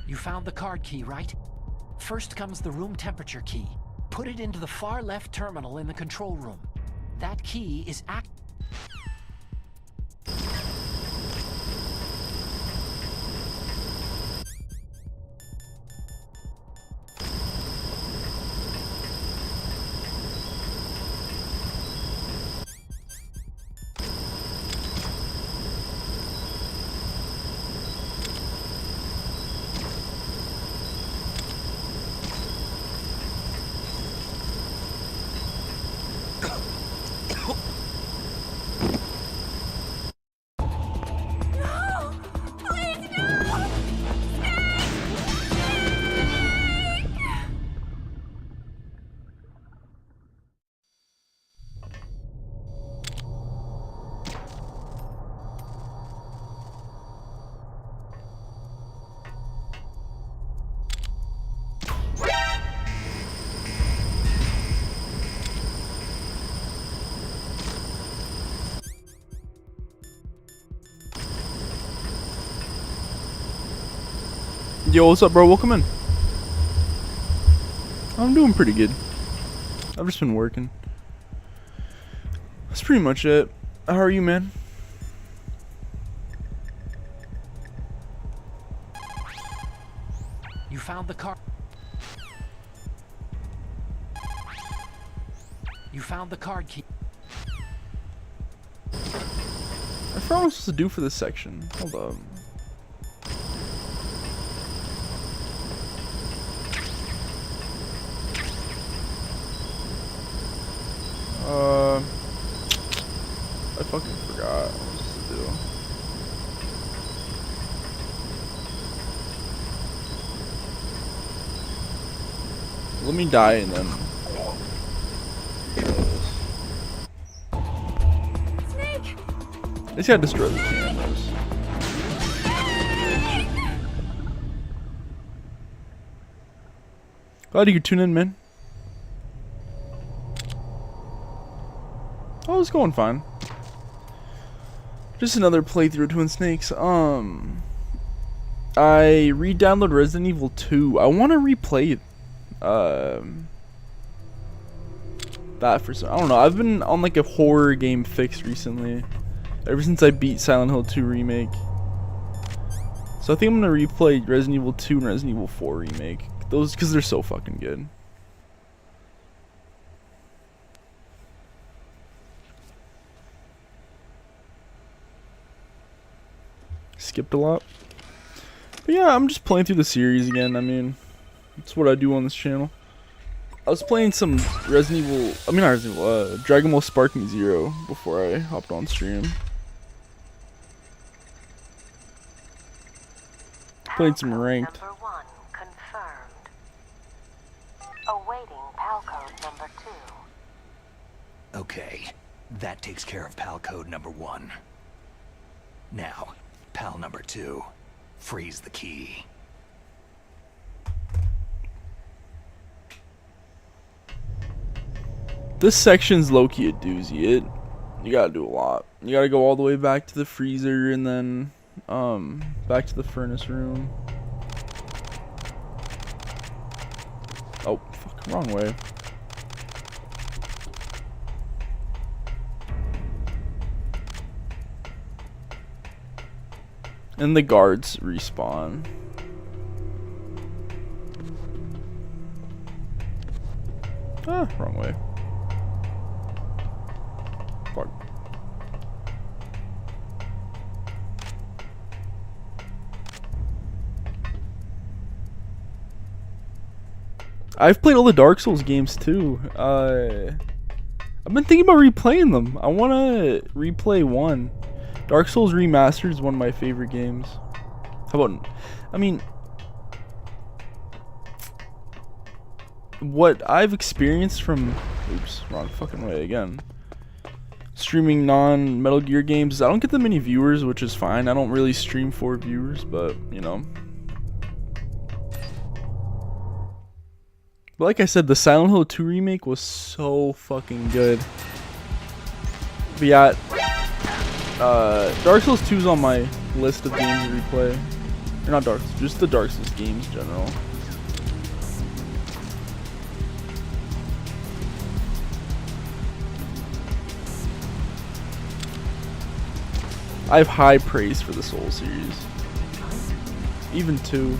You found the card key, right? First comes the room temperature key. Put it into the far left terminal in the control room. That key is Yo, what's up, bro? Welcome in. I'm doing pretty good. I've just been working. That's pretty much it. How are you, man? You found the card. You found the card key. I forgot what I was supposed to do for this section. Hold up. I fucking forgot what I was supposed to do. Let me die and then. Snake! I just gotta destroy the cameras. Glad you could tune in, man. Oh, it's going fine. Just another playthrough of Twin Snakes. I re-downloaded Resident Evil 2. I want to replay that for some. I don't know. I've been on like a horror game fix recently. Ever since I beat Silent Hill 2 Remake. So I think I'm gonna replay Resident Evil 2 and Resident Evil 4 Remake. Those because they're so fucking good. Skipped a lot. But yeah, I'm just playing through the series again. I mean, that's what I do on this channel. I was playing some not Resident Evil, Dragon Ball Spark Me Zero before I hopped on stream. Played some ranked. Number 1 confirmed. Awaiting PAL code number 2. Okay, that takes care of PAL code number 1. Now, PAL number 2. Freeze the key. This section's low-key a doozy. You gotta do a lot. You gotta go all the way back to the freezer and then back to the furnace room. Oh, fuck, wrong way. And the guards respawn. Ah, wrong way. Fuck. I've played all the Dark Souls games too. I've been thinking about replaying them. I want to replay 1. Dark Souls Remastered is one of my favorite games. How about, I mean, what I've experienced from, oops, wrong fucking way again. Streaming non-Metal Gear games, I don't get that many viewers, which is fine. I don't really stream for viewers, but, you know. But like I said, the Silent Hill 2 remake was so fucking good. But yeah, Dark Souls 2 is on my list of games to replay. Or not Dark Souls, just the Dark Souls games in general. I have high praise for the Soul series. Even 2.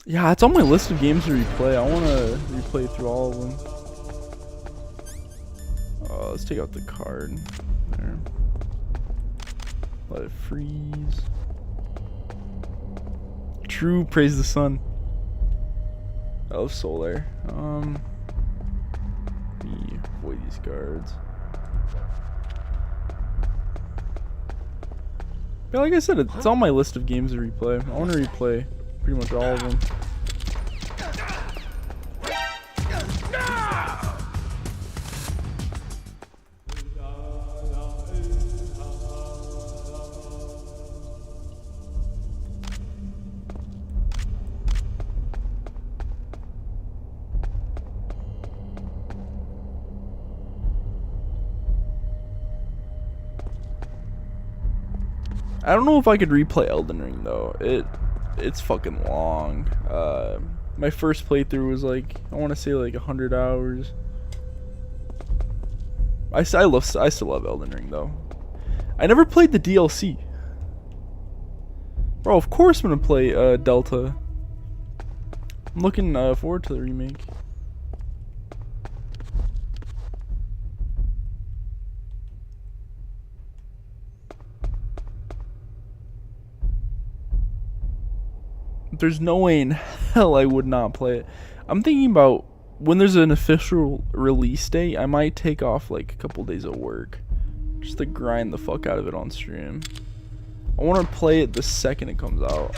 Yeah, it's on my list of games to replay. I want to replay through all of them. Let's take out the card. There. Let it freeze. True, praise the sun. I love Soul there. Let me avoid these guards. Yeah, like I said, it's on my list of games to replay. I want to replay pretty much all of them. I don't know if I could replay Elden Ring though. It's fucking long. My first playthrough was like, I want to say like 100 hours. I still love Elden Ring though. I never played the DLC. Bro, of course I'm gonna play Delta. I'm looking forward to the remake. There's no way in hell I would not play it. I'm thinking about when there's an official release date, I might take off like a couple days of work just to grind the fuck out of it on stream. I want to play it the second it comes out.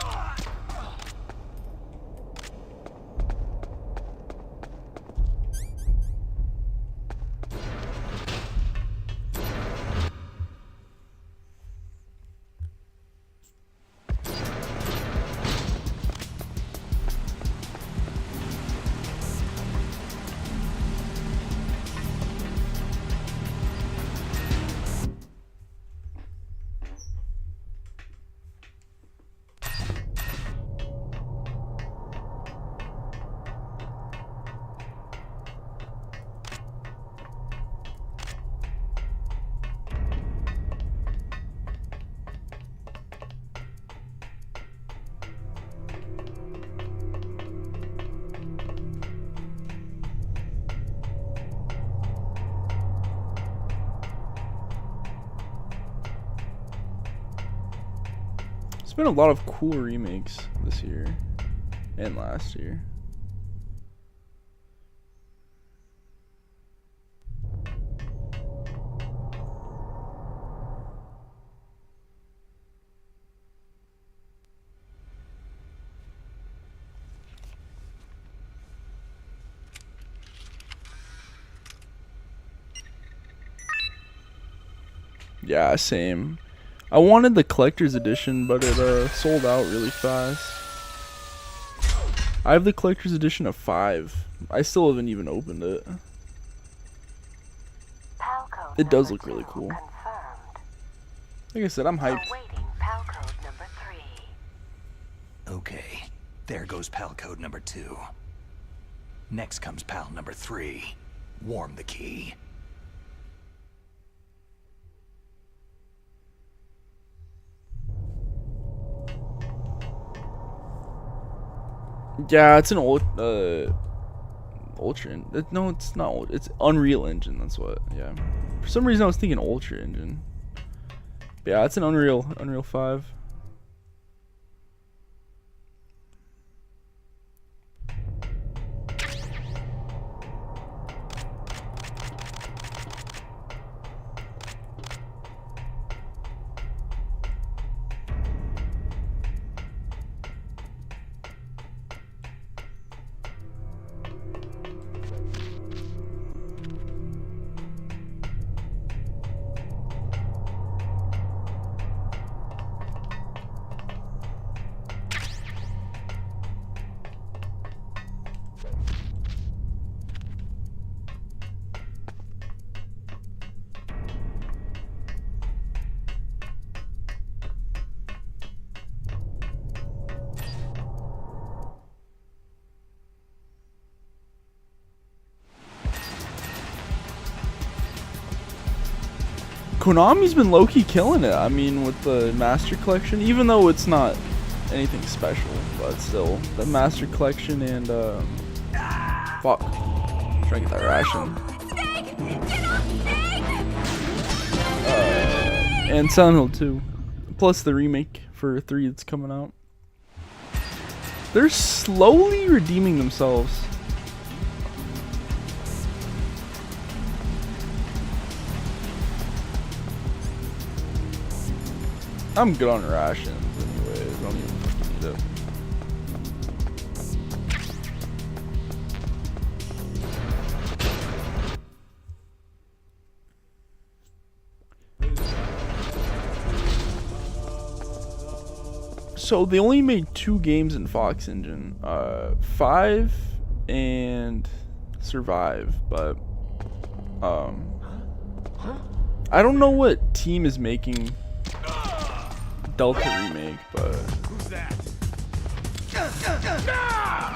There's been a lot of cool remakes this year and last year. Yeah, same. I wanted the collector's edition, but it sold out really fast. I have the collector's edition of 5. I still haven't even opened it. It does look really cool. Like I said, I'm hyped. Okay, there goes pal code number 2. Next comes pal number 3. Warm the key. Yeah, it's an old Ultra. No, it's not old. It's Unreal Engine. That's what. Yeah. For some reason, I was thinking Ultra Engine. But yeah, it's an Unreal 5. Konami's been low-key killing it. I mean, with the Master Collection, even though it's not anything special, but still, the Master Collection and fuck, trying to get that ration. And Silent Hill 2, plus the remake for 3 that's coming out. They're slowly redeeming themselves. I'm good on rations anyways. I don't even fucking need it. So they only made 2 games in Fox Engine, 5 and Survive, but I don't know what team is making Delta remake, but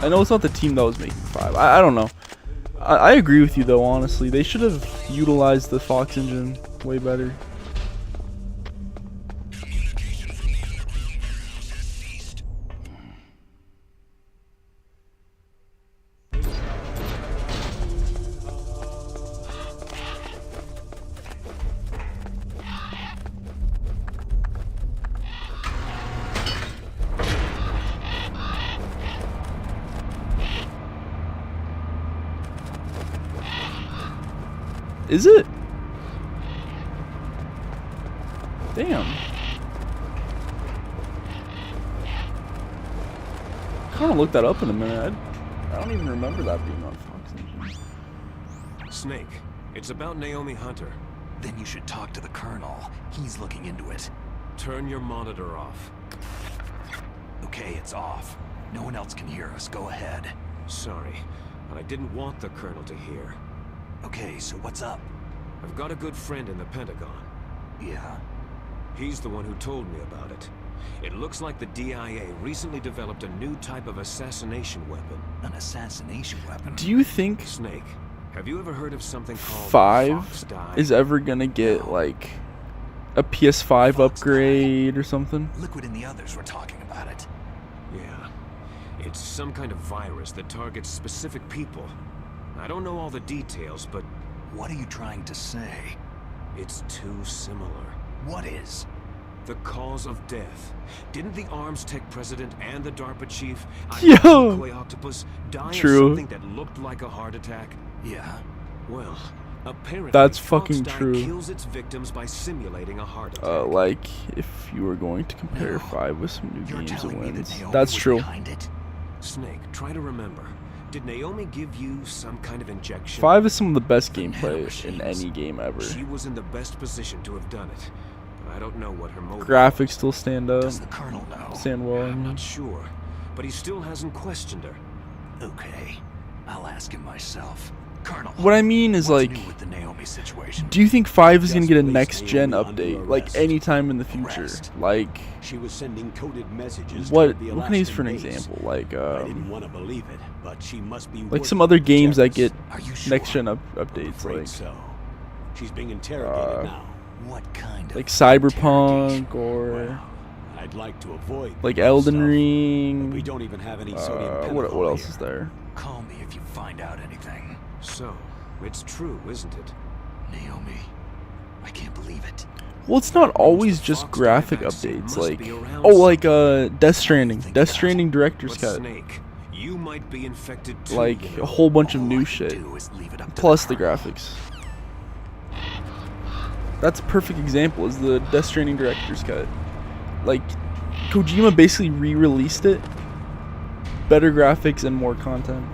I know it's not the team that was making 5. I don't know. I agree with you though, honestly. They should have utilized the Fox Engine way better. Is it? Damn. Kind of look that up in a minute. I don't even remember that being on Fox Engine. Snake, it's about Naomi Hunter. Then you should talk to the Colonel. He's looking into it. Turn your monitor off. Okay, it's off. No one else can hear us. Go ahead. Sorry, but I didn't want the Colonel to hear. Okay, so what's up? I've got a good friend in the Pentagon. Yeah? He's the one who told me about it. It looks like the DIA recently developed a new type of assassination weapon. An assassination weapon? Do you think Snake, have you ever heard of something called 5 is ever gonna get like a PS5 upgrade or something? Liquid and the others were talking about it. Yeah. It's some kind of virus that targets specific people. I don't know all the details, but What are you trying to say? it's too similar. What is? The cause of death. Didn't the Arms Tech president and the DARPA chief, Yo! Koi Octopus, die True. of something that looked like a heart attack? Yeah. Well, apparently That's Fox fucking Dye true. kills its victims by simulating a heart attack. Like if you were going to compare No. 5 with some new You're games and telling me that wins. Naomi That's was true. behind it? Snake, try to remember. Did Naomi give you some kind of injection? 5 is some of the best gameplay in nanomachines. any game ever. She was in the best position to have done it. But I don't know what her motive Graphics was. still stand up. Does the Colonel know? Stand well. I'm not sure, but he still hasn't questioned her. Okay. I'll ask him myself. Colonel. What I mean is what's like, new with the Naomi situation? do you think 5 is gonna get a Just next placed gen Naomi under update like arrest. anytime in the future? Arrest. Like She was sending coded messages. what? toward the What can I use for an Alaskan base. example? Like I didn't want to believe it, but she must be like some working other with games that get terrorists. Are you sure? next gen I'm updates, afraid like so. She's being interrogated now. What kind of like Cyberpunk interrogation? or Well, I'd like to avoid like that Elden stuff, but Ring. we don't even have any sodium What pentothal else here. is there? Call me if you find out anything. So, it's true, isn't it? Naomi, I can't believe it. Well, it's not always the just Fox graphic Dye vaccine updates. must Like be around oh, like Death I Stranding, think Death that. Stranding director's But cut. Snake, you might be infected too, Like you a know. whole bunch of All I new can shit. do is leave it up to Plus the Colonel. graphics. That's a perfect example. Is the Death Stranding director's cut. Like Kojima basically re-released it, better graphics and more content.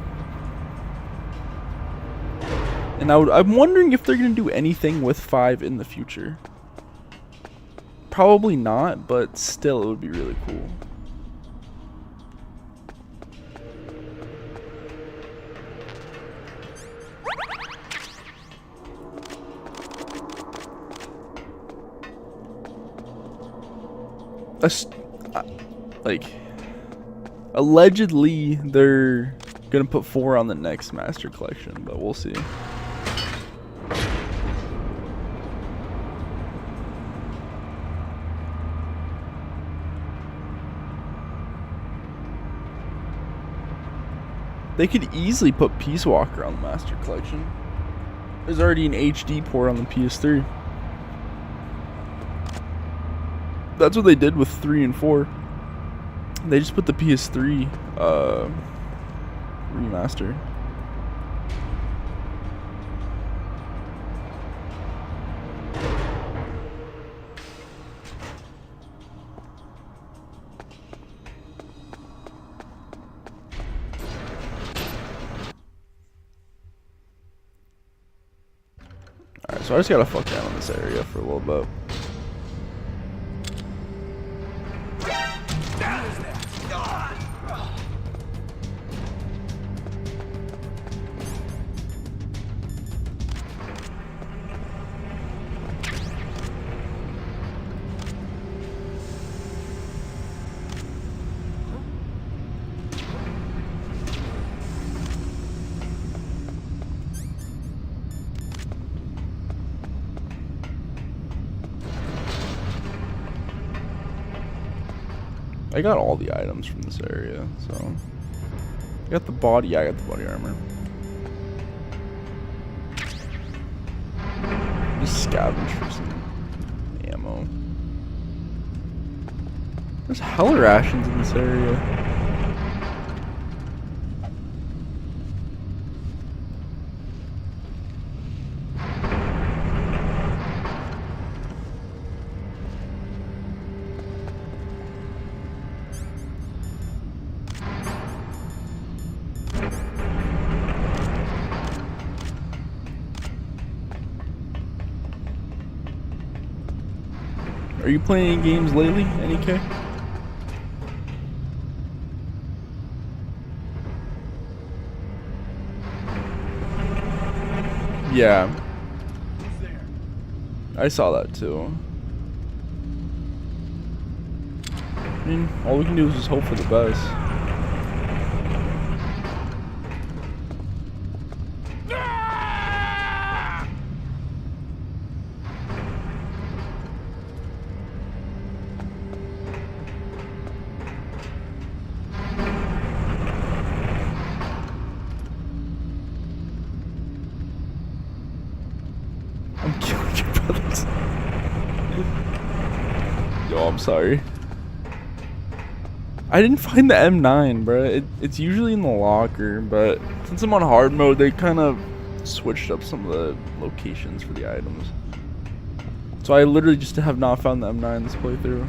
And I'm wondering if they're gonna do anything with 5 in the future. Probably not, but still, it would be really cool. Like, allegedly, they're gonna put 4 on the next Master Collection, but we'll see. They could easily put Peace Walker on the Master Collection. There's already an HD port on the PS3. That's what they did with 3 and 4. They just put the PS3 remaster. Alright, so I just gotta fuck around in this area for a little bit. I got all the items from this area, so I got the body. Yeah, I got the body armor. Just scavenge for some ammo. There's hella rations in this area. Are you playing any games lately, NEK? Yeah. I saw that too. I mean, all we can do is just hope for the best. I'm killing your brothers. Yo, I'm sorry. I didn't find the M9, bro. It's usually in the locker, but since I'm on hard mode, they kind of switched up some of the locations for the items. So I literally just have not found the M9 this playthrough,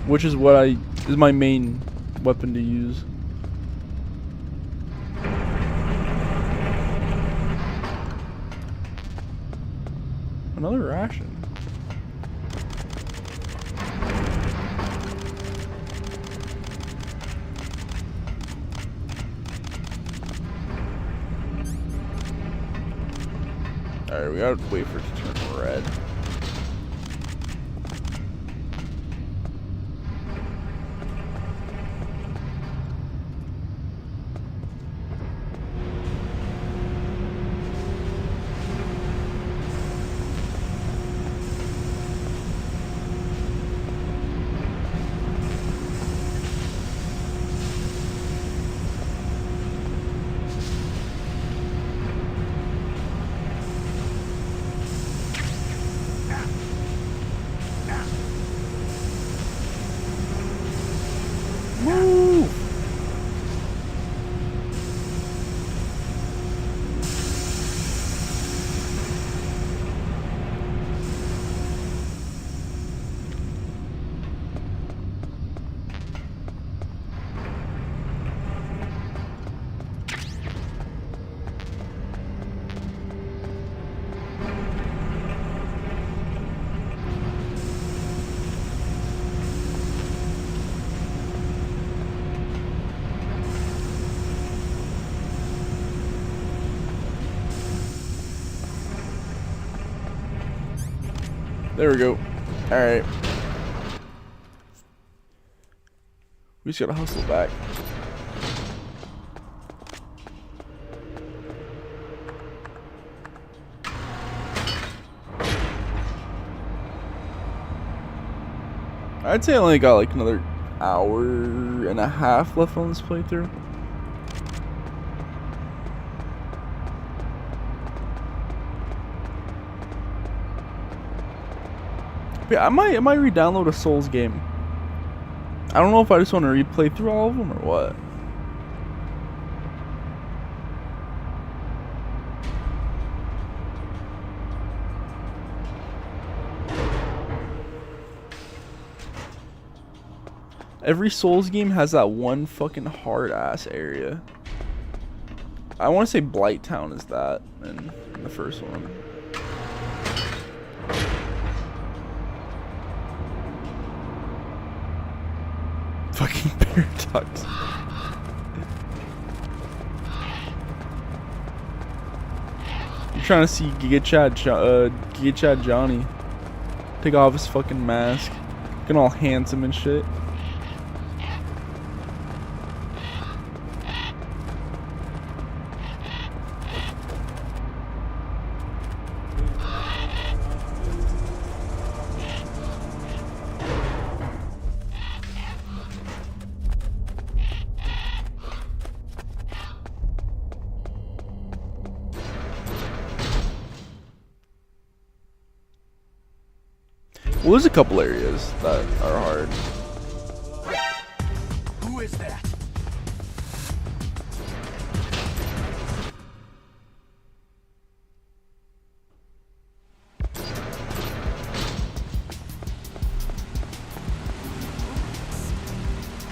which is what is my main weapon to use. Another ration. Alright, we gotta wait for it to turn red. There we go. Alright. We just gotta hustle back. I'd say I only got like another hour and a half left on this playthrough. Yeah, I might re-download a Souls game. I don't know if I just want to replay through all of them or what. Every Souls game has that one fucking hard ass area. I want to say Blight Town is that in the first one. Fucking Paradox. You're trying to see Giga Chad Johnny take off his fucking mask, looking all handsome and shit. Well, there's a couple areas that are hard. Who is that?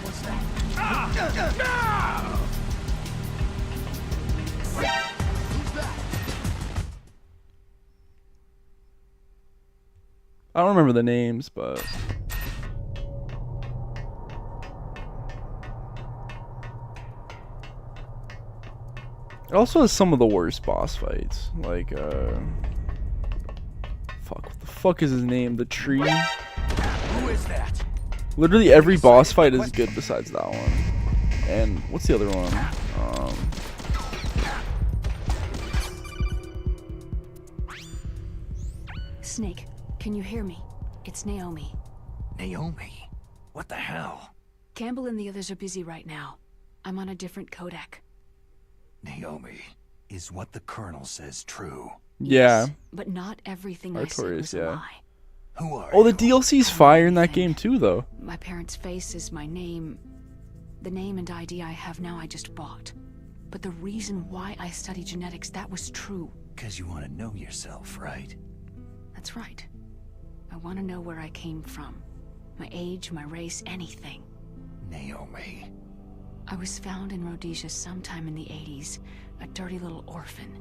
What's that? Who's that? I don't remember the names, but it also has some of the worst boss fights. Like, fuck, what the fuck is his name? The tree? Who is that? Literally every boss fight is good besides that one. And what's the other one? Snake, can you hear me? It's Naomi. Naomi? What the hell? Campbell and the others are busy right now. I'm on a different codec. Naomi, is what the Colonel says true? Yeah. Yes, but not everything I said Artorias, was a yeah. lie. Who are Oh, the you? DLC's fire in that game too, though. My parents' face is my name. The name and ID I have now I just bought. But the reason why I study genetics, that was true. 'Cause you want to know yourself, right? That's right. I want to know where I came from. My age, my race, anything. Naomi. I was found in Rhodesia sometime in the 80s. A dirty little orphan.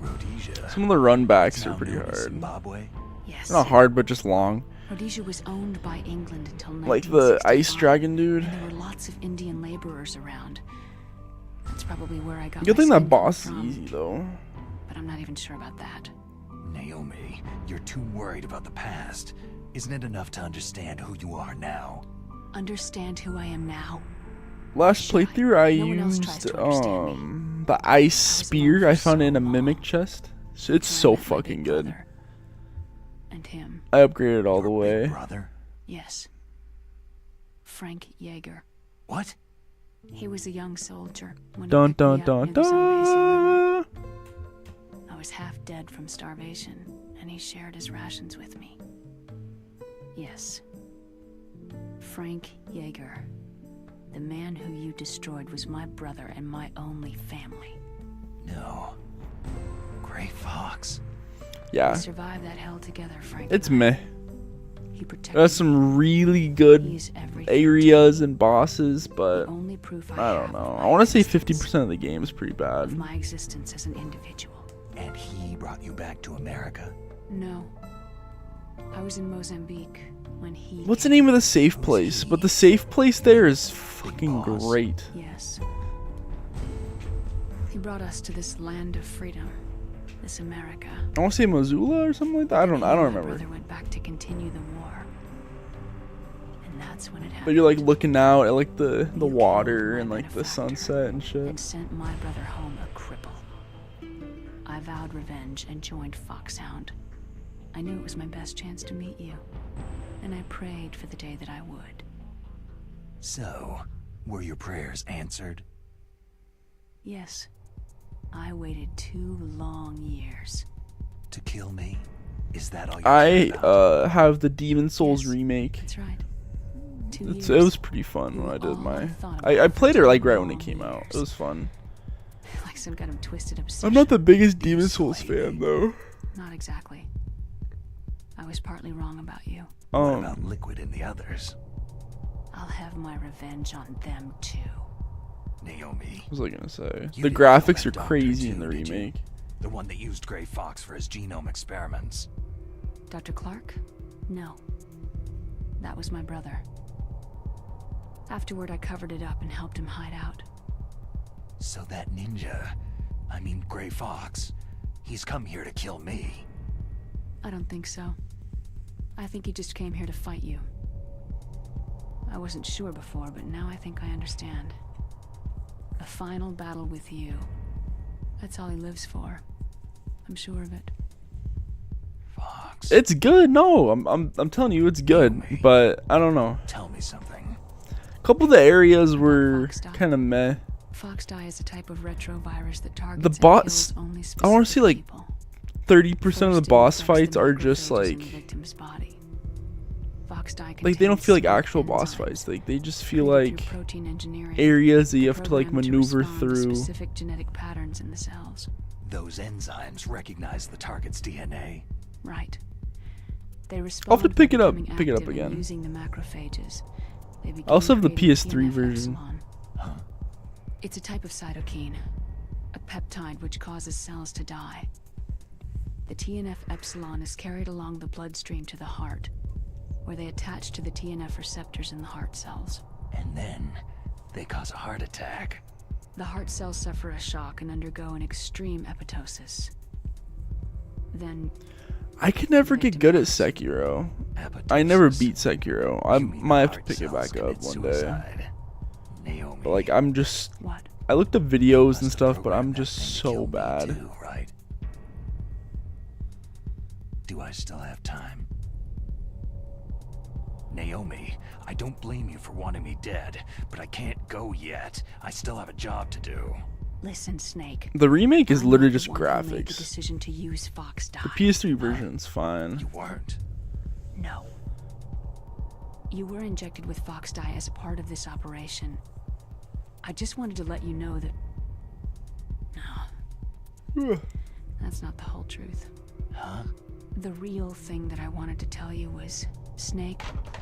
Rhodesia. Some of the run backs It's are now pretty known as hard. Zimbabwe? Yes. They're not hard, but just long. Rhodesia was owned by England until Like the 1965, ice dragon dude. and there were lots of Indian laborers around. That's probably where I got Good my thing that skin boss is from, easy though. but I'm not even sure about that. Naomi, you're too worried about the past. Isn't it enough to understand who you are now? Understand who I am now? Last Should I? playthrough I No one else tries used to understand the ice I was spear alone I for found so in a long. mimic chest. It's Where I so met my fucking big good. brother. And him. I upgraded all the Your way. big brother? Yes. Frank Yeager. What? He was a young soldier when he Dun picked me dun up dun near the Zambezi River. dun. I was half dead from starvation, and he shared his rations with me. Yes. Frank Yeager. The man who you destroyed was my brother and my only family. No. Gray Fox. We Yeah, survived that hell together, Frank. it's and I. meh. He protected There's some really me. good He's everything to me. areas and bosses, The but only proof I have don't know. of I my want to say existence, 50% of the game is pretty of bad. my existence as an individual. And he brought you back to America? No. I was in Mozambique when he What's the came. name of the safe place? But the safe place there is fucking boss. great. Yes. He brought us to this land of freedom. This America. I want to say Missoula or something like that. I don't My remember. brother went back to continue the war. And that's when it happened. But you're like looking out at like the You water killed and my like the benefactor sunset and and shit. sent my brother home a cripple. I vowed revenge and joined Foxhound. I knew it was my best chance to meet you. And I prayed for the day that I would. So, were your prayers answered? Yes. I waited 2 long years. To kill me? Is that all you I care about? have the Demon Souls Yes, remake. That's right. 2 It years. was pretty fun when I did All my. I've thought I about played for it like 2 right when it long came out. It years. was fun. Like some kind of twisted obsession. I'm not the biggest Demon Souls fan though. Not exactly. I was partly wrong about you. What about Liquid and the others? I'll have my revenge on them too. Naomi, What was I gonna say? you The didn't graphics kill are that doctor crazy in too, the did you? remake. The one that used Gray Fox for his genome experiments. Dr. Clark? No. That was my brother. Afterward, I covered it up and helped him hide out. So that ninja, I mean Gray Fox, he's come here to kill me. I don't think so. I think he just came here to fight you. I wasn't sure before, but now I think I understand. A final battle with you. That's all he lives for. I'm sure of it. Fox, It's good. No, I'm telling you, it's good. But I don't know. tell me something. A couple of the areas were Fox die. kind of meh. Fox die is a type of retrovirus that targets The and boss. kills only I want to see specific like people. 30% of the First, it boss infects the fights are just macrophages in the like victim's body. Fox die they don't contains feel like small actual boss enzymes fights. Like they just feel created like through protein engineering, areas that you have to like programmed maneuver respond to through. specific genetic patterns in the cells. Those enzymes recognize the target's DNA. Right. They I'll respond have to by pick it up becoming active and again. using the macrophages. They begin I also have the creating PS3 TNF version. epsilon. It's a type of cytokine, a peptide which causes cells to die. The TNF epsilon is carried along the bloodstream to the heart, where they attach to the TNF receptors in the heart cells. And then they cause a heart attack. The heart cells suffer a shock and undergo an extreme apoptosis. Then I could never get good at Sekiro. I never beat Sekiro. I You mean the might have to heart pick it cells back up commit one day. suicide. Naomi, But like I'm just what? I looked up you videos must and have stuff, but programmed I'm that just thing to so kill me bad. too, right? Do I still have time? Naomi, I don't blame you for wanting me dead, but I can't go yet. I still have a job to do. Listen, Snake. The remake is I'm literally not the just one who made the graphics. decision to use Fox die. The PS3 version's fine. You weren't. No. You were injected with Fox dye as a part of this operation. I just wanted to let you know that... No. That's not the whole truth. Huh? The real thing that I wanted to tell you was... Snake,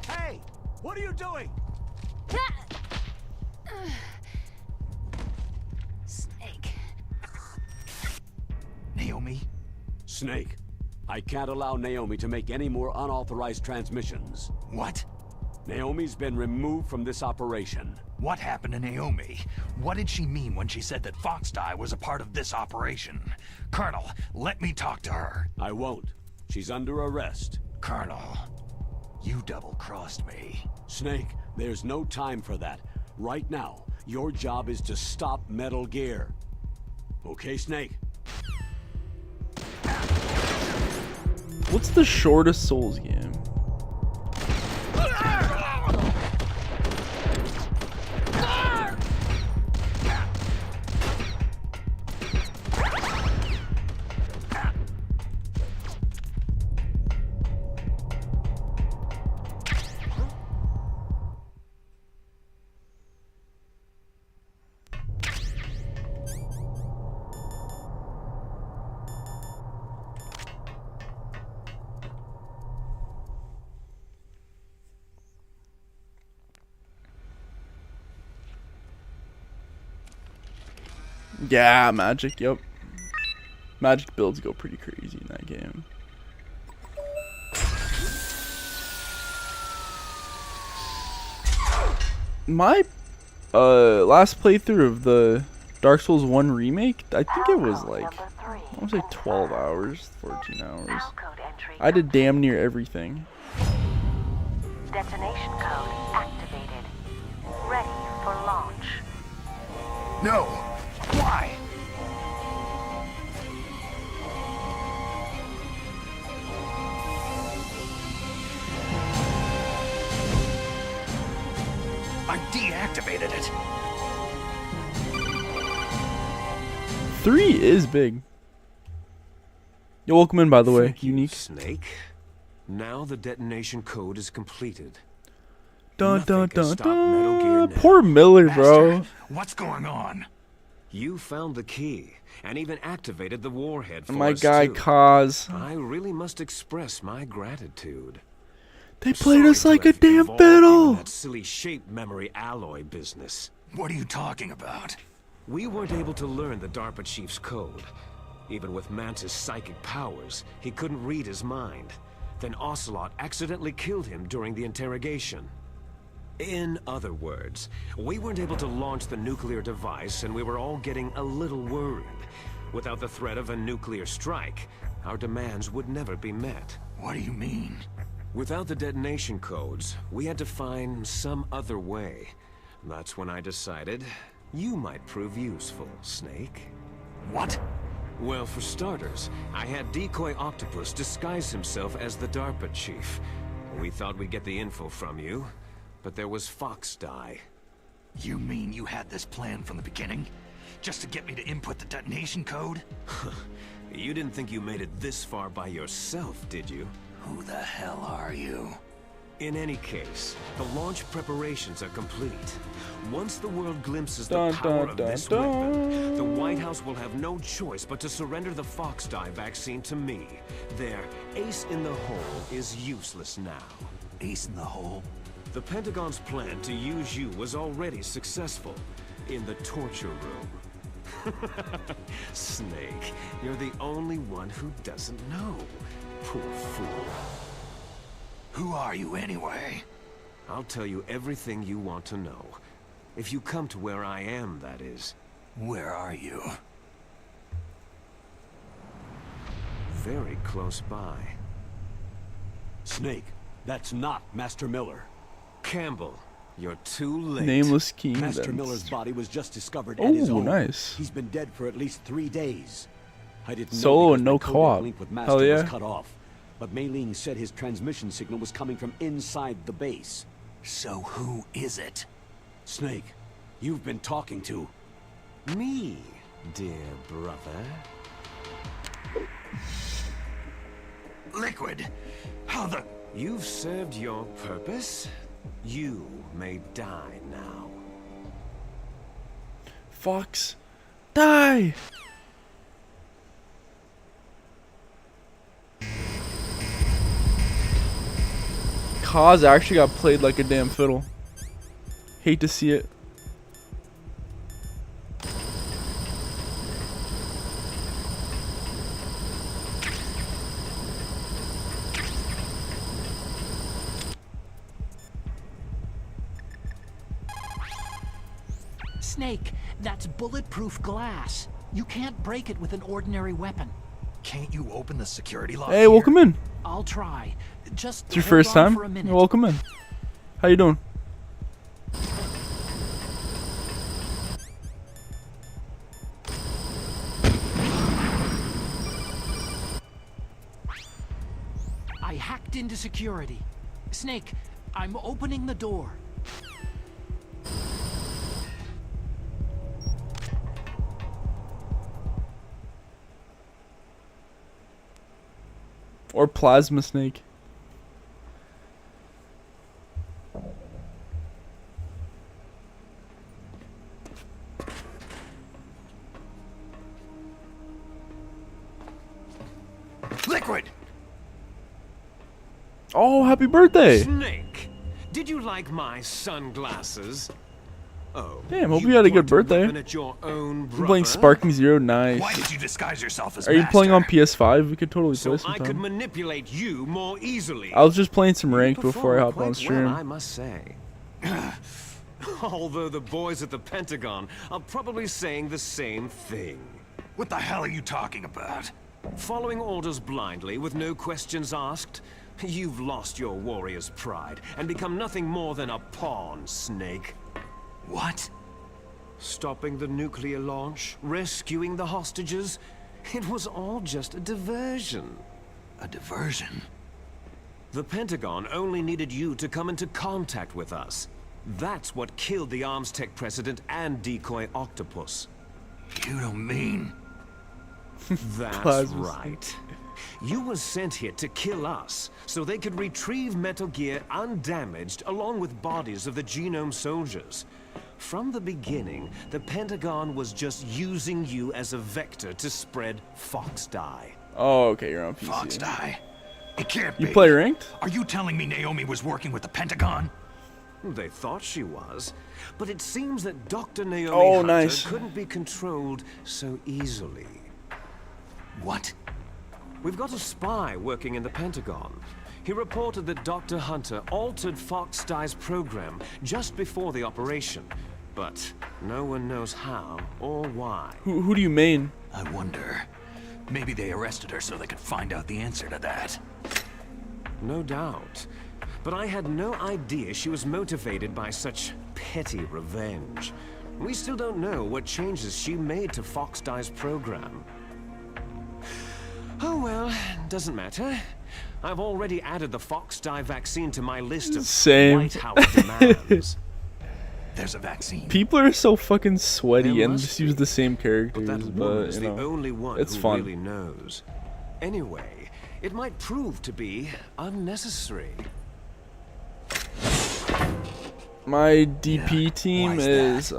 Hey! What are you doing? Snake. Naomi? Snake, I can't allow Naomi to make any more unauthorized transmissions. What? Naomi's been removed from this operation. What happened to Naomi? What did she mean when she said that Fox Die was a part of this operation? Colonel, let me talk to her. I won't. She's under arrest. Colonel, you double-crossed me. Snake, there's no time for that. Right now, your job is to stop Metal Gear. Okay, Snake? What's the shortest Souls game? Yeah, Magic, yep. Magic builds go pretty crazy in that game. My last playthrough of the Dark Souls 1 remake, I think it was like, I want to say 12 hours, 14 hours. Code entry. I did damn near everything. Detonation code activated. Ready for launch. No! Why? I deactivated it. 3 is big. You're welcome in, by the way. Thank you, Unique. Snake. Now the detonation code is completed. Dun Nothing dun can dun stop Metal Gear dun. now. Poor Miller, bro. What's going on? You found the key and even activated the warhead for My us guy too. Kaz. I really must express my gratitude. They played us Sorry like to a have damn involved you in fiddle. that silly shape memory alloy business. What are you talking about? We weren't able to learn the DARPA chief's code. Even with Mantis' psychic powers, he couldn't read his mind. Then Ocelot accidentally killed him during the interrogation. In other words, we weren't able to launch the nuclear device, and we were all getting a little worried. Without the threat of a nuclear strike, our demands would never be met. What do you mean? Without the detonation codes, we had to find some other way. That's when I decided you might prove useful, Snake. What? Well, for starters, I had Decoy Octopus disguise himself as the DARPA chief. We thought we'd get the info from you, but there was Fox Die. You mean you had this plan from the beginning? Just to get me to input the detonation code? You didn't think you made it this far by yourself, did you? Who the hell are you? In any case, the launch preparations are complete. Once the world glimpses the Dun, power dun, of dun, this weapon, the White House will have no choice but to surrender the Fox Die vaccine to me. Their ace in the hole is useless now. Ace in the hole? The Pentagon's plan to use you was already successful in the torture room. Snake, you're the only one who doesn't know. Poor fool. Who are you anyway? I'll tell you everything you want to know. If you come to where I am, that is. Where are you? Very close by. Snake, that's not Master Miller. Campbell, you're too late. Nameless King. Master Miller's body was just discovered at his Oh, home. nice. He's been dead for at least 3 days. I didn't Solo know and because no my codec co-op. link with Master Hell yeah. was cut off. But Mei Ling said his transmission signal was coming from inside the base. So who is it? Snake, you've been talking to... Me, dear brother. Liquid! How the... You've served your purpose. You may die now. Fox. Die! Kaz actually got played like a damn fiddle. Hate to see it. Snake, that's bulletproof glass. You can't break it with an ordinary weapon. Can't you open the security lock Hey, here? welcome in. I'll try. Just It's your hold first on time? for a minute. You're welcome in. How you doing? I hacked into security. Snake, I'm opening the door. Or Plasma Snake. Liquid! Oh, happy birthday! Snake, did you like my sunglasses? Oh, Damn, hope you had a good pointed birthday. weapon at your own I'm playing brother? Sparking Zero, nice. Why did you disguise yourself as Are you playing on Master? PS5? We could totally So play I could sometime. manipulate you more easily. I was just playing some ranked You before I hopped performed on quite stream. well, I must say. Although the boys at the Pentagon are probably saying the same thing. What the hell are you talking about? Following orders blindly with no questions asked, you've lost your warrior's pride and become nothing more than a pawn, Snake. What? Stopping the nuclear launch, rescuing the hostages, it was all just a diversion. A diversion? The Pentagon only needed you to come into contact with us. That's what killed the Arms Tech president and Decoy Octopus. You don't mean... That's Plasma right. You were sent here to kill us, so they could retrieve Metal Gear undamaged, along with bodies of the Genome soldiers. From the beginning, the Pentagon was just using you as a vector to spread Fox Die. Oh, okay, you're on PC. Fox die. It can't be. You play ranked? Are you telling me Naomi was working with the Pentagon? They thought she was, but it seems that Dr. Naomi Oh, Hunter nice. couldn't be controlled so easily. What? We've got a spy working in the Pentagon. He reported that Dr. Hunter altered Fox Die's program just before the operation, but no one knows how or why. Who do you main? I wonder. Maybe they arrested her so they could find out the answer to that. No doubt. But I had no idea she was motivated by such petty revenge. We still don't know what changes she made to Fox Die's program. Oh well, doesn't matter. I've already added the Fox Die vaccine to my list of Same. White House demands. There's a vaccine. People are so fucking sweaty There and must just use be. the same But characters, that but woman's you the know, only one it's who fun. really knows. Anyway, it might prove to be unnecessary. My DP team why's is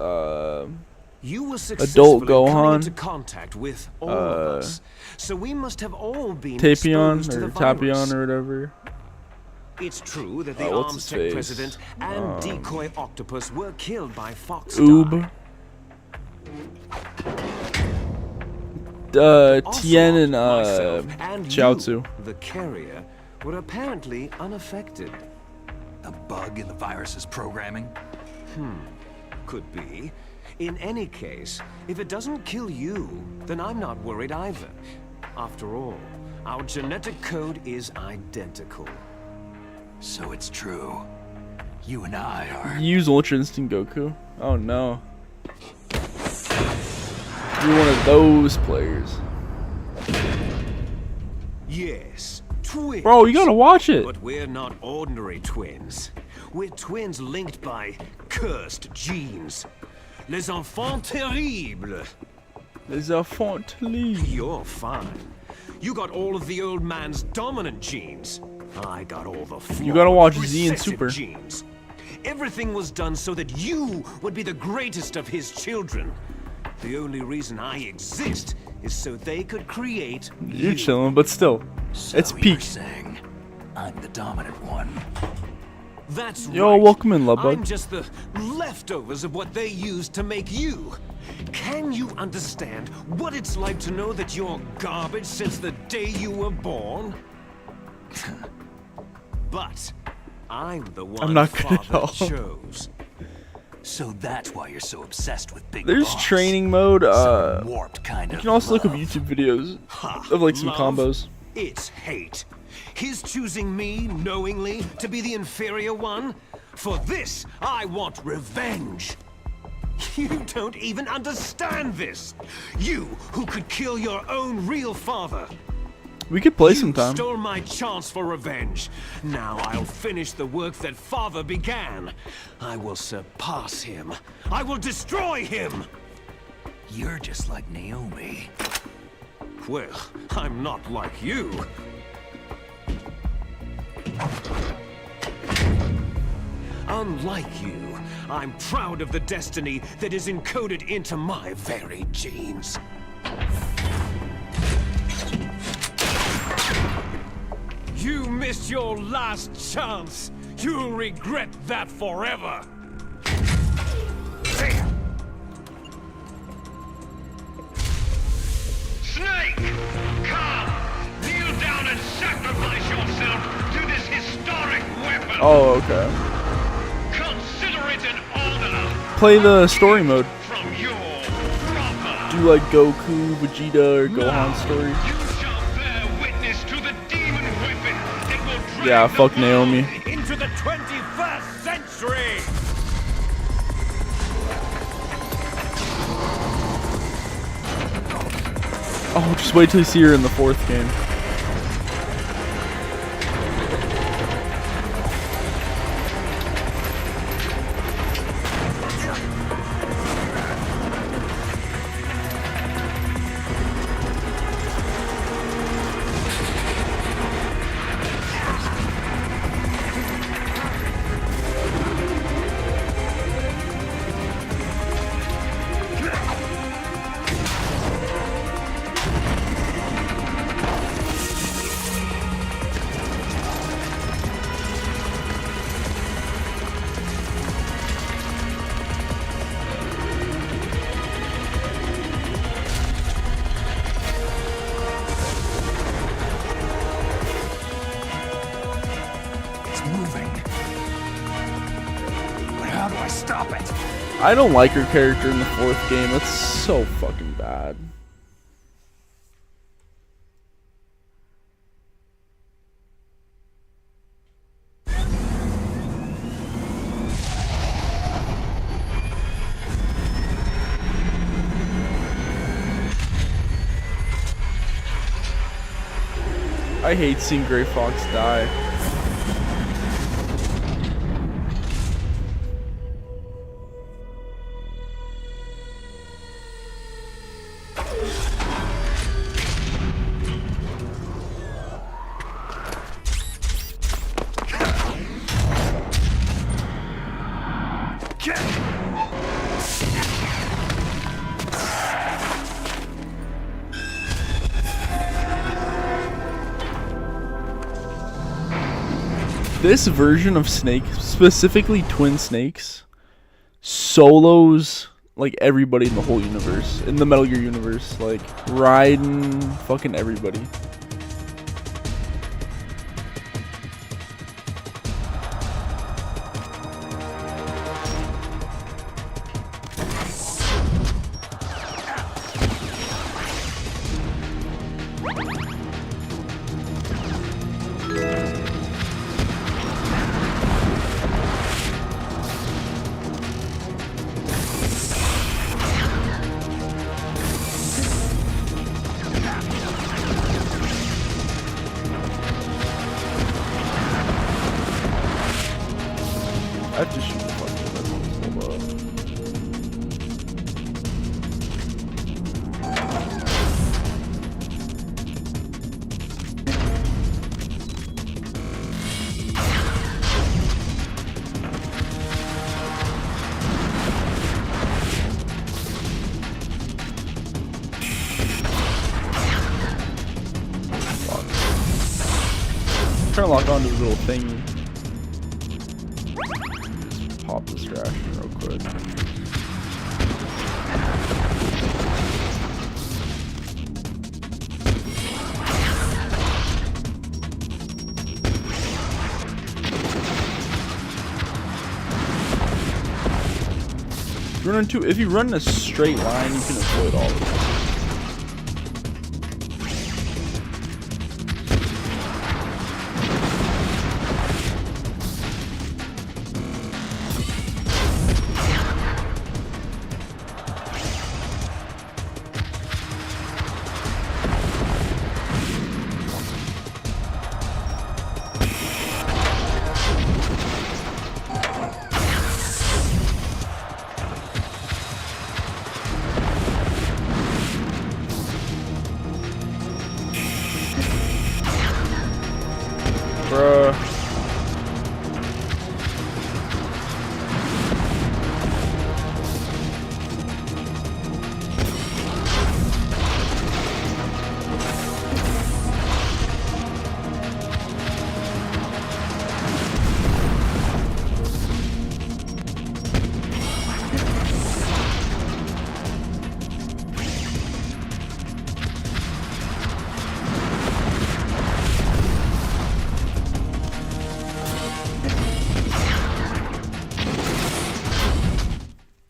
You were successfully coming Gohan, into contact with all of us, so we must have all been Tapion exposed to the or virus. Tapion or whatever. It's true that the what's Arms his Tech face? president and decoy octopus were killed by Fox Oob. Die. Tien and Ocelot, myself, and Chiaotzu. you, the carrier, were apparently unaffected. A bug in the virus's programming? Could be. In any case, if it doesn't kill you, then I'm not worried either. After all, our genetic code is identical. So it's true. You and I are... Use Ultra Instinct Goku. Oh no. You're one of those players. Yes, twins. Bro, you gotta watch it. But we're not ordinary twins. We're twins linked by cursed genes. Les enfants terribles. Les enfants terribles. You're fine. You got all of the old man's dominant genes. I got all the flawed, You gotta watch Z and recessive Super. genes. Everything was done so that you would be the greatest of his children. The only reason I exist is so they could create You're you. chilling, but still, So it's you're peak. saying I'm the dominant one. That's Yo, right. welcome in, Lovebug. I'm just the leftovers of what they used to make you. Can you understand what it's like to know that you're garbage since the day you were born? But I'm the one I'm not good at Father all. chose. So that's why you're so obsessed with Big There's Boss. training mode. Some warped kind You of can also look up love. YouTube videos Ha, of like some love? combos. It's hate. His choosing me knowingly to be the inferior one. For this, I want revenge. You don't even understand this. You who could kill your own real father. We could play You sometime. stole my chance for revenge. Now I'll finish the work that father began. I will surpass him. I will destroy him. You're just like Naomi. Well, I'm not like you. Unlike you, I'm proud of the destiny that is encoded into my very genes. You missed your last chance. You'll regret that forever. Snake! Come! Kneel down and sacrifice yourself to this historic weapon! Oh, okay. Consider it an honor Play the story mode. from your brother! Do like Goku, Vegeta, or Gohan story. You shall bear witness to the demon weapon that will drag Yeah, the fuck world Naomi. Into the 21st century! Oh, just wait till you see her in the fourth game. I don't like her character in the 4th game. That's so fucking bad. I hate seeing Gray Fox die. This version of Snake, specifically Twin Snakes, solos like everybody in the whole universe, in the Metal Gear universe, like Raiden, fucking everybody. I have to shoot the fuck out of that. Hold up. I'm trying to lock onto his little thingy. Pop this ration real quick. If you run in a straight line, you can avoid all of this. Bruh.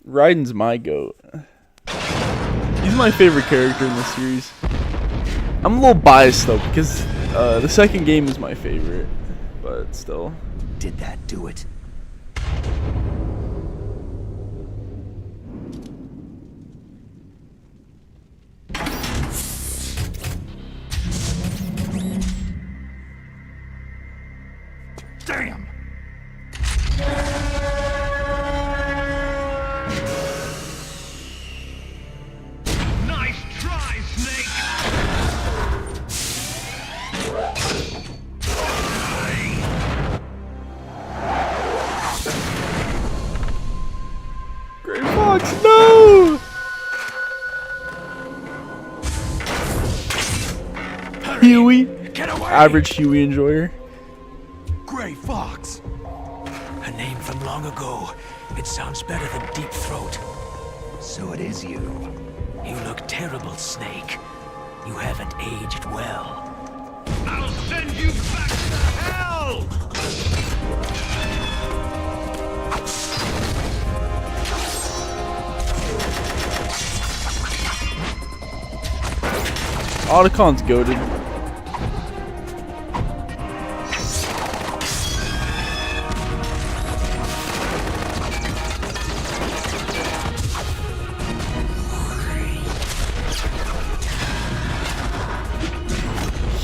Raiden's my goat. He's my favorite character in the series. I'm a little biased though because the second game is my favorite, but still. Did that do it? Damn! Nice try, Snake! Gray Fox, no! Hurry. Huey, Get away! average Huey enjoyer. Gray Fox! A name from long ago. It sounds better than Deep Throat. So it is you. You look terrible, Snake. You haven't aged well. I'll send you back to hell! Otacon's goated.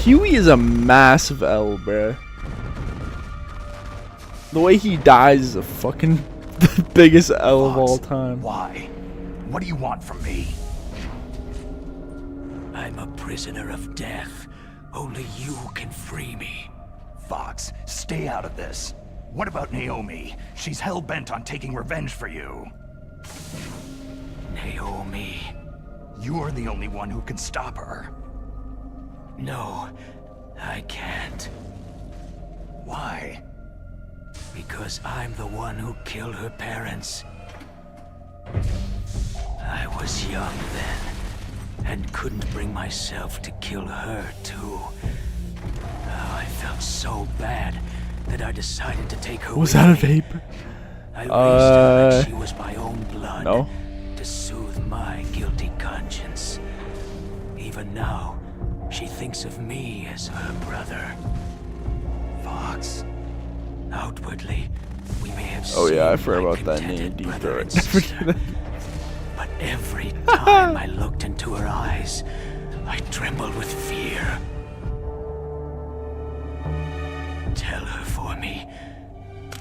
Huey is a massive L, bruh. The way he dies is a fucking the biggest L of all time. Why? What do you want from me? I'm a prisoner of death. Only you can free me. Fox, stay out of this. What about Naomi? She's hell-bent on taking revenge for you. Naomi. You're the only one who can stop her. No, I can't. Why? Because I'm the one who killed her parents. I was young then, and couldn't bring myself to kill her too. Oh, I felt so bad that I decided to take her Was with that a me. vapor? I raised her like she was my own blood. No. To soothe my guilty conscience. Even now, she thinks of me as her brother. Fox. Outwardly, we may have Oh yeah, I seemed forgot like about that name. contented Deep brother throat. and sister. But every time I looked into her eyes, I trembled with fear. Tell her for me.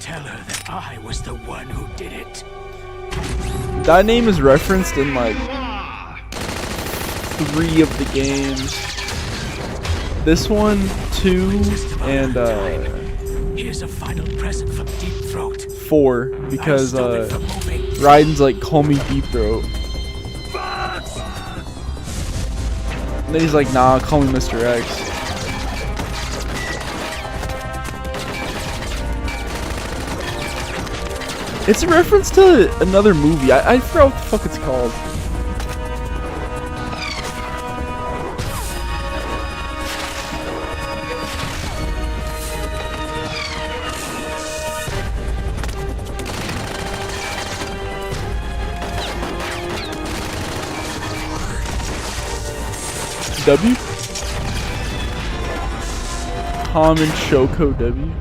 Tell her that I was the one who did it. That name is referenced in like 3 of the games. This one, 2, and Here's a final present from Deep Throat. 4, because Raiden's like, call me Deep Throat. And then he's like, nah, call me Mr. X. It's a reference to another movie. I forgot what the fuck it's called. W? Common Shoko W?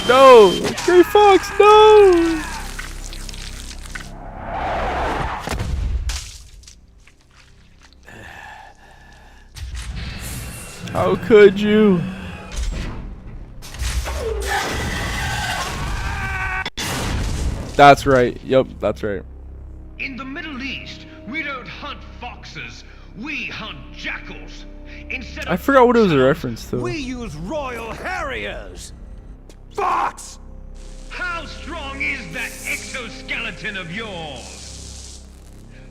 No! Gray Fox, no! How could you? That's right. Yep, that's right. In the Middle East, we don't hunt foxes, we hunt jackals. Instead I of forgot what it was a foxhounds, reference to. we use Royal Harriers. Fox! How strong is that exoskeleton of yours?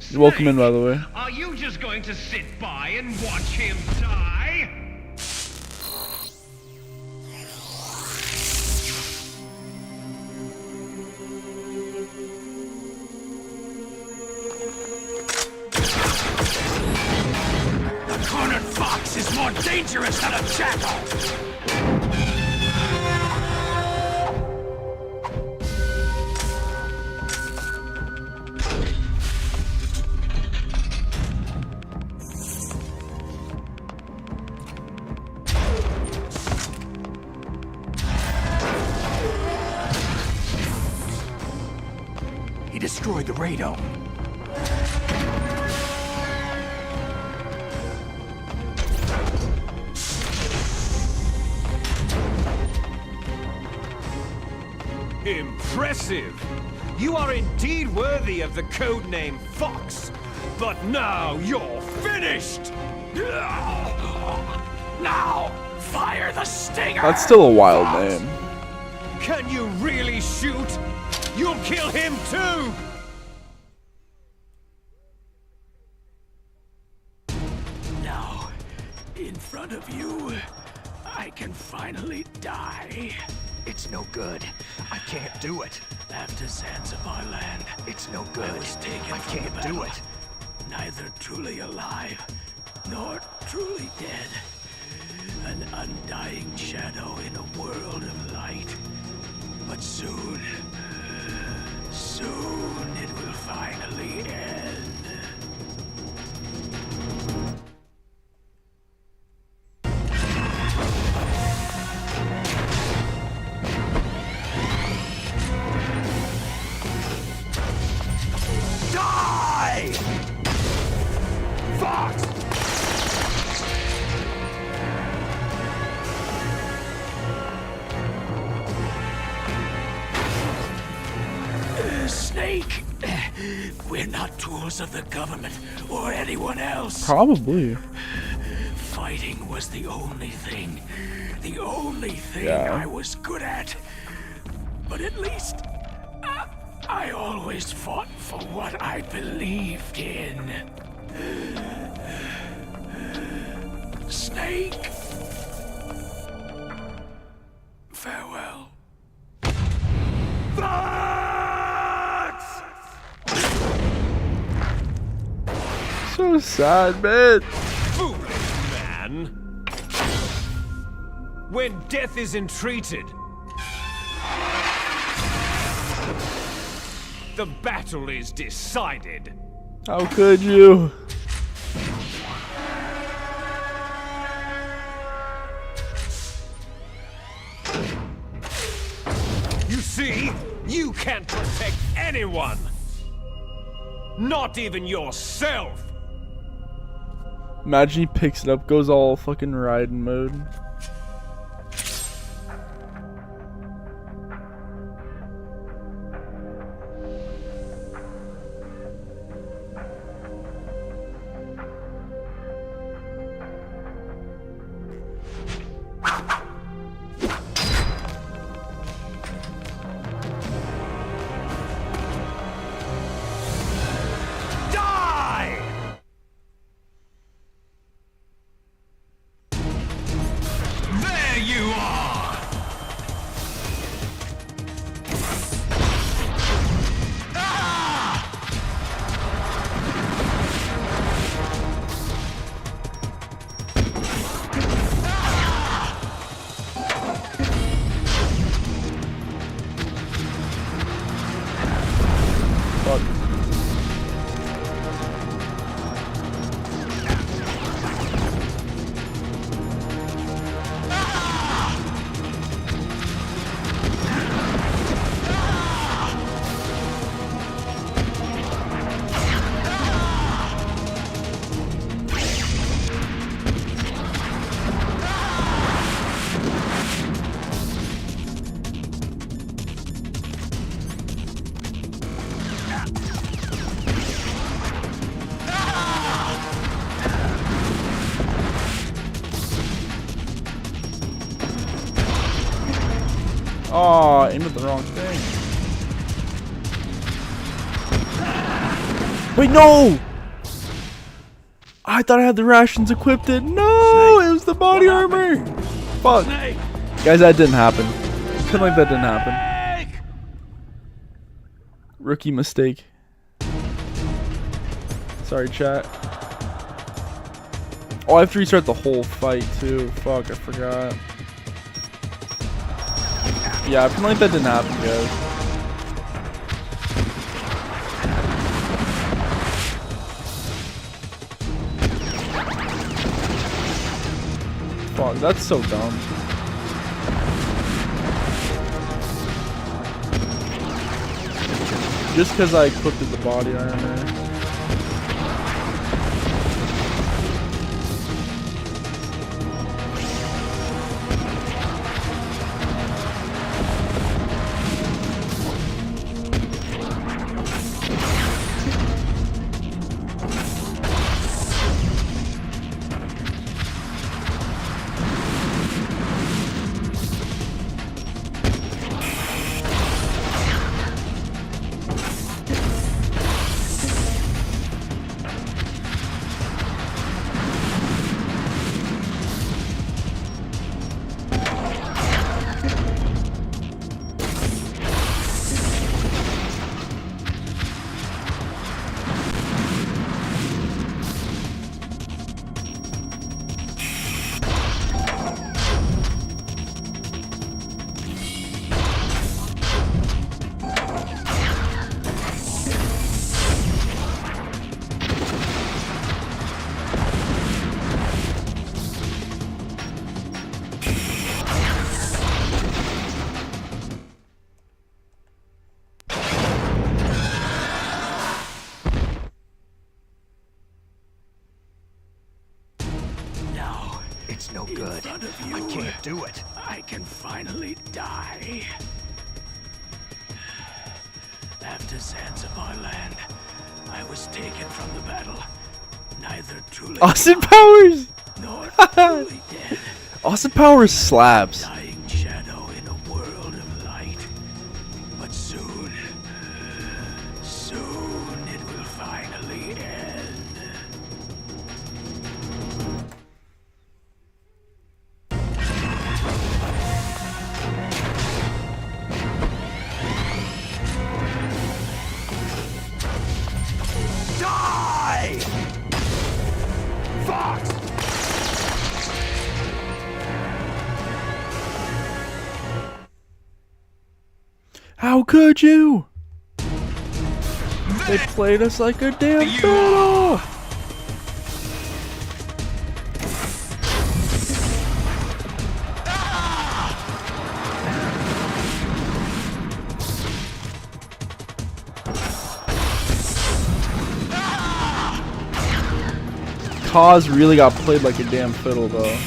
You're welcome in, by the way. Are you just going to sit by and watch him die? The cornered fox is more dangerous than a jackal! He destroyed the radome. Impressive! You are indeed worthy of the codename Fox. But now you're finished! Now, fire the stinger! That's still a wild name. Can you really shoot? You'll kill him too! Now, in front of you, I can finally die. It's no good. I can't do it. After Zanzibar land, It's no good. I was taken I from can't the do battle. it. Neither truly alive, nor truly dead. An undying shadow in a world of light. But soon, Snake, we're not tools of the government or anyone else. Probably. Fighting was the only thing I was good at. But at least I always fought for what I believed in. Snake, farewell. So sad, man. Foolish man! When death is entreated, the battle is decided. How could you? You see, you can't protect anyone. Not even yourself. Imagine he picks it up, goes all fucking Raiden mode. There you are! Fuck. Oh, aimed at the wrong thing. Wait, no! I thought I had the rations equipped. No, it was the body armor. Fuck. Guys, that didn't happen. Couldn't like that didn't happen. Rookie mistake. Sorry, chat. Oh, I have to restart the whole fight too. Fuck, I forgot. Yeah, I feel like that didn't happen, guys. Fuck, that's so dumb. Just because I equipped the body armor. It's no good. I can't do it. I can finally die. After artisans of our land. I was taken from the battle, neither truly Austin alive Powers. nor truly dead. Austin Powers slaps. Dying shadow in a world of light. But soon it will finally end. Die! Fox! How could you? They played us like a damn fiddle. Kaz really got played like a damn fiddle though.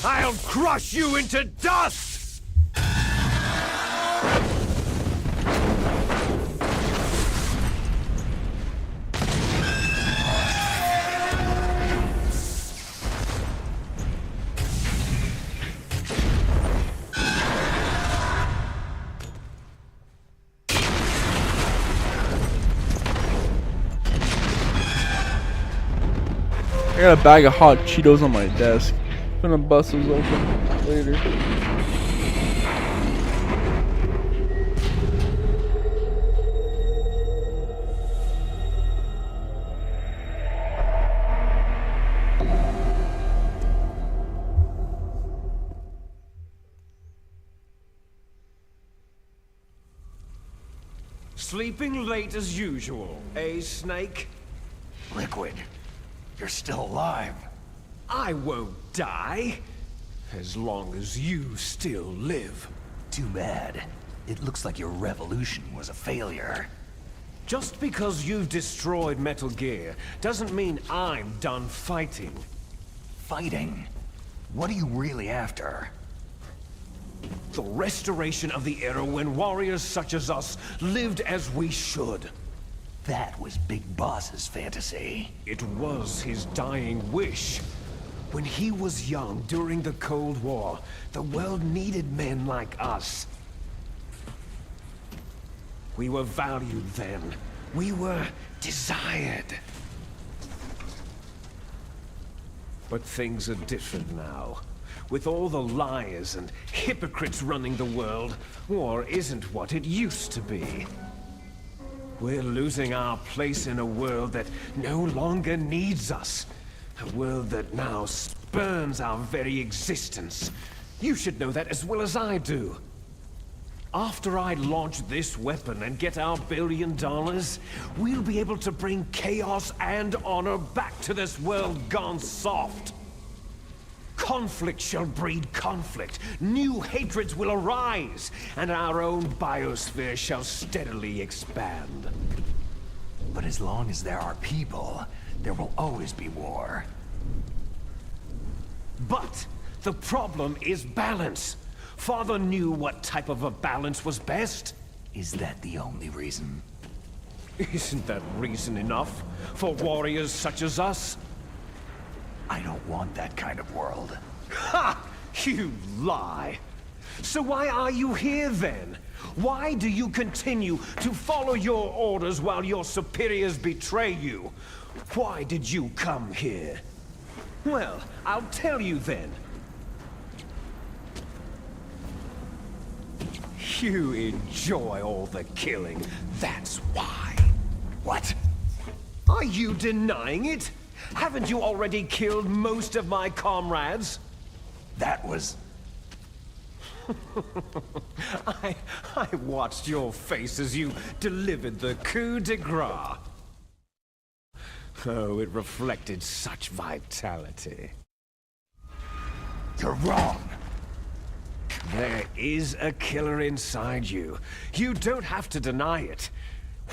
I'll crush you into dust! I got a bag of hot Cheetos on my desk. I'm gonna bust those open later. Sleeping late as usual, eh, Snake? Liquid, you're still alive. I won't die, as long as you still live. Too bad. It looks like your revolution was a failure. Just because you've destroyed Metal Gear doesn't mean I'm done fighting. Fighting? What are you really after? The restoration of the era when warriors such as us lived as we should. That was Big Boss's fantasy. It was his dying wish. When he was young during the Cold War, the world needed men like us. We were valued then. We were desired. But things are different now. With all the liars and hypocrites running the world, war isn't what it used to be. We're losing our place in a world that no longer needs us. A world that now spurns our very existence. You should know that as well as I do. After I launch this weapon and get our $1 billion, we'll be able to bring chaos and honor back to this world gone soft. Conflict shall breed conflict. New hatreds will arise, and our own biosphere shall steadily expand. But as long as there are people, there will always be war. But the problem is balance. Father knew what type of a balance was best. Is that the only reason? Isn't that reason enough for warriors such as us? I don't want that kind of world. Ha! You lie. So why are you here then? Why do you continue to follow your orders while your superiors betray you? Why did you come here? Well, I'll tell you then. You enjoy all the killing, that's why. What? Are you denying it? Haven't you already killed most of my comrades? That was... I watched your face as you delivered the coup de grace. Oh, it reflected such vitality. You're wrong. There is a killer inside you. You don't have to deny it.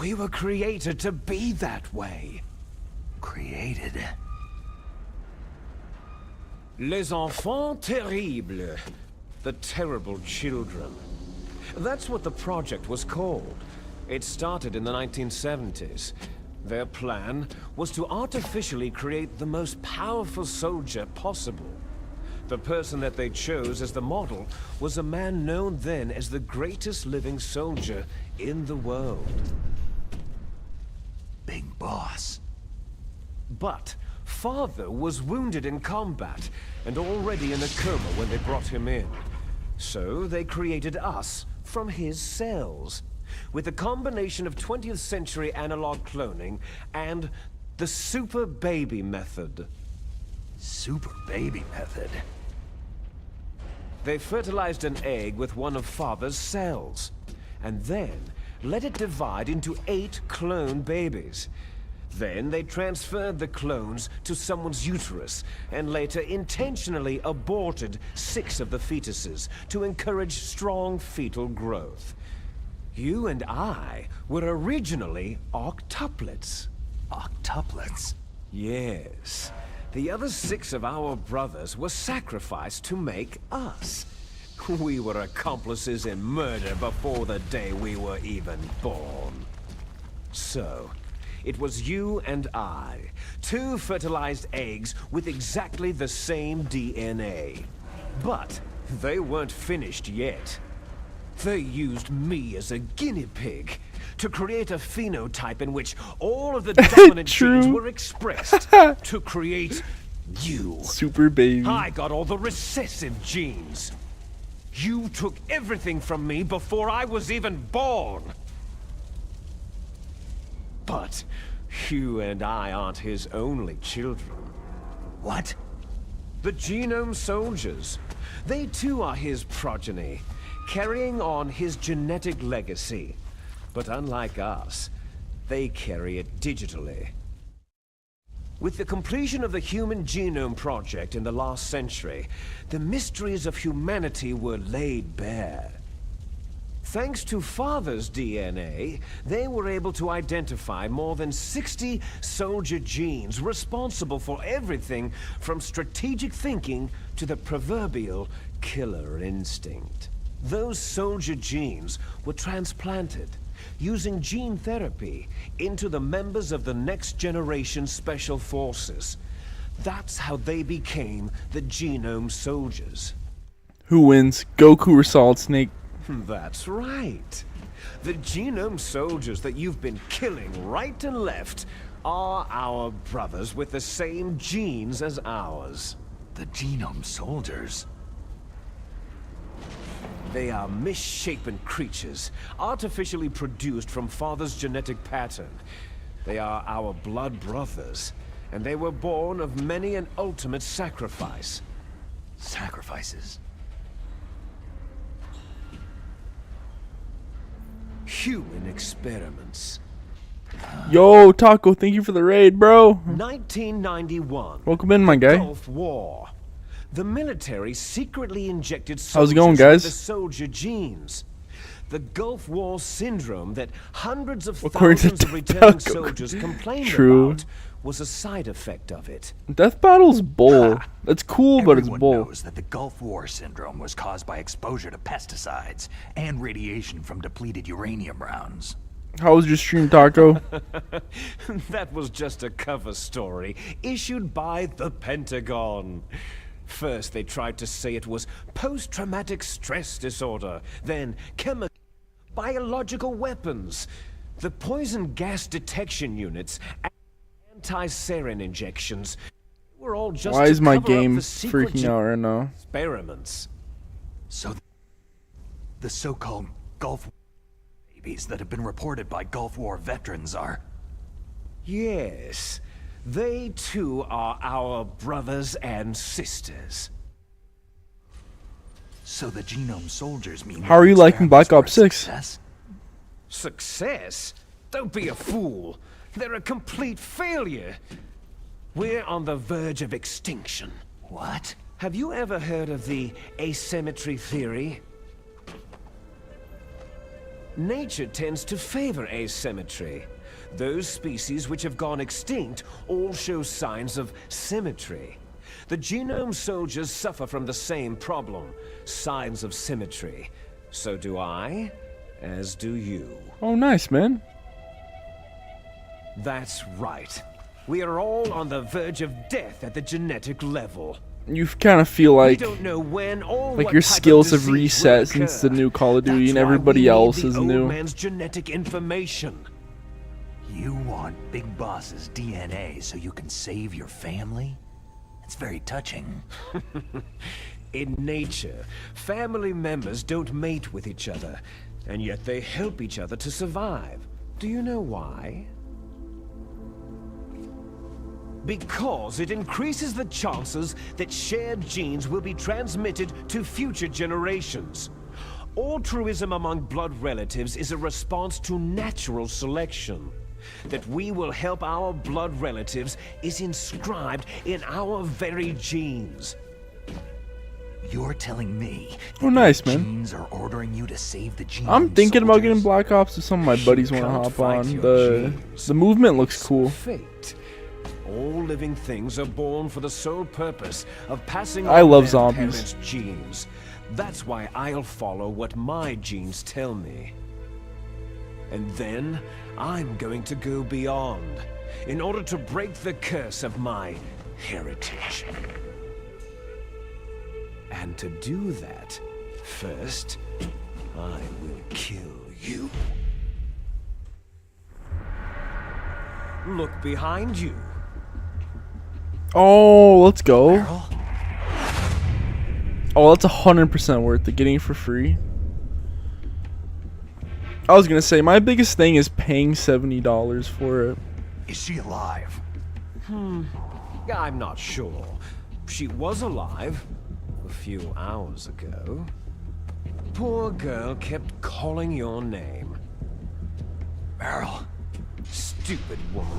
We were created to be that way. Created? Les enfants terribles. The terrible children. That's what the project was called. It started in the 1970s. Their plan was to artificially create the most powerful soldier possible. The person that they chose as the model was a man known then as the greatest living soldier in the world. Big boss. But Father was wounded in combat and already in a coma when they brought him in. So they created us from his cells, with a combination of 20th century analog cloning and the super baby method. Super baby method? They fertilized an egg with one of Father's cells, and then let it divide into 8 clone babies. Then they transferred the clones to someone's uterus, and later intentionally aborted 6 of the fetuses to encourage strong fetal growth. You and I were originally octuplets. Octuplets? Yes. The other 6 of our brothers were sacrificed to make us. We were accomplices in murder before the day we were even born. So, it was you and I, 2 fertilized eggs with exactly the same DNA. But they weren't finished yet. They used me as a guinea pig to create a phenotype in which all of the dominant genes were expressed to create you. Super baby. I got all the recessive genes. You took everything from me before I was even born. But you and I aren't his only children. What? The Genome Soldiers. They too are his progeny, carrying on his genetic legacy. But unlike us, they carry it digitally. With the completion of the Human Genome Project in the last century, the mysteries of humanity were laid bare. Thanks to Father's DNA, they were able to identify more than 60 soldier genes responsible for everything from strategic thinking to the proverbial killer instinct. Those soldier genes were transplanted, using gene therapy, into the members of the next generation special forces. That's how they became the Genome Soldiers. Who wins, Goku or Solid Snake? That's right. The Genome Soldiers that you've been killing right and left are our brothers with the same genes as ours. The Genome Soldiers? They are misshapen creatures, artificially produced from Father's genetic pattern. They are our blood brothers, and they were born of many an ultimate sacrifice. Sacrifices? Human experiments. Yo, Taco, thank you for the raid, bro. 1991. Welcome in, my guy. Gulf War. The military secretly injected How's it going, soldiers guys? with the soldier genes. The Gulf War syndrome that hundreds of According to thousands of returning Taco. soldiers complained True. about was a side effect of it. Death Battle's bull. That's cool, but it's Everyone bull. knows that the Gulf War syndrome was caused by exposure to pesticides and radiation from depleted uranium rounds. How was your stream, Taco? That was just a cover story issued by the Pentagon. First, they tried to say it was post-traumatic stress disorder, then chemical, biological weapons, the poison gas detection units, and anti-sarin injections were all just Why to is my cover up game the secret freaking out right now? experiments. So the so-called Gulf War babies that have been reported by Gulf War veterans are Yes, they too are our brothers and sisters. So the genome soldiers mean... How are you liking Black Ops 6? Success? Success? Don't be a fool. They're a complete failure. We're on the verge of extinction. What? Have you ever heard of the asymmetry theory? Nature tends to favor asymmetry. Those species which have gone extinct all show signs of symmetry. The genome soldiers suffer from the same problem, signs of symmetry. So do I, as do you. Oh, nice, man. That's right. We are all on the verge of death at the genetic level. You kind of feel like we don't know when or your what type skills of have disease reset will since occur. the new Call of Duty, That's and why everybody we need else the is old new. man's genetic information. You want Big Boss's DNA so you can save your family? It's very touching. In nature, family members don't mate with each other, and yet they help each other to survive. Do you know why? Because it increases the chances that shared genes will be transmitted to future generations. Altruism among blood relatives is a response to natural selection. That we will help our blood relatives is inscribed in our very genes. You're telling me Oh, nice, man. genes are ordering you to save the genome I'm thinking about getting soldiers? Black Ops if some of my buddies want to can't hop fight on. your The genes. movement looks cool. Fate. All living things are born for the sole purpose of passing I on love their zombies. parents' genes. That's why I'll follow what my genes tell me. And then I'm going to go beyond in order to break the curse of my heritage. And to do that, first, I will kill you. Look behind you. Oh, let's go. Meryl? Oh, that's 100% worth it. Getting it for free. I was gonna say my biggest thing is paying $70 for it. Is she alive? I'm not sure. She was alive a few hours ago. Poor girl kept calling your name. Meryl? Stupid woman.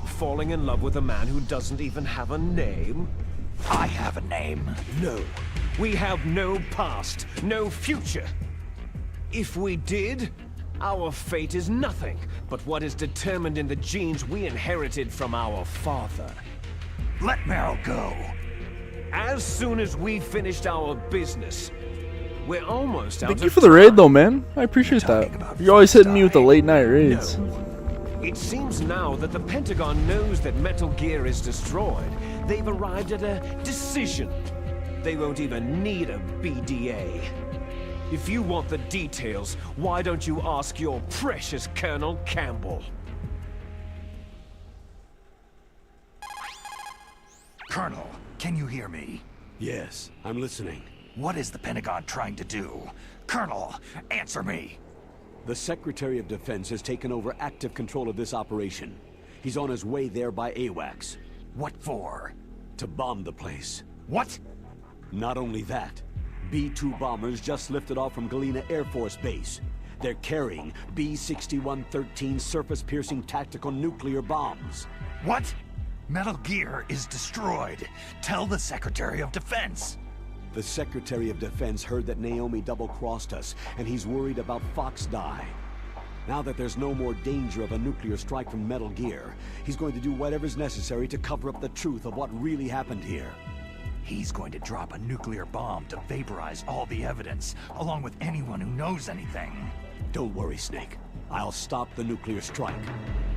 Falling in love with a man who doesn't even have a name? I have a name. No. We have no past, no future. If we did, our fate is nothing but what is determined in the genes we inherited from our father. Let Meryl go. As soon as we finished our business, we're almost out Thank of you for the raid, time. though, man. I appreciate You're that. talking about You're always hitting me with the Fox late night raids. No. It seems now that the Pentagon knows that Metal Gear is destroyed. They've arrived at a decision. They won't even need a BDA. If you want the details, why don't you ask your precious Colonel Campbell? Colonel, can you hear me? Yes, I'm listening. What is the Pentagon trying to do? Colonel, answer me. The Secretary of Defense has taken over active control of this operation. He's on his way there by AWACS. What for? To bomb the place. What? Not only that, B-2 bombers just lifted off from Galena Air Force Base. They're carrying B-6113 surface-piercing tactical nuclear bombs. What? Metal Gear is destroyed. Tell the Secretary of Defense. The Secretary of Defense heard that Naomi double-crossed us, and he's worried about Fox Die. Now that there's no more danger of a nuclear strike from Metal Gear, he's going to do whatever's necessary to cover up the truth of what really happened here. He's going to drop a nuclear bomb to vaporize all the evidence, along with anyone who knows anything. Don't worry, Snake. I'll stop the nuclear strike.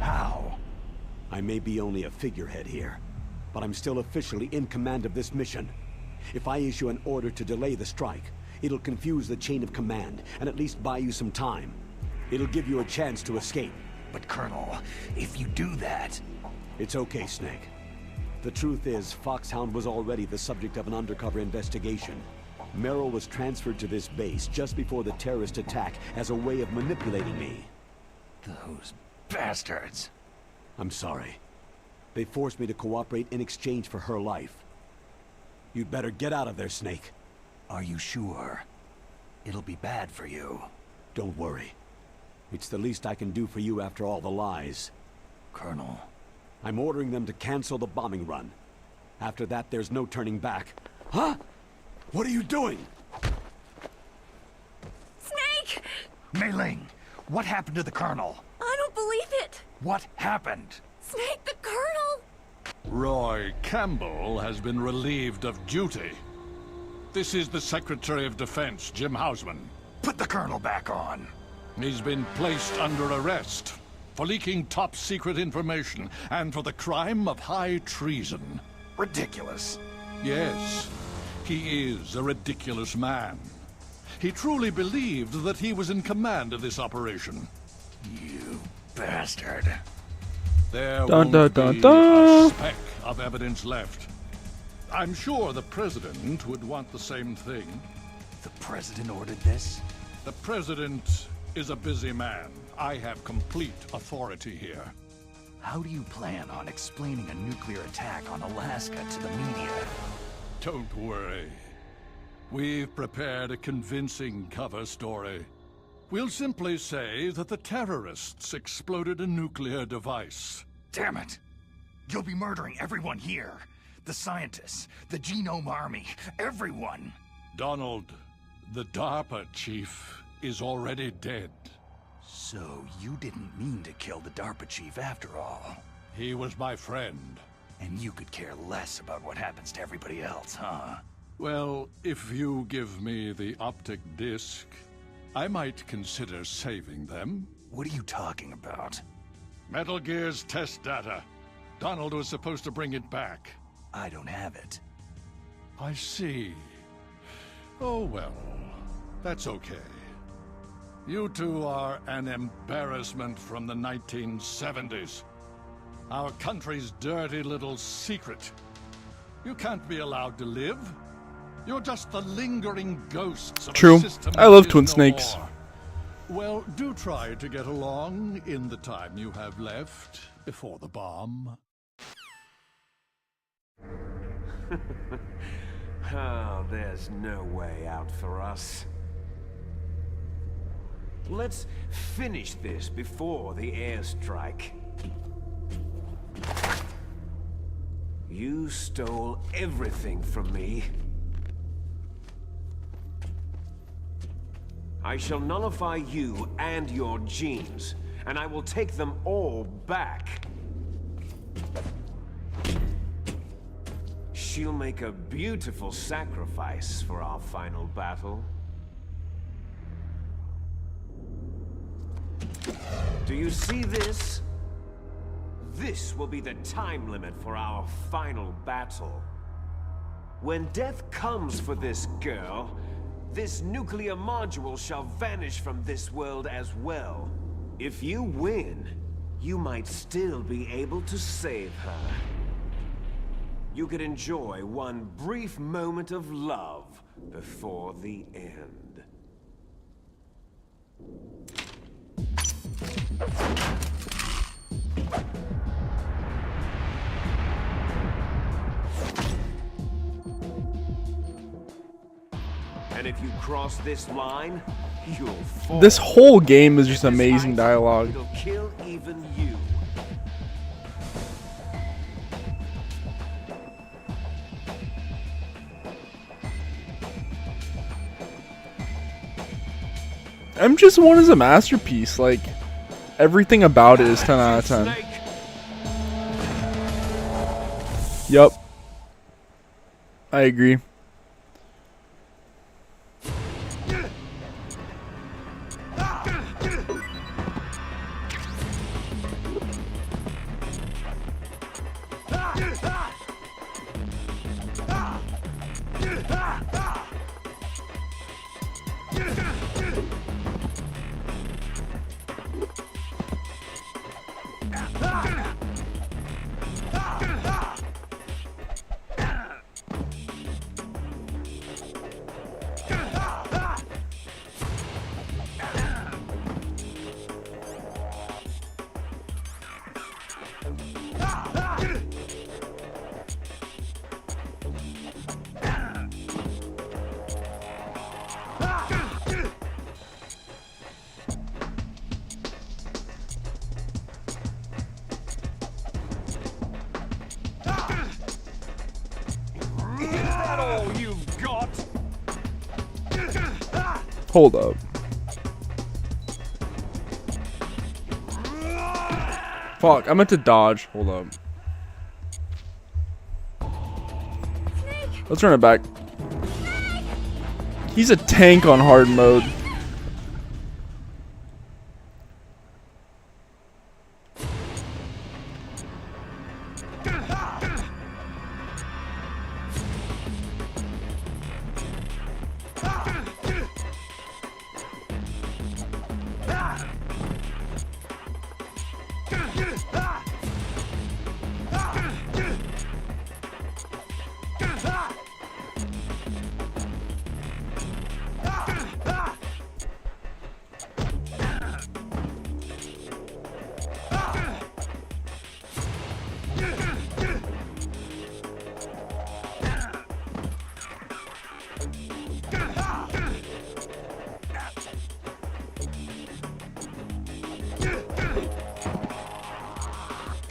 How? I may be only a figurehead here, but I'm still officially in command of this mission. If I issue an order to delay the strike, it'll confuse the chain of command and at least buy you some time. It'll give you a chance to escape. But Colonel, if you do that... It's okay, Snake. The truth is, Foxhound was already the subject of an undercover investigation. Merrill was transferred to this base just before the terrorist attack as a way of manipulating me. Those bastards. I'm sorry. They forced me to cooperate in exchange for her life. You'd better get out of there, Snake. Are you sure? It'll be bad for you. Don't worry. It's the least I can do for you after all the lies. Colonel. I'm ordering them to cancel the bombing run. After that, there's no turning back. Huh? What are you doing? Snake! Mei Ling, what happened to the Colonel? I don't believe it! What happened? Snake, the Colonel! Roy Campbell has been relieved of duty. This is the Secretary of Defense, Jim Hausman. Put the Colonel back on. He's been placed under arrest for leaking top-secret information and for the crime of high treason. Ridiculous. Yes, he is a ridiculous man. He truly believed that he was in command of this operation. You bastard. There Dun, won't dun, dun, be dun. a speck of evidence left. I'm sure the President would want the same thing. The President ordered this? The President is a busy man. I have complete authority here. How do you plan on explaining a nuclear attack on Alaska to the media? Don't worry. We've prepared a convincing cover story. We'll simply say that the terrorists exploded a nuclear device. Damn it! You'll be murdering everyone here. The scientists, the Genome Army, everyone. Donald, the DARPA chief, is already dead. So you didn't mean to kill the DARPA chief after all. He was my friend. And you could care less about what happens to everybody else, huh? Well, if you give me the optic disc, I might consider saving them. What are you talking about? Metal Gear's test data. Donald was supposed to bring it back. I don't have it. I see. Oh well, that's okay. You two are an embarrassment from the 1970s. Our country's dirty little secret. You can't be allowed to live. You're just the lingering ghosts of True. a system I love that is Twin no Snakes. more. Well, do try to get along in the time you have left before the bomb. Oh, there's no way out for us. Let's finish this before the airstrike. You stole everything from me. I shall nullify you and your genes, and I will take them all back. She'll make a beautiful sacrifice for our final battle. Do you see this? This will be the time limit for our final battle. When death comes for this girl, this nuclear module shall vanish from this world as well. If you win, you might still be able to save her. You could enjoy one brief moment of love before the end. And if you cross this line, you'll fall. This whole game is just This amazing ice, dialogue. It'll kill even you. MGS1 is a masterpiece. Like, everything about it is 10 out of 10. Snake. Yup. I agree. Hold up. Fuck, I meant to dodge. Hold up. Let's run it back. He's a tank on hard mode.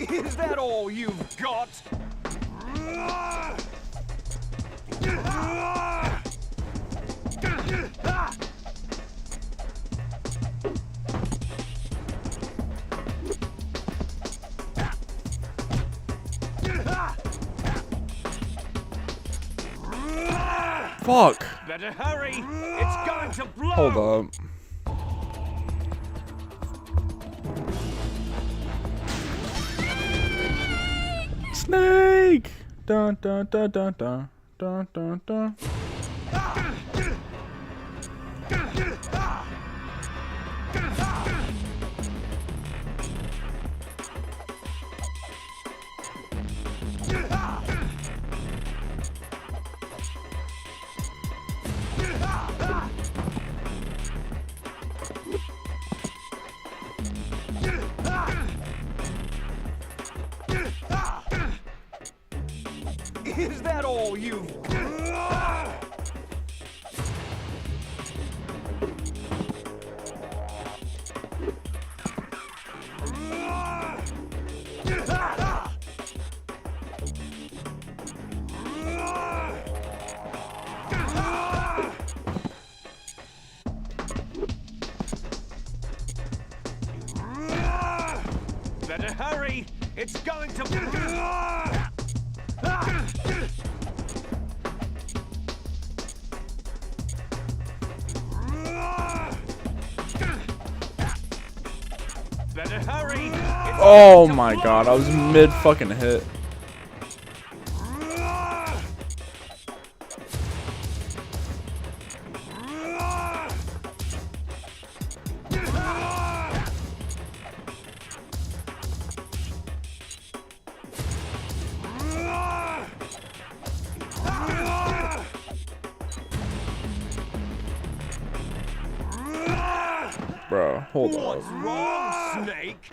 Is that all you've got? Fuck. Better hurry! It's going to blow! Hold up. Snake! Dun dun dun dun dun dun dun dun. Is that all you've got? Better hurry! It's going to blow! Better hurry! Oh my god, I was mid fucking hit. Bro, hold on. What's wrong, Snake?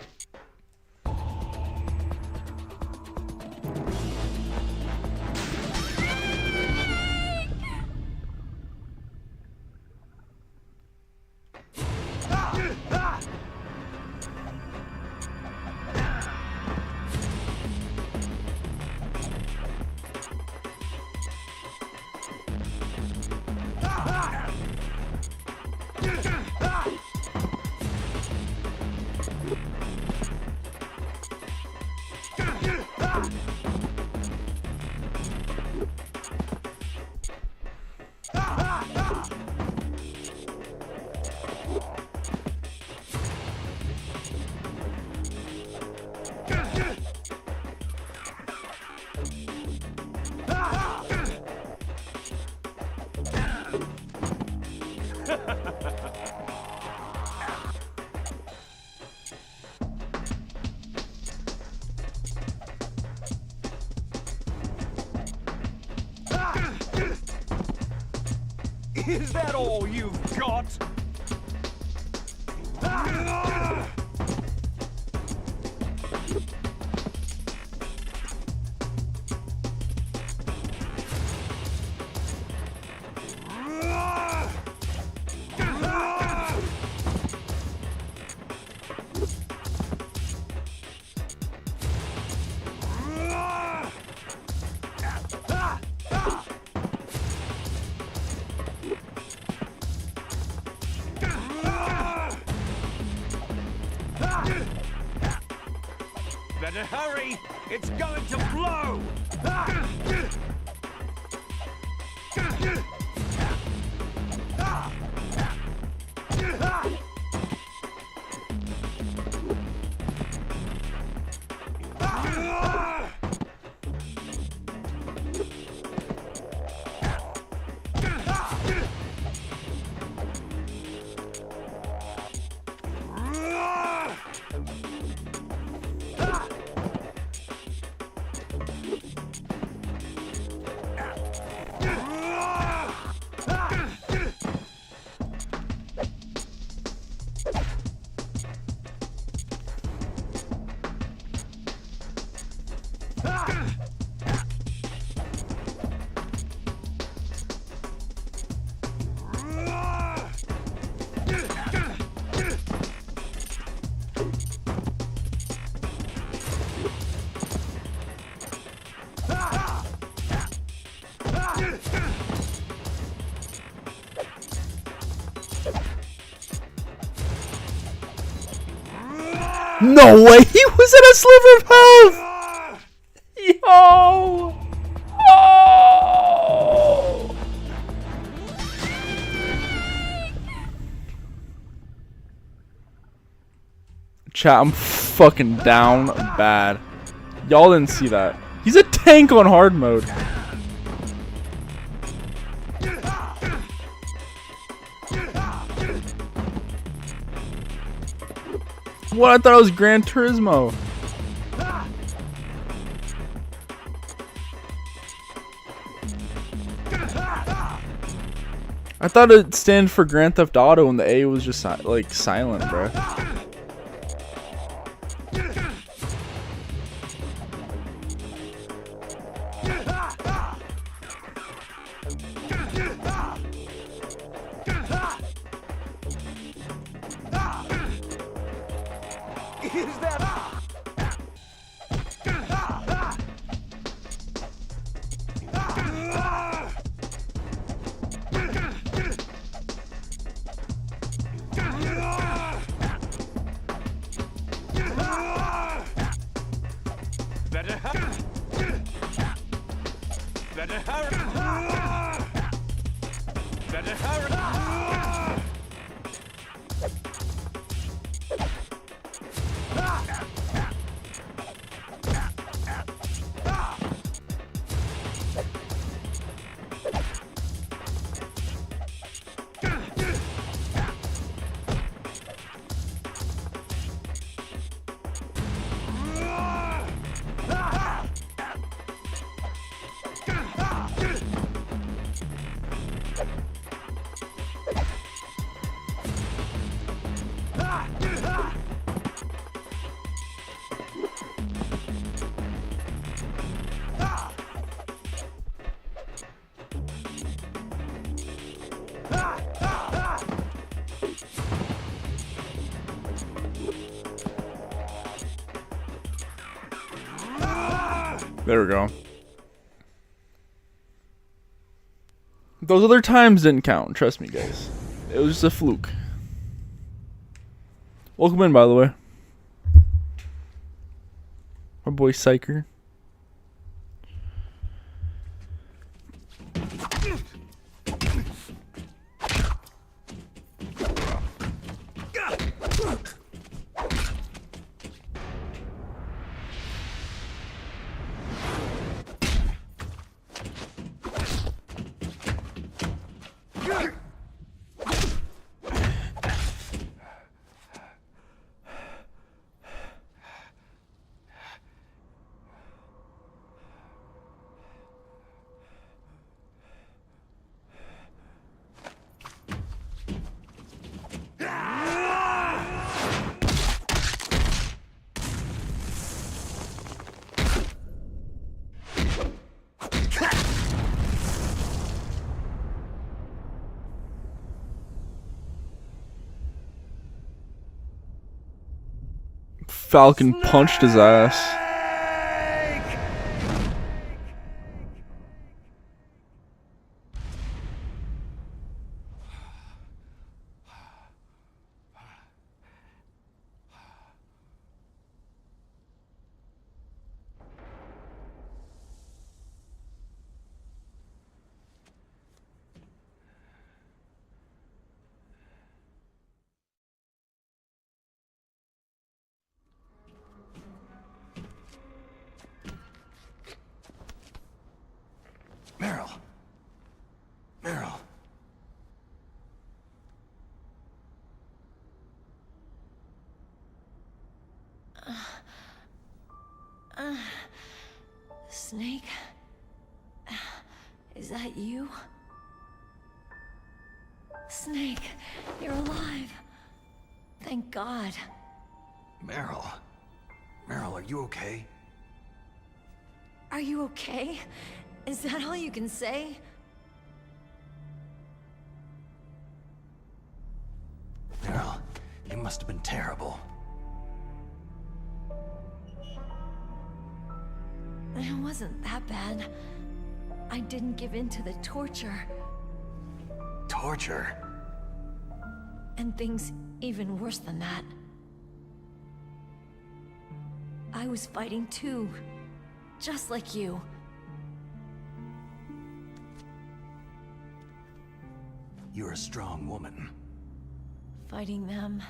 Is that all you've got? Better hurry! It's going to blow! No way! He was at a sliver of health! Yo! Oh! Chat, I'm fucking down bad. Y'all didn't see that. He's a tank on hard mode. What? I thought it was Gran Turismo. I thought it stood for Grand Theft Auto and the A was just like silent, bro. There we go. Those other times didn't count, trust me guys. It was just a fluke. Welcome in, by the way. Our boy Psyker. Falcon punched his ass. Snake? Is that you? Snake, you're alive. Thank God. Meryl. Meryl, are you okay? Are you okay? Is that all you can say? Meryl, you must have been terrible. It wasn't that bad. I didn't give in to the torture. Torture? And things even worse than that. I was fighting too. Just like you. You're a strong woman. Fighting them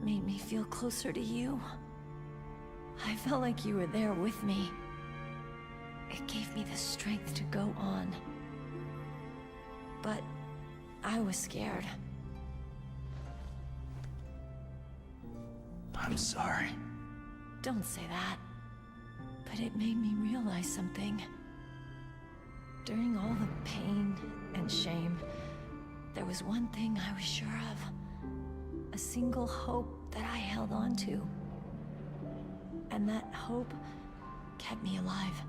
made me feel closer to you. I felt like you were there with me. It gave me the strength to go on. But I was scared. I'm sorry. Don't say that. But it made me realize something. During all the pain and shame, there was one thing I was sure of. A single hope that I held on to. And that hope kept me alive.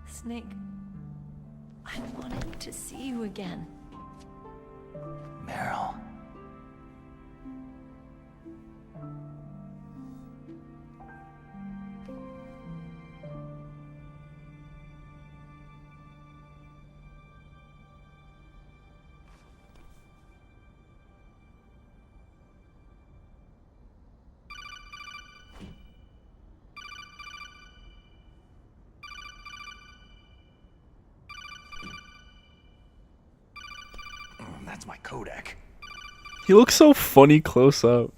Snake, I wanted to see you again. Meryl. That's my codec. He looks so funny close up.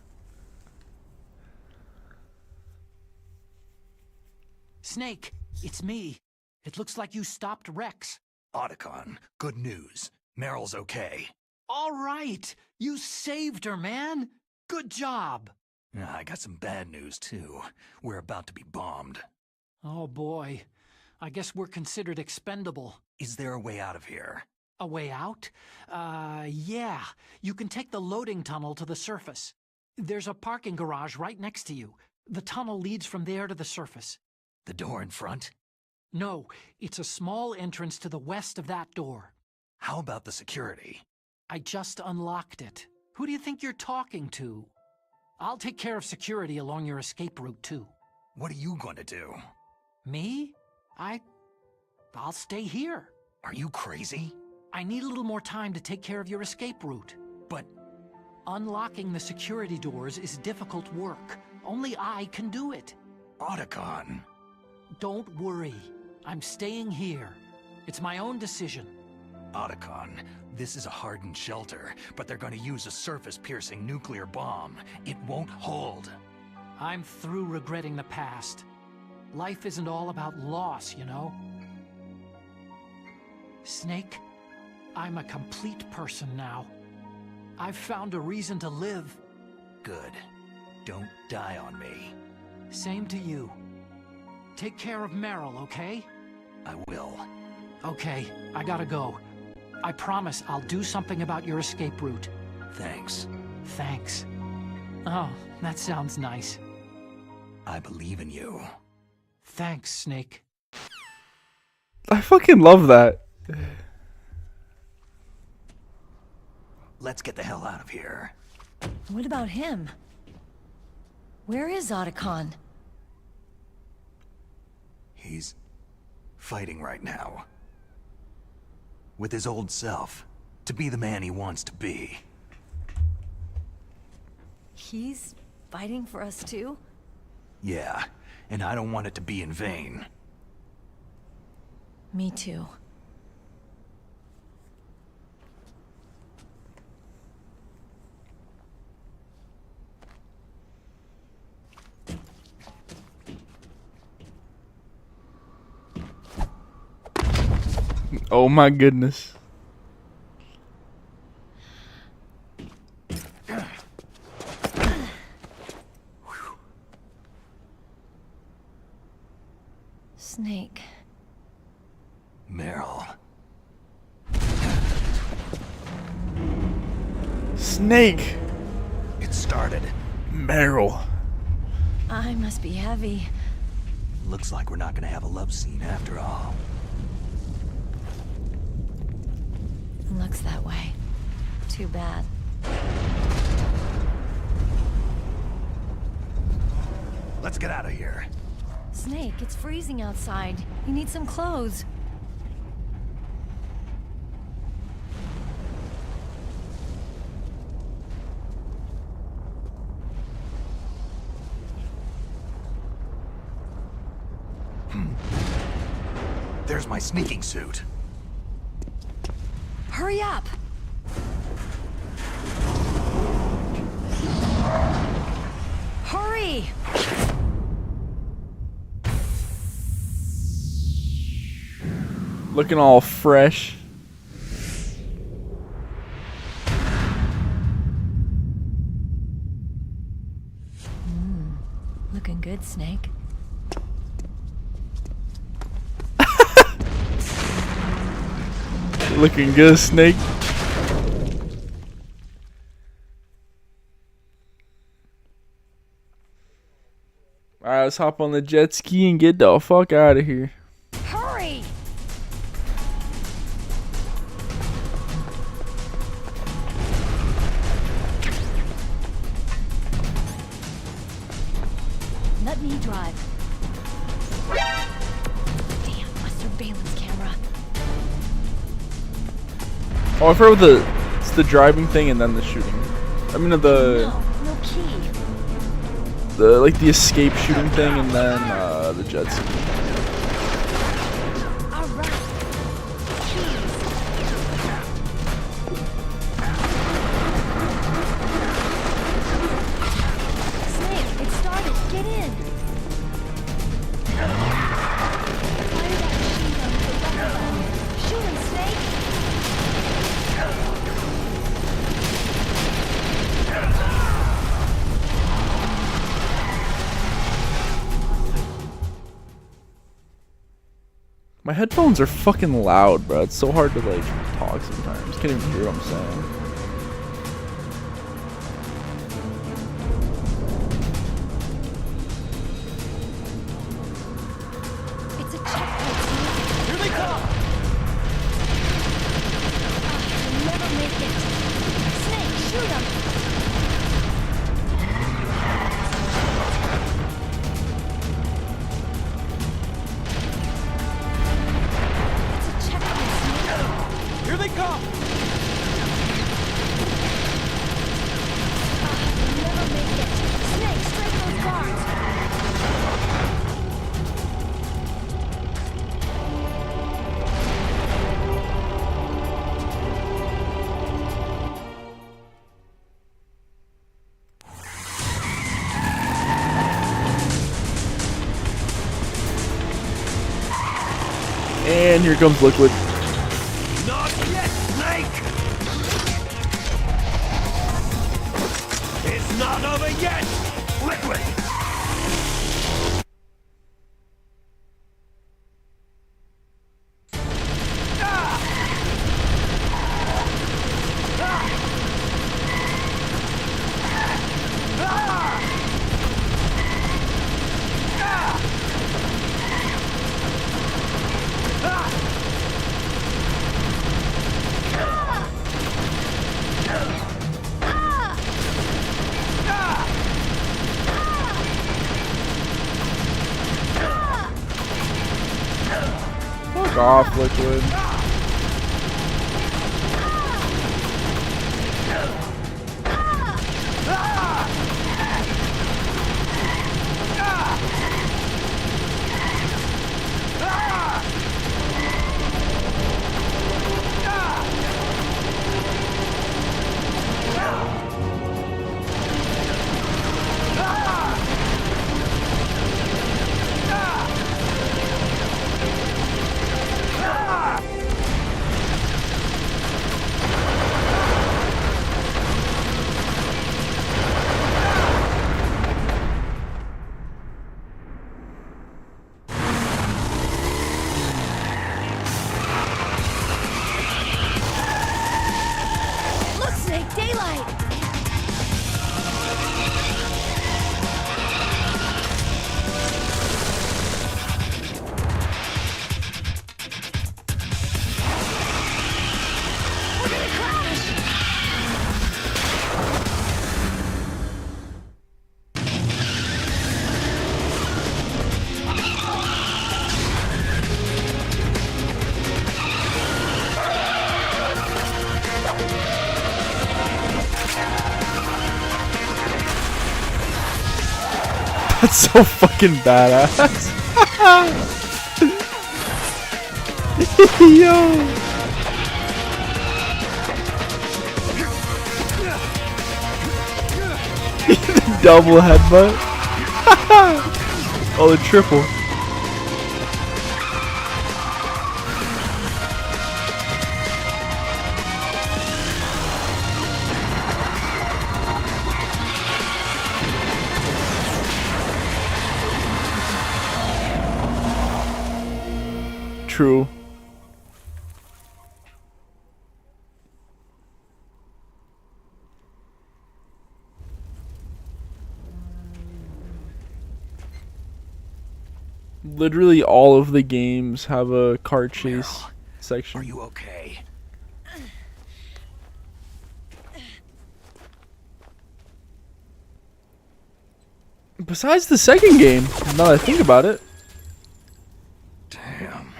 Snake, it's me. It looks like you stopped Rex. Otacon, good news. Meryl's okay. All right. You saved her, man. Good job. I got some bad news, too. We're about to be bombed. Oh, boy. I guess we're considered expendable. Is there a way out of here? A way out? Yeah. You can take the loading tunnel to the surface. There's a parking garage right next to you. The tunnel leads from there to the surface. The door in front? No, it's a small entrance to the west of that door. How about the security? I just unlocked it. Who do you think you're talking to? I'll take care of security along your escape route, too. What are you going to do? Me? I'll stay here. Are you crazy? I need a little more time to take care of your escape route. But unlocking the security doors is difficult work. Only I can do it. Otacon. Don't worry. I'm staying here. It's my own decision. Otacon, this is a hardened shelter, but they're going to use a surface-piercing nuclear bomb. It won't hold. I'm through regretting the past. Life isn't all about loss, you know? Snake, I'm a complete person now. I've found a reason to live. Good. Don't die on me. Same to you. Take care of Meryl, okay? I will. Okay, I gotta go. I promise I'll do something about your escape route. Thanks. Thanks. Oh, that sounds nice. I believe in you. Thanks, Snake. I fucking love that. Let's get the hell out of here. What about him? Where is Otacon? He's fighting right now. With his old self. To be the man he wants to be. He's fighting for us too? Yeah, and I don't want it to be in vain. Me too. Oh my goodness. Snake. Meryl. Snake. It started. Meryl. I must be heavy. Looks like we're not gonna have a love scene after all. Looks that way. Too bad. Let's get out of here. Snake, it's freezing outside. You need some clothes. There's my sneaking suit. Hurry up! Hurry! Looking all fresh. Looking good, Snake. Looking good, Snake. Alright, let's hop on the jet ski and get the fuck out of here. Hurry! Let me drive. Damn, my surveillance camera. Oh, I forgot it's the driving thing and then the shooting. I mean the No key. like the escape shooting thing and then the jet ski. All right. Keys. Snake, it started. Get in. Fire that machine gun with the weapon. Shoot him, Snake. My headphones are fucking loud, bro. It's so hard to like talk sometimes. Can't even hear what I'm saying. It's a checkpoint, Snake. Here they come! You'll never make it. Snake, shoot him! It's a checkpoint, Snake. Here they come! You'll never make it. Snake, straighten those guards! And here comes Liquid. Not yet, Snake! It's not over yet! Liquid! Fuck off, Liquid. Snake, daylight! We're gonna crash! That's so fucking badass. Yo. Double headbutt. Oh, the triple. True. Literally all of the games have a car chase section. Are you okay? Besides the second game, now that I think about it. Damn.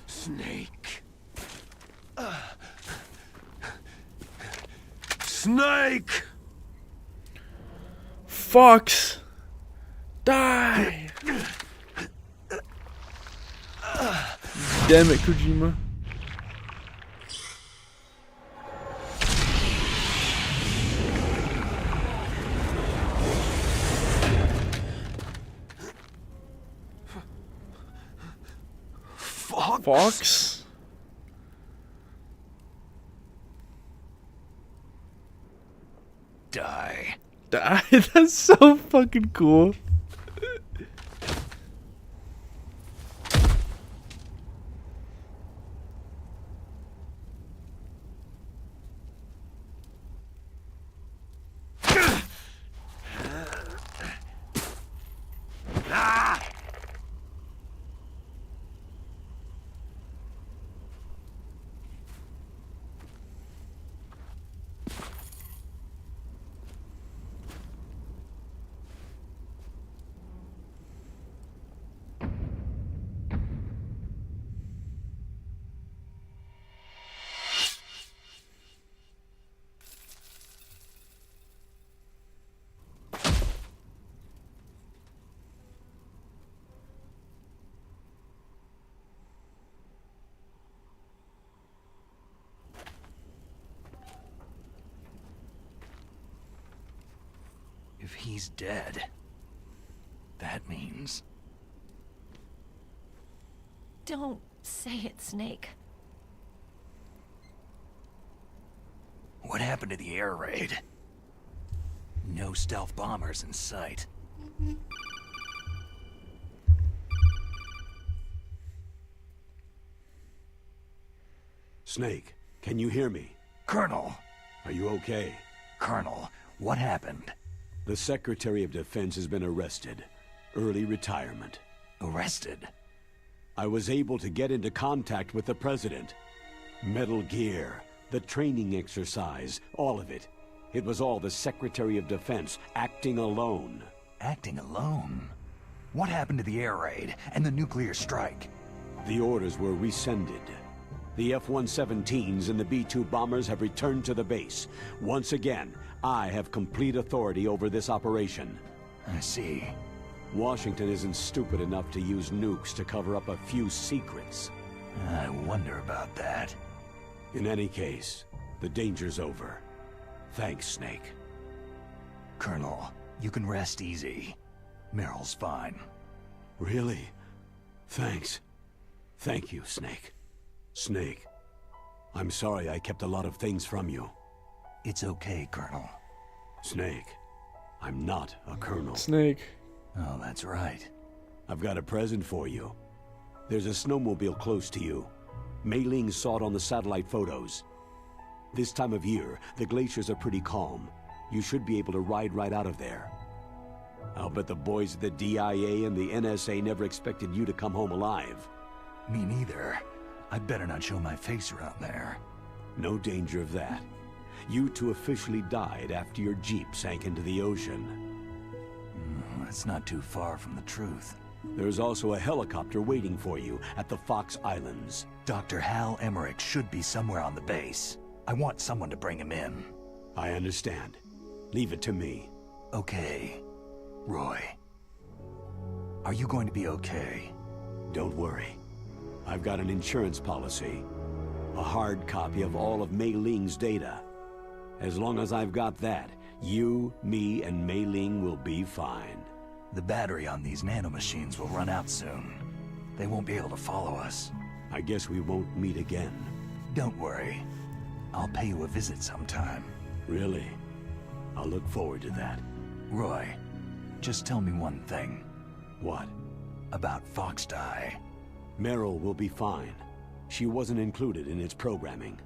Snake. Snake! Fox! Die! Damn it, Kojima. Fox? Die. Die? That's so fucking cool. If he's dead, that means... Don't say it, Snake. What happened to the air raid? No stealth bombers in sight. Snake, can you hear me? Colonel! Are you okay? Colonel, what happened? The Secretary of Defense has been arrested. Early retirement. Arrested? I was able to get into contact with the President. Metal Gear, the training exercise, all of it. It was all the Secretary of Defense acting alone. Acting alone? What happened to the air raid and the nuclear strike? The orders were rescinded. The F-117s and the B-2 bombers have returned to the base. Once again, I have complete authority over this operation. I see. Washington isn't stupid enough to use nukes to cover up a few secrets. I wonder about that. In any case, the danger's over. Thanks, Snake. Colonel, you can rest easy. Meryl's fine. Really? Thanks. Thank you, Snake. Snake, I'm sorry I kept a lot of things from you. It's okay, Colonel. Snake, I'm not a colonel. Snake. Oh, that's right. I've got a present for you. There's a snowmobile close to you. Mei Ling saw it on the satellite photos. This time of year, the glaciers are pretty calm. You should be able to ride right out of there. I'll bet the boys at the DIA and the NSA never expected you to come home alive. Me neither. I better not show my face around there. No danger of that. You two officially died after your Jeep sank into the ocean. That's not too far from the truth. There's also a helicopter waiting for you at the Fox Islands. Dr. Hal Emmerich should be somewhere on the base. I want someone to bring him in. I understand. Leave it to me. Okay. Roy. Are you going to be okay? Don't worry. I've got an insurance policy. A hard copy of all of Mei Ling's data. As long as I've got that, you, me, and Mei Ling will be fine. The battery on these nanomachines will run out soon. They won't be able to follow us. I guess we won't meet again. Don't worry. I'll pay you a visit sometime. Really? I'll look forward to that. Roy, just tell me one thing. What? About Fox Die. Meryl will be fine. She wasn't included in its programming.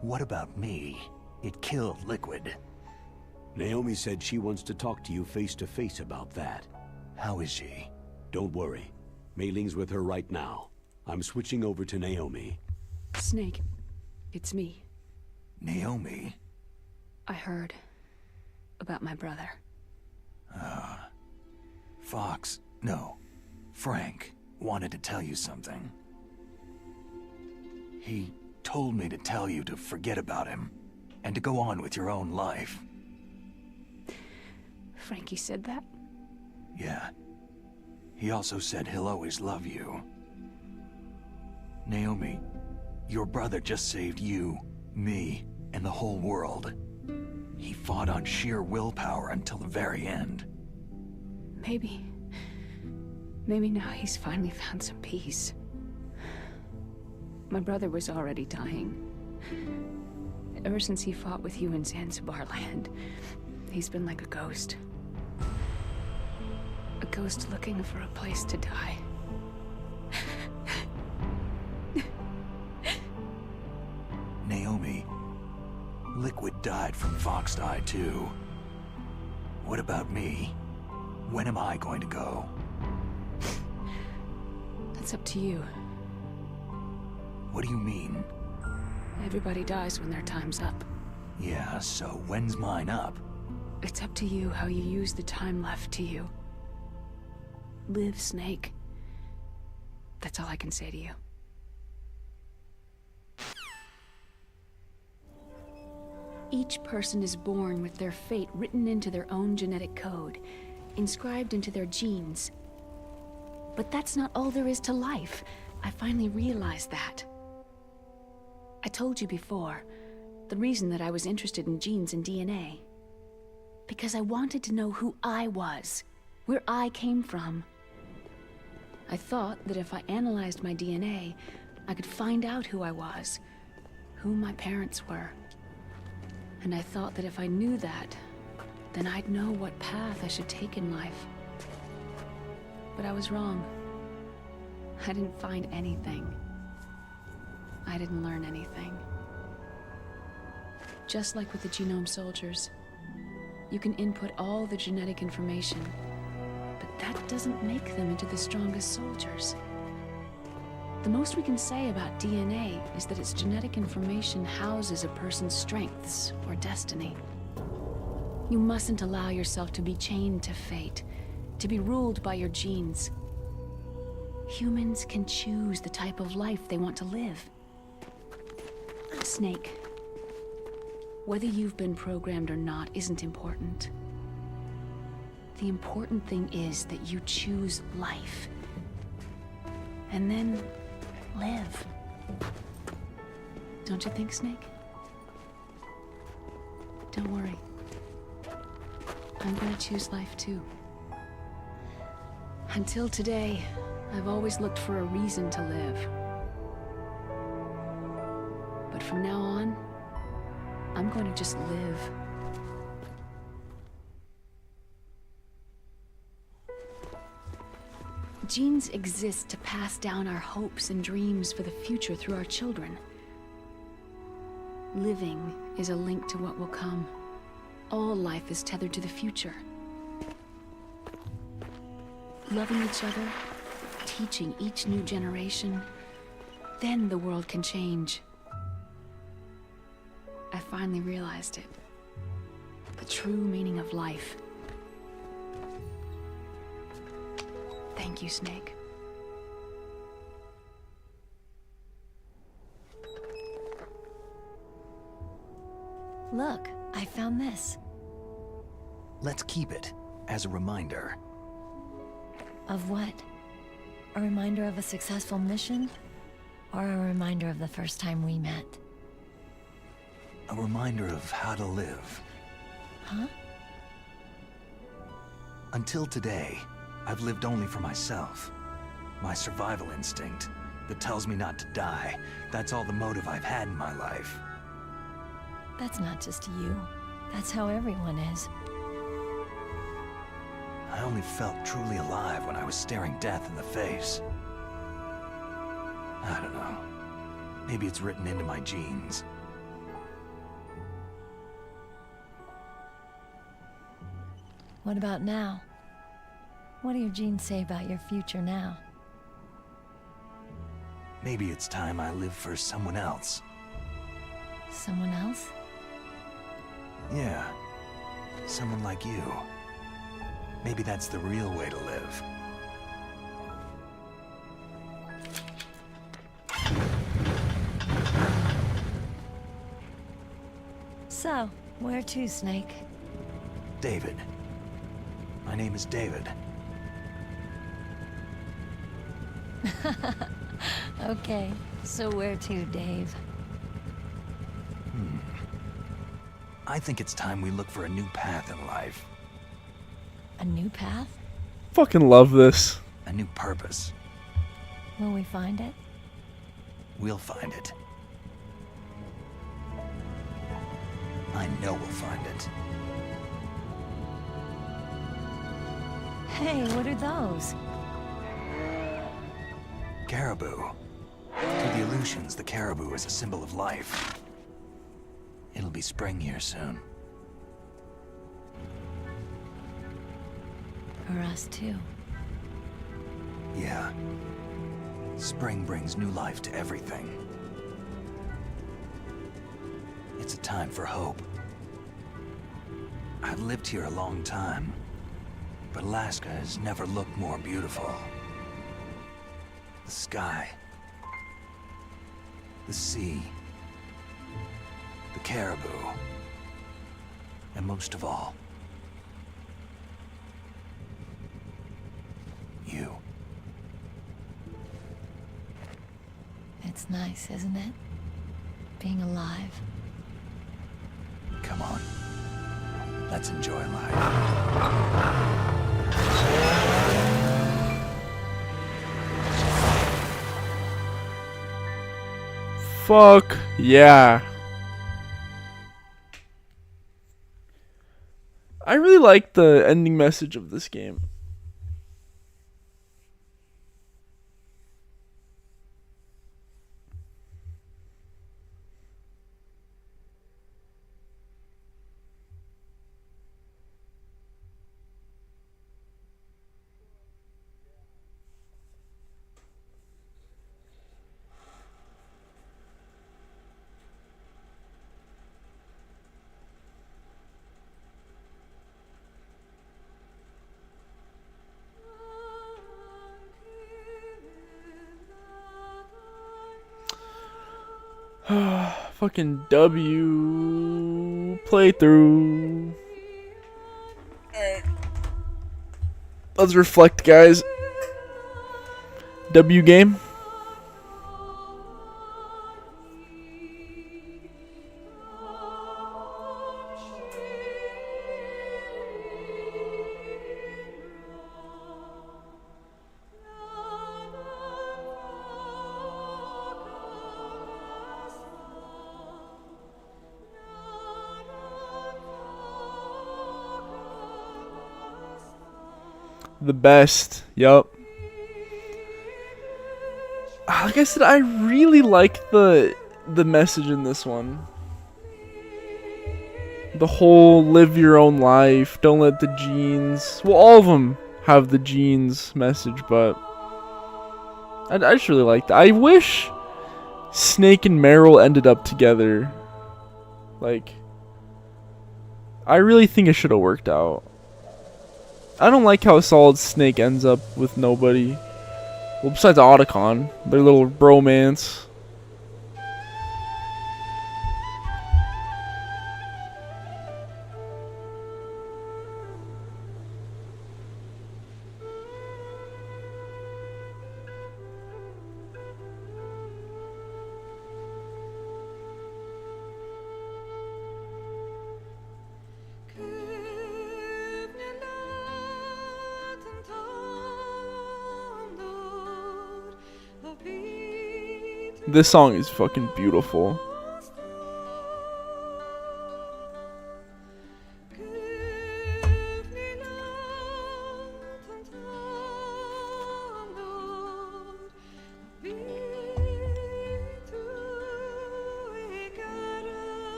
What about me? It killed Liquid. Naomi said she wants to talk to you face to face about that. How is she? Don't worry. Mei Ling's with her right now. I'm switching over to Naomi. Snake, it's me. Naomi? I heard about my brother. Fox, no, Frank wanted to tell you something. He told me to tell you to forget about him and to go on with your own life. Frankie said that? Yeah. He also said he'll always love you. Naomi, your brother just saved you, me, and the whole world. He fought on sheer willpower until the very end. Maybe now he's finally found some peace. My brother was already dying. Ever since he fought with you in Zanzibar land, he's been like a ghost. A ghost looking for a place to die. Naomi, Liquid died from Fox Die too. What about me? When am I going to go? That's up to you. What do you mean? Everybody dies when their time's up. Yeah, so when's mine up? It's up to you how you use the time left to you. Live, Snake. That's all I can say to you. Each person is born with their fate written into their own genetic code, inscribed into their genes. But that's not all there is to life. I finally realized that. I told you before, the reason that I was interested in genes and DNA. Because I wanted to know who I was, where I came from. I thought that if I analyzed my DNA, I could find out who I was, who my parents were. And I thought that if I knew that, then I'd know what path I should take in life. But I was wrong. I didn't find anything. I didn't learn anything. Just like with the genome soldiers, you can input all the genetic information, but that doesn't make them into the strongest soldiers. The most we can say about DNA is that its genetic information houses a person's strengths or destiny. You mustn't allow yourself to be chained to fate, to be ruled by your genes. Humans can choose the type of life they want to live. Snake, whether you've been programmed or not isn't important. The important thing is that you choose life. And then live. Don't you think, Snake? Don't worry. I'm gonna choose life too. Until today, I've always looked for a reason to live. But from now on, I'm going to just live. Genes exist to pass down our hopes and dreams for the future through our children. Living is a link to what will come. All life is tethered to the future. Loving each other, teaching each new generation, then the world can change. I finally realized it. The true meaning of life. Thank you, Snake. Look, I found this. Let's keep it as a reminder. Of what? A reminder of a successful mission? Or a reminder of the first time we met? A reminder of how to live. Huh? Until today, I've lived only for myself. My survival instinct that tells me not to die. That's all the motive I've had in my life. That's not just you. That's how everyone is. I only felt truly alive when I was staring death in the face. I don't know. Maybe it's written into my genes. What about now? What do your genes say about your future now? Maybe it's time I live for someone else. Someone else? Yeah. Someone like you. Maybe that's the real way to live. So, where to, Snake? David. My name is David. Okay, so where to, Dave? I think it's time we look for a new path in life. A new path? Fucking love this. A new purpose. Will we find it? We'll find it. I know we'll find it. Hey, what are those? Caribou. To the Aleutians, the caribou is a symbol of life. It'll be spring here soon. For us, too. Yeah. Spring brings new life to everything. It's a time for hope. I've lived here a long time, but Alaska has never looked more beautiful. The sky, the sea, the caribou, and most of all, you. It's nice, isn't it? Being alive. Come on. Let's enjoy life. Fuck yeah. I really like the ending message of this game. Fucking W playthrough. Let's reflect, guys. W game. The best. Yup. like I said, I really like the message in this one. The whole live your own life, don't let the genes, well, all of them have the genes message, but I just really like that. I wish Snake and Meryl ended up together. Like, I really think it should have worked out. I don't like how Solid Snake ends up with nobody. Well, besides Otacon, their little bromance. This song is fucking beautiful.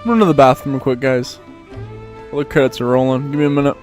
Run to the bathroom real quick, guys. All the credits are rolling. Give me a minute.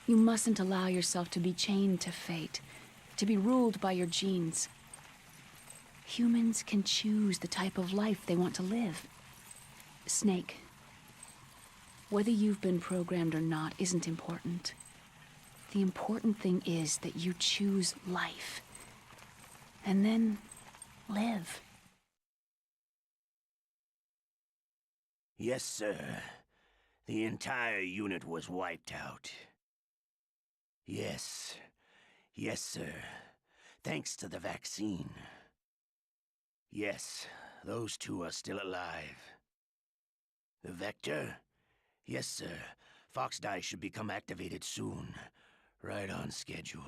You mustn't allow yourself to be chained to fate, to be ruled by your genes. Humans can choose the type of life they want to live. Snake, whether you've been programmed or not isn't important. The important thing is that you choose life. And then live. Yes, sir. The entire unit was wiped out. Yes. Yes, sir. Thanks to the vaccine. Yes, those two are still alive. The Vector? Yes, sir. Fox Die should become activated soon. Right on schedule.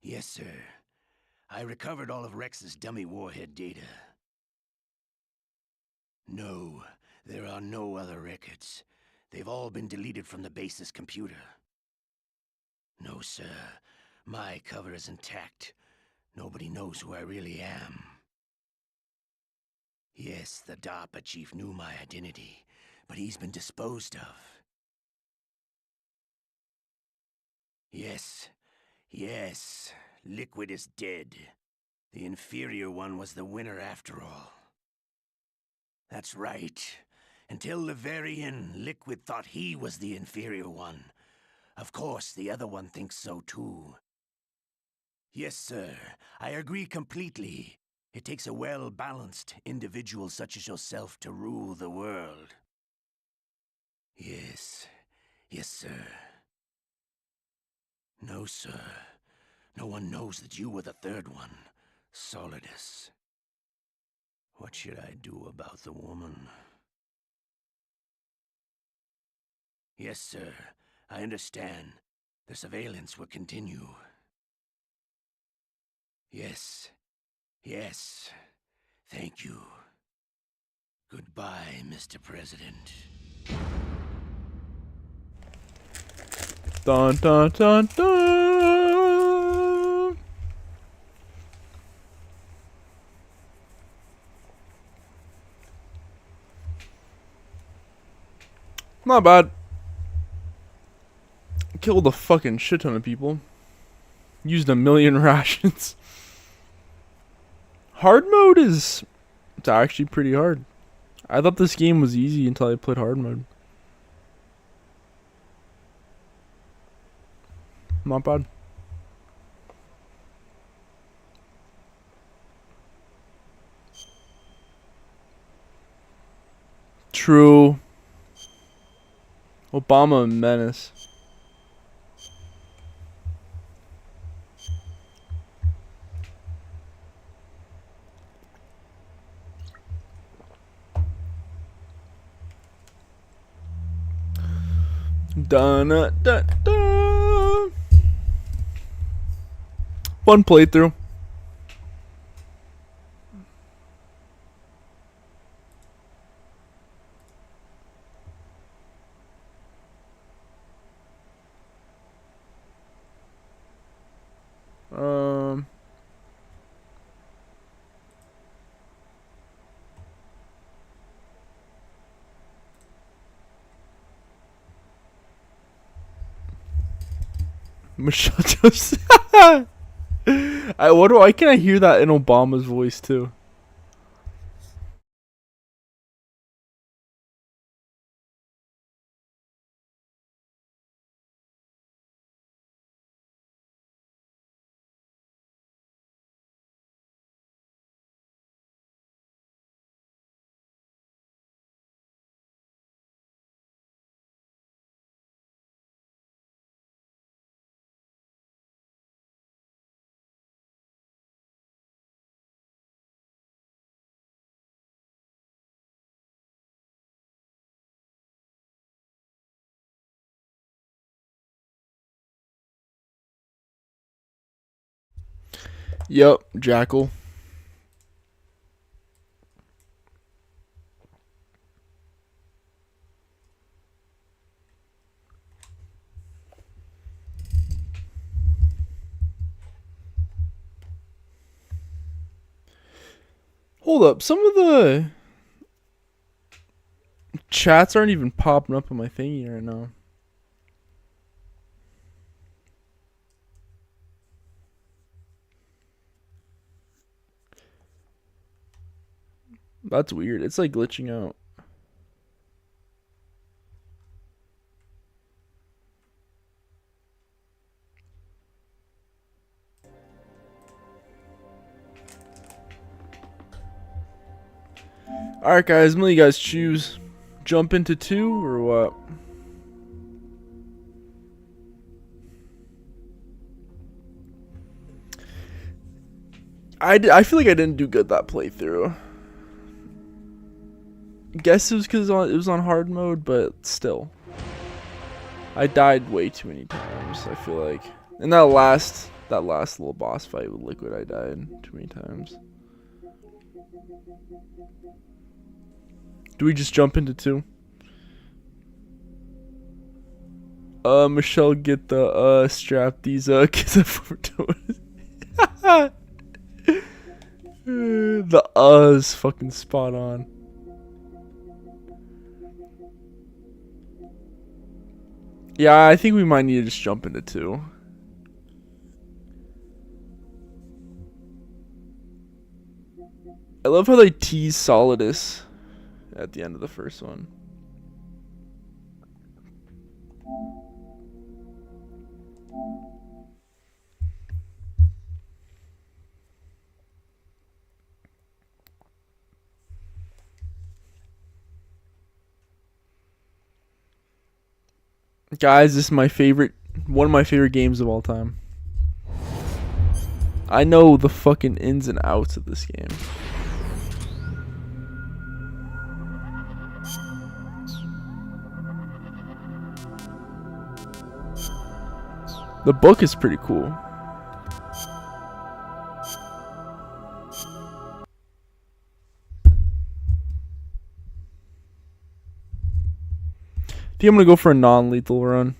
Yes, sir. I recovered all of Rex's dummy warhead data. No, there are no other records. They've all been deleted from the base's computer. No, sir. My cover is intact. Nobody knows who I really am. Yes, the DARPA chief knew my identity, but he's been disposed of. Yes. Yes. Liquid is dead. The inferior one was the winner after all. That's right. Until the very end, Liquid thought he was the inferior one. Of course, the other one thinks so too. Yes, sir. I agree completely. It takes a well-balanced individual such as yourself to rule the world. Yes. Yes, sir. No, sir. No one knows that you were the third one, Solidus. What should I do about the woman? Yes, sir. I understand. The surveillance will continue. Yes. Yes. Thank you. Goodbye, Mr. President. Dun dun dun dun. Not bad. Killed a fucking shit ton of people. Used 1,000,000 rations. Hard mode is... It's actually pretty hard. I thought this game was easy until I played hard mode. Not bad. True. Obama a menace. Dun dun dun. One playthrough. Machado's. Why can I hear that in Obama's voice too? Yep, Jackal. Hold up, some of the chats aren't even popping up on my thingy right now. That's weird. It's like glitching out. Alright guys, I'm gonna let you guys choose. Jump into 2 or what? I feel like I didn't do good that playthrough. Guess it was because it was on hard mode, but still. I died way too many times, I feel like. In that last little boss fight with Liquid, I died too many times. Do we just jump into 2? Michelle, get the strap these kids up for doing. The is fucking spot on. Yeah, I think we might need to just jump into 2. I love how they tease Solidus at the end of the first one. Guys, this is my favorite, one of my favorite games of all time. I know the fucking ins and outs of this game. The book is pretty cool. I think I'm gonna go for a non-lethal run.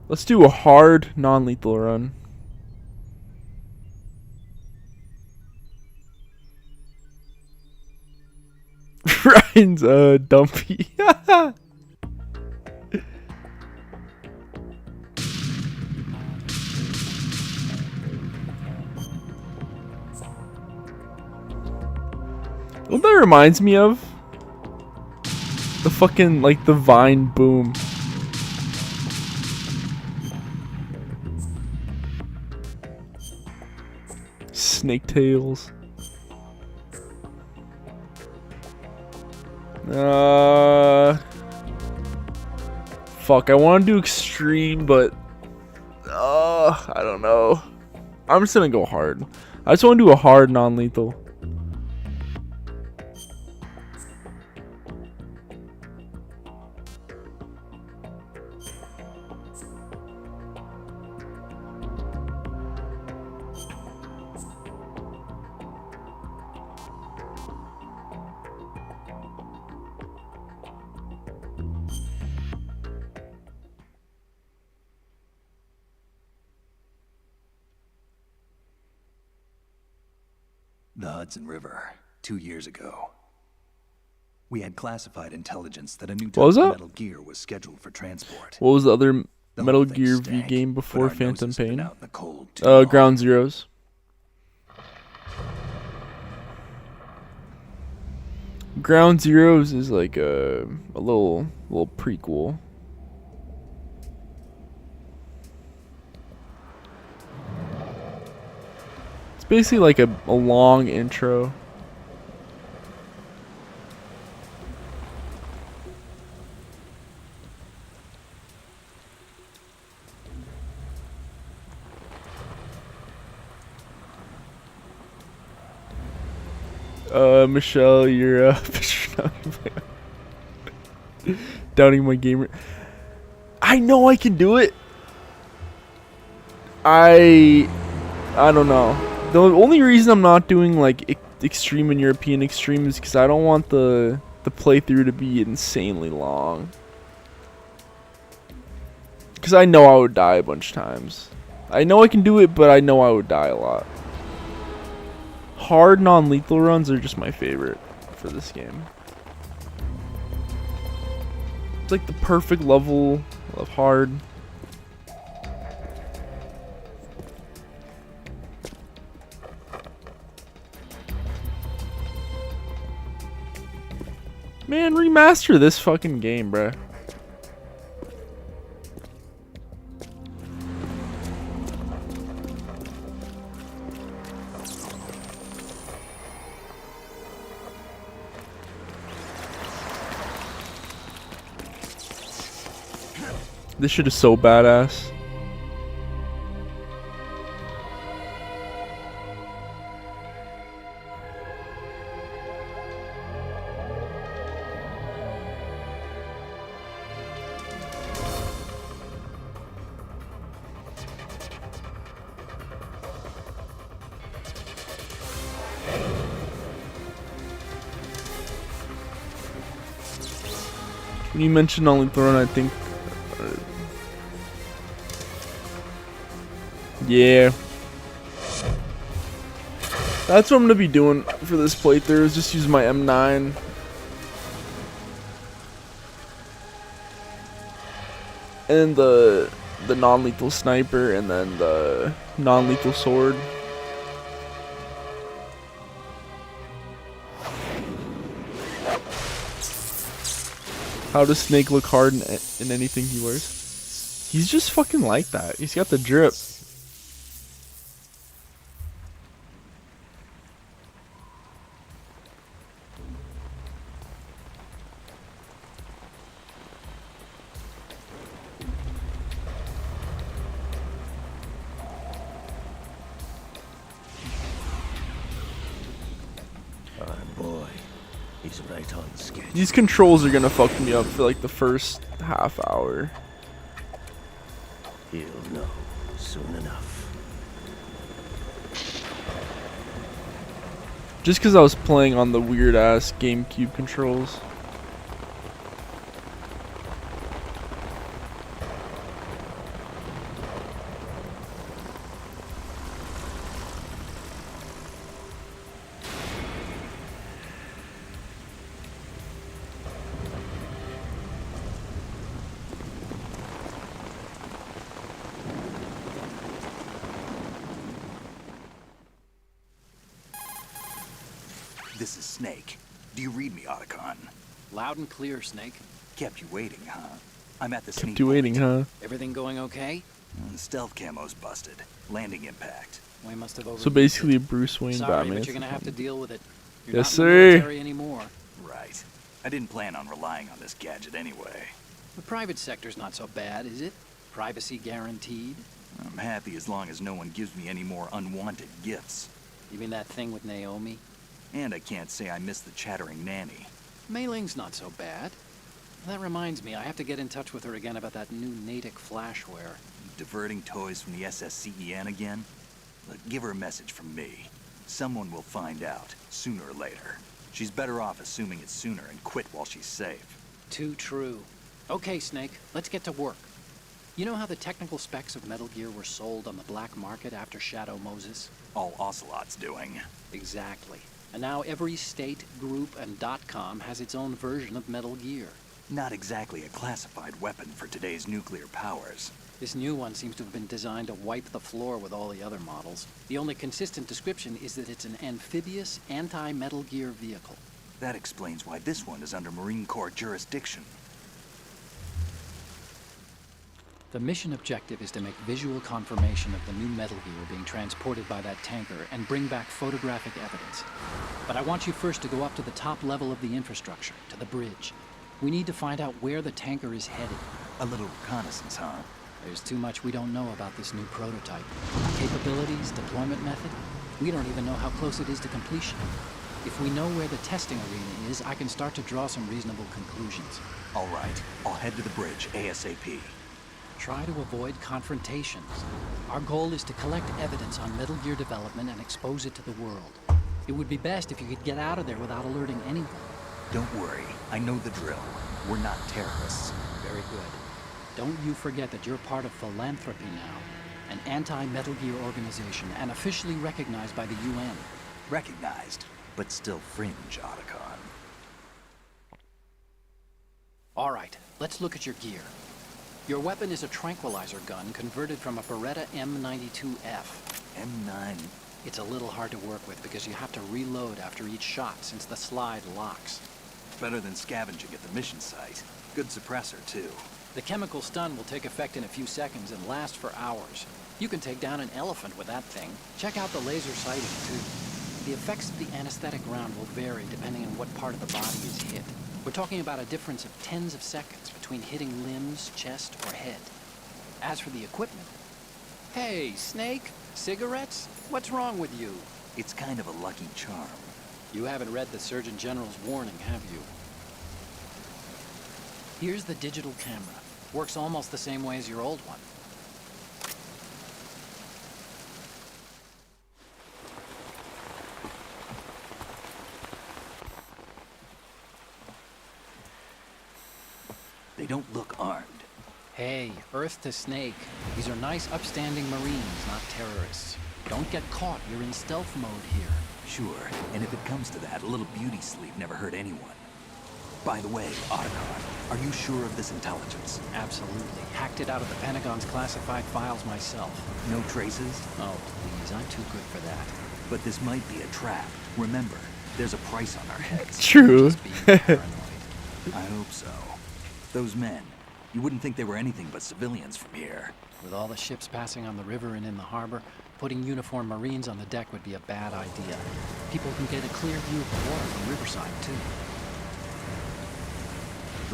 Let's do a hard non-lethal run. Ryan's dumpy. What that reminds me of? The fucking, like, the Vine boom. Snake tails. Fuck, I want to do extreme, but I don't know. I'm just gonna go hard. I just want to do a hard non-lethal. The Hudson River, 2 years ago. We had classified intelligence that a new type of Metal Gear was scheduled for transport. What was the other Metal Gear V game before Phantom Pain? Ground Zeroes. Ground Zeroes is like a little prequel. It's basically like a long intro. Michelle, you're downing my gamer. I know I can do it. I don't know. The only reason I'm not doing like extreme and European extreme is because I don't want the playthrough to be insanely long. Because I know I would die a bunch of times. I know I can do it, but I know I would die a lot. Hard non-lethal runs are just my favorite for this game. It's like the perfect level of hard. Man, remaster this fucking game, bruh. This shit is so badass. When you mentioned Only Throne, I think... yeah. That's what I'm gonna be doing for this playthrough, is just use my M9. And the non-lethal sniper, and then the non-lethal sword. How does Snake look hard in anything he wears? He's just fucking like that. He's got the drip. Boy, he's right on schedule. These controls are gonna fuck me up for like the first half hour. He'll know soon enough. Just because I was playing on the weird ass GameCube controls. This is Snake. Do you read me, Otacon? Loud and clear, Snake. Kept you waiting, huh? I'm at the Kept you waiting, huh? Everything going okay? Stealth camo's busted. Landing impact. We must have So basically, Bruce Wayne Sorry, Batman. but you're gonna have to deal with it. You're Yes, not in the sir. military anymore. Right. I didn't plan on relying on this gadget anyway. The private sector's not so bad, is it? Privacy guaranteed. I'm happy as long as no one gives me any more unwanted gifts. You mean that thing with Naomi? And I can't say I miss the chattering nanny. Mei Ling's not so bad. That reminds me, I have to get in touch with her again about that new Natick flashware. Diverting toys from the SSCEN again? Look, give her a message from me. Someone will find out, sooner or later. She's better off assuming it's sooner and quit while she's safe. Too true. Okay, Snake, let's get to work. You know how the technical specs of Metal Gear were sold on the black market after Shadow Moses? All Ocelot's doing. Exactly. And now every state, group, and .com has its own version of Metal Gear. Not exactly a classified weapon for today's nuclear powers. This new one seems to have been designed to wipe the floor with all the other models. The only consistent description is that it's an amphibious, anti-Metal Gear vehicle. That explains why this one is under Marine Corps jurisdiction. The mission objective is to make visual confirmation of the new Metal Gear being transported by that tanker and bring back photographic evidence. But I want you first to go up to the top level of the infrastructure, to the bridge. We need to find out where the tanker is headed. A little reconnaissance, huh? There's too much we don't know about this new prototype. Capabilities, deployment method. We don't even know how close it is to completion. If we know where the testing arena is, I can start to draw some reasonable conclusions. All right, I'll head to the bridge ASAP. Try to avoid confrontations. Our goal is to collect evidence on Metal Gear development and expose it to the world. It would be best if you could get out of there without alerting anyone. Don't worry, I know the drill. We're not terrorists. Very good. Don't you forget that you're part of Philanthropy now, an anti-Metal Gear organization and officially recognized by the UN. Recognized, but still fringe, Otacon. All right, Let's look at your gear. Your weapon is a tranquilizer gun converted from a Beretta M92F. M9. It's a little hard to work with because you have to reload after each shot since the slide locks. Better than scavenging at the mission site. Good suppressor, too. The chemical stun will take effect in a few seconds and last for hours. You can take down an elephant with that thing. Check out the laser sighting, too. The effects of the anesthetic round will vary depending on what part of the body is hit. We're talking about a difference of tens of seconds between hitting limbs, chest, or head. As for the equipment... Hey, Snake? Cigarettes? What's wrong with you? It's kind of a lucky charm. You haven't read the Surgeon General's warning, have you? Here's the digital camera. Works almost the same way as your old one. They don't look armed. Hey, Earth to Snake. These are nice, upstanding Marines, not terrorists. Don't get caught. You're in stealth mode here. Sure, and if it comes to that, a little beauty sleep never hurt anyone. By the way, Otacon, are you sure of this intelligence? Absolutely. Hacked it out of the Pentagon's classified files myself. No traces? Oh, please, I'm too good for that. But this might be a trap. Remember, there's a price on our heads. True. Just being paranoid. I hope so. Those men, you wouldn't think they were anything but civilians from here. With all the ships passing on the river and in the harbor, putting uniformed Marines on the deck would be a bad idea. People can get a clear view of the water from riverside, too.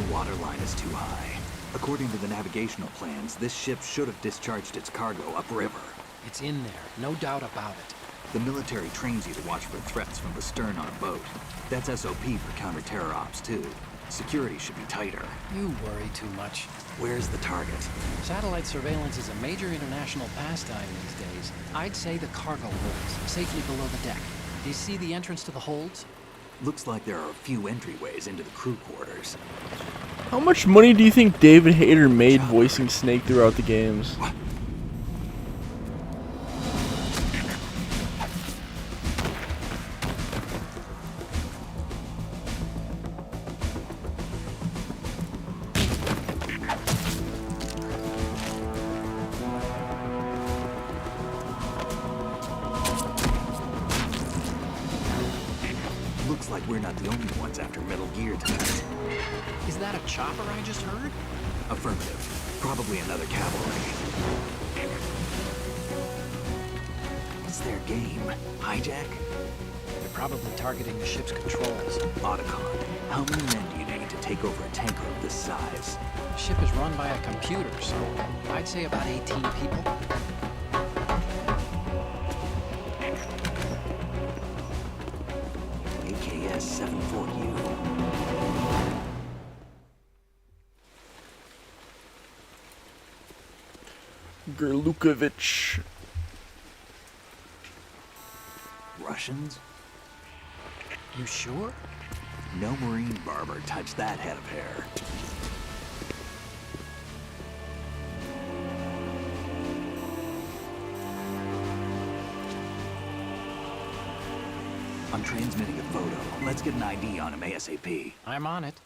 The water line is too high. According to the navigational plans, this ship should have discharged its cargo upriver. It's in there, no doubt about it. The military trains you to watch for threats from the stern on a boat. That's SOP for counter-terror ops, too. Security should be tighter. You worry too much. Where's the target? Satellite surveillance is a major international pastime these days. I'd say the cargo holds, safely below the deck. Do you see the entrance to the holds? Looks like there are a few entryways into the crew quarters. How much money do you think David Hayter made voicing Snake throughout the games? What? Looks like we're not the only ones after Metal Gear tonight. Is that a chopper I just heard? Affirmative. Probably another cavalry. What's their game? Hijack? They're probably targeting the ship's controls. Otacon, how many men do you need to take over a tanker of this size? The ship is run by a computer, so I'd say about 18 people. AKS 74U. Gerlukovich. Russians? You sure? No Marine barber touched that head of hair. I'm transmitting a photo. Let's get an ID on him ASAP. I'm on it.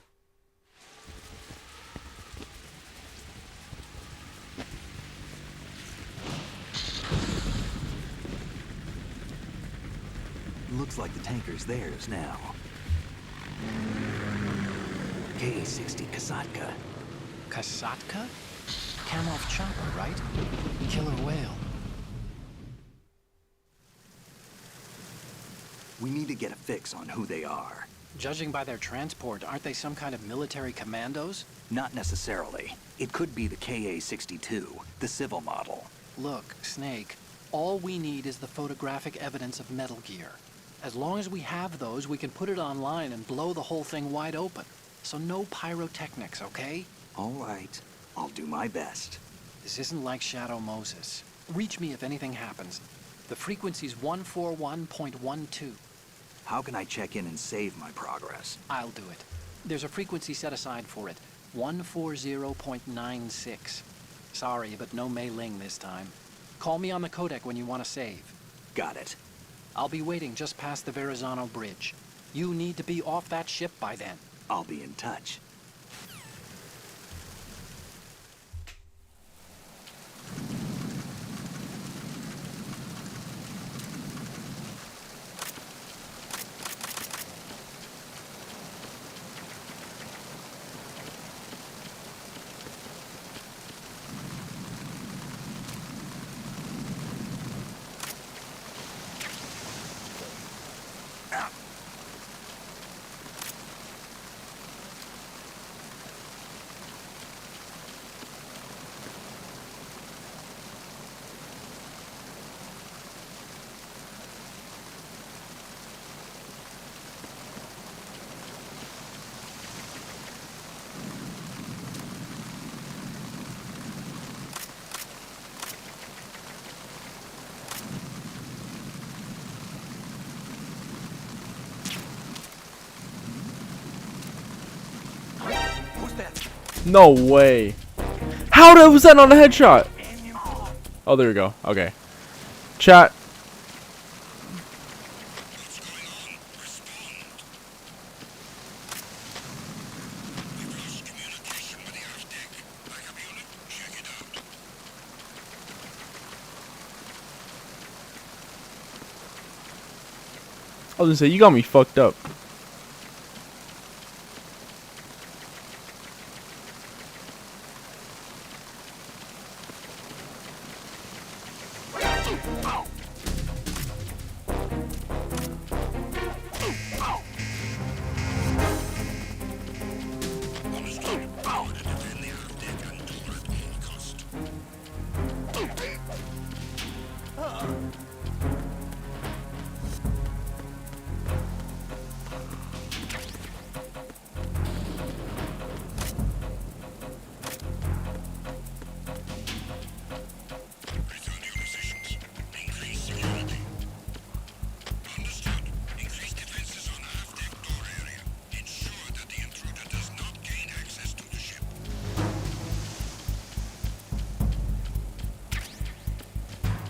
Looks like the tanker's theirs now. KA-60 Kasatka. Kasatka? Kamov chopper, right? Killer whale. We need to get a fix on who they are. Judging by their transport, aren't they some kind of military commandos? Not necessarily. It could be the KA-62, the civil model. Look, Snake, all we need is the photographic evidence of Metal Gear. As long as we have those, we can put it online and blow the whole thing wide open. So no pyrotechnics, okay? All right. I'll do my best. This isn't like Shadow Moses. Reach me if anything happens. The frequency's 141.12. How can I check in and save my progress? I'll do it. There's a frequency set aside for it. 140.96. Sorry, but no Mei Ling this time. Call me on the codec when you want to save. Got it. I'll be waiting just past the Verrazano Bridge. You need to be off that ship by then. I'll be in touch. No way. How was that not a headshot? Oh, there we go. Okay. Chat. I was gonna say, you got me fucked up.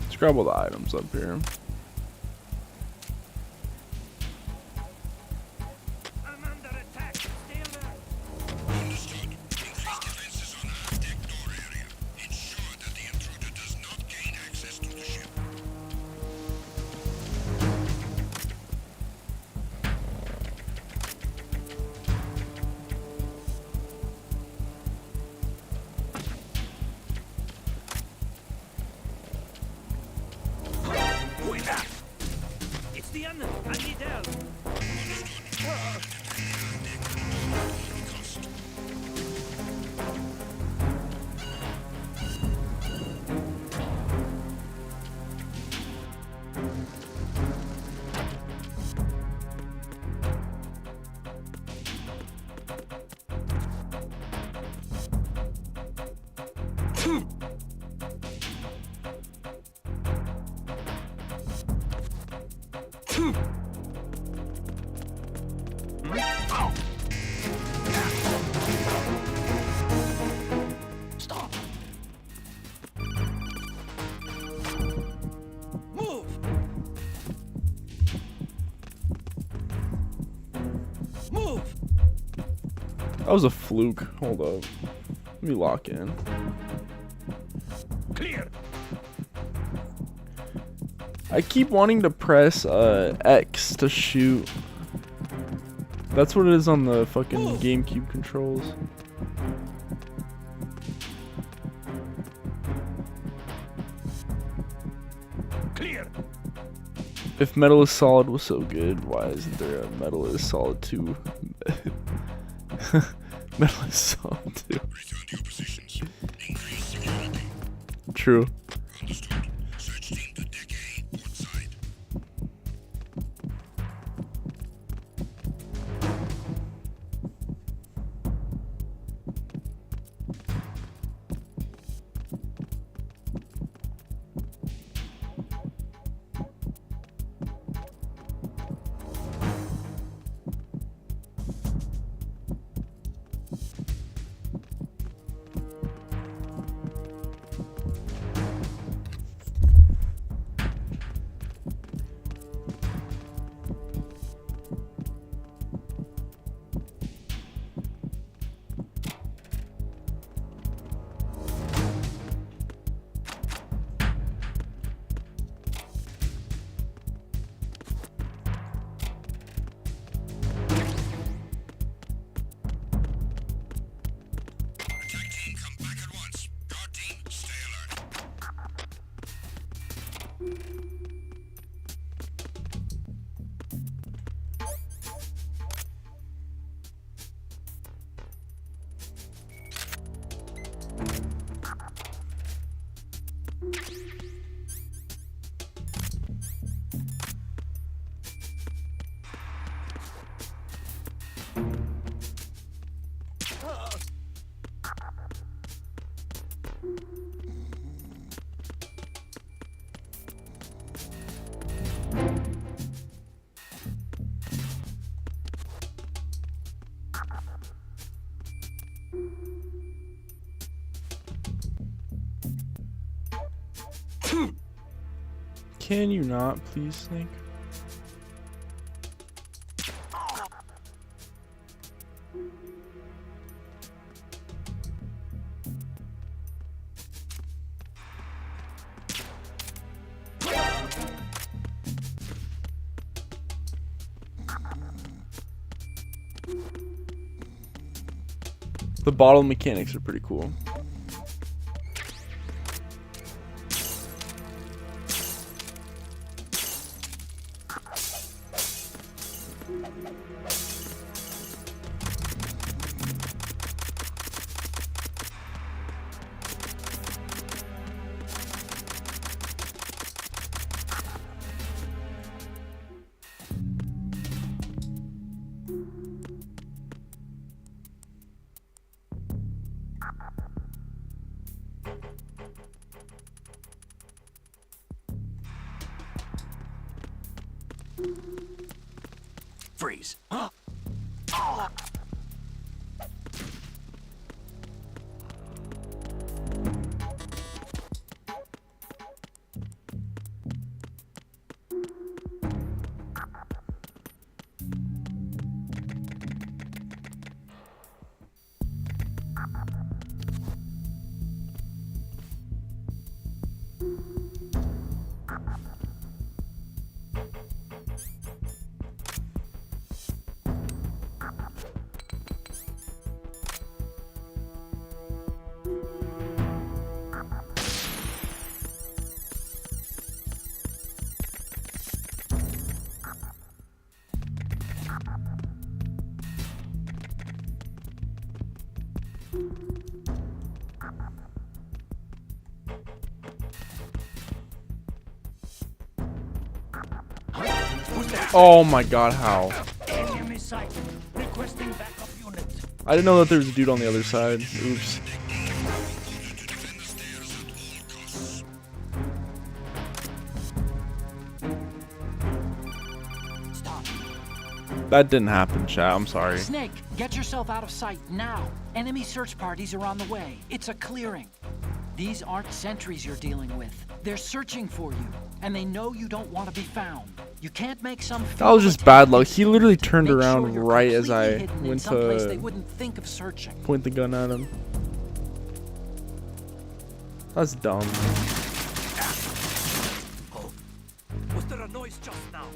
Let's grab all the items up here. Stop. Move. Move. That was a fluke. Hold up. Let me lock in. Clear. I keep wanting to press X to shoot. That's what it is on the fucking GameCube controls. Clear. If Metal is Solid was so good, why isn't there a Metal is Solid 2? Metal is Solid 2. Return to your positions. Increase security. True. Understood. Search team to deck A, port side. Attack team, come back at once. Guard team, stay alert. Can you not, please, Snake? The bottle mechanics are pretty cool. Freeze. Oh my god, how? I didn't know that there was a dude on the other side. Oops. That didn't happen, chat. I'm sorry. Snake, get yourself out of sight now. Enemy search parties are on the way. It's a clearing. These aren't sentries you're dealing with. They're searching for you, and they know you don't want to be found. You can't make some. That was just bad luck. He literally turned around right as I went to they wouldn't think of searching. Point the gun at him. That's dumb. Oh. Was there a noise just now?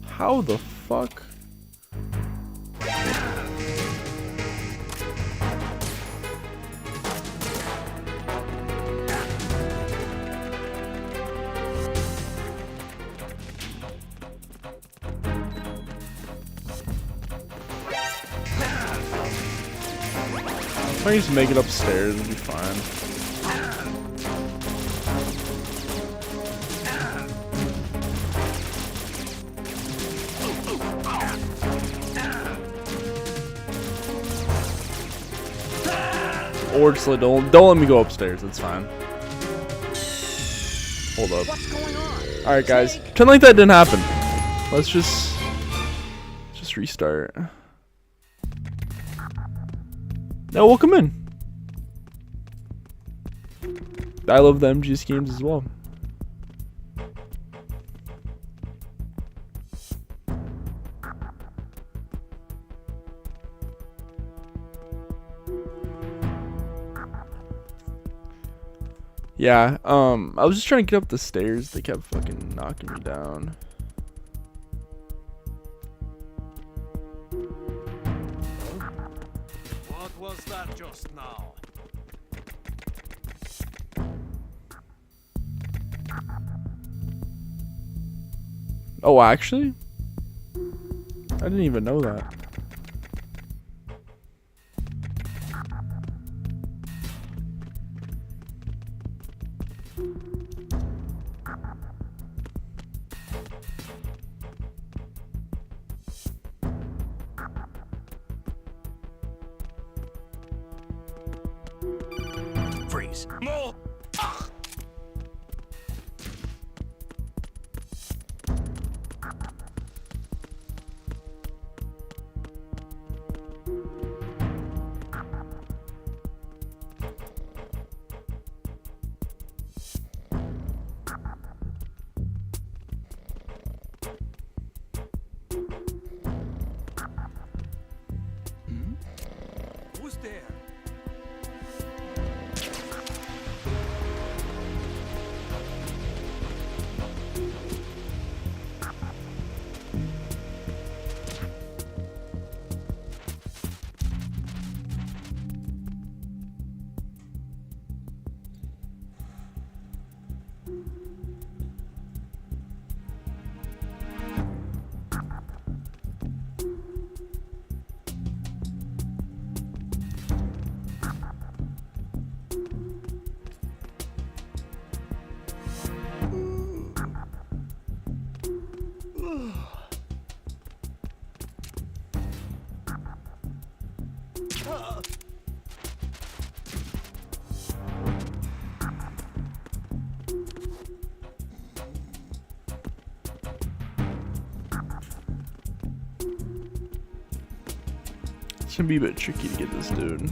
How the fuck? If I just make it upstairs, it'll be fine. Or just don't let me go upstairs. That's fine. Hold up. All right, guys. Pretend like that didn't happen. Let's just restart. Now welcome in. I love the MGS games as well. Yeah, I was just trying to get up the stairs. They kept fucking knocking me down. What was that just now? Oh, actually? I didn't even know that. Freeze. More! Who's there? It's gonna be a bit tricky to get this dude.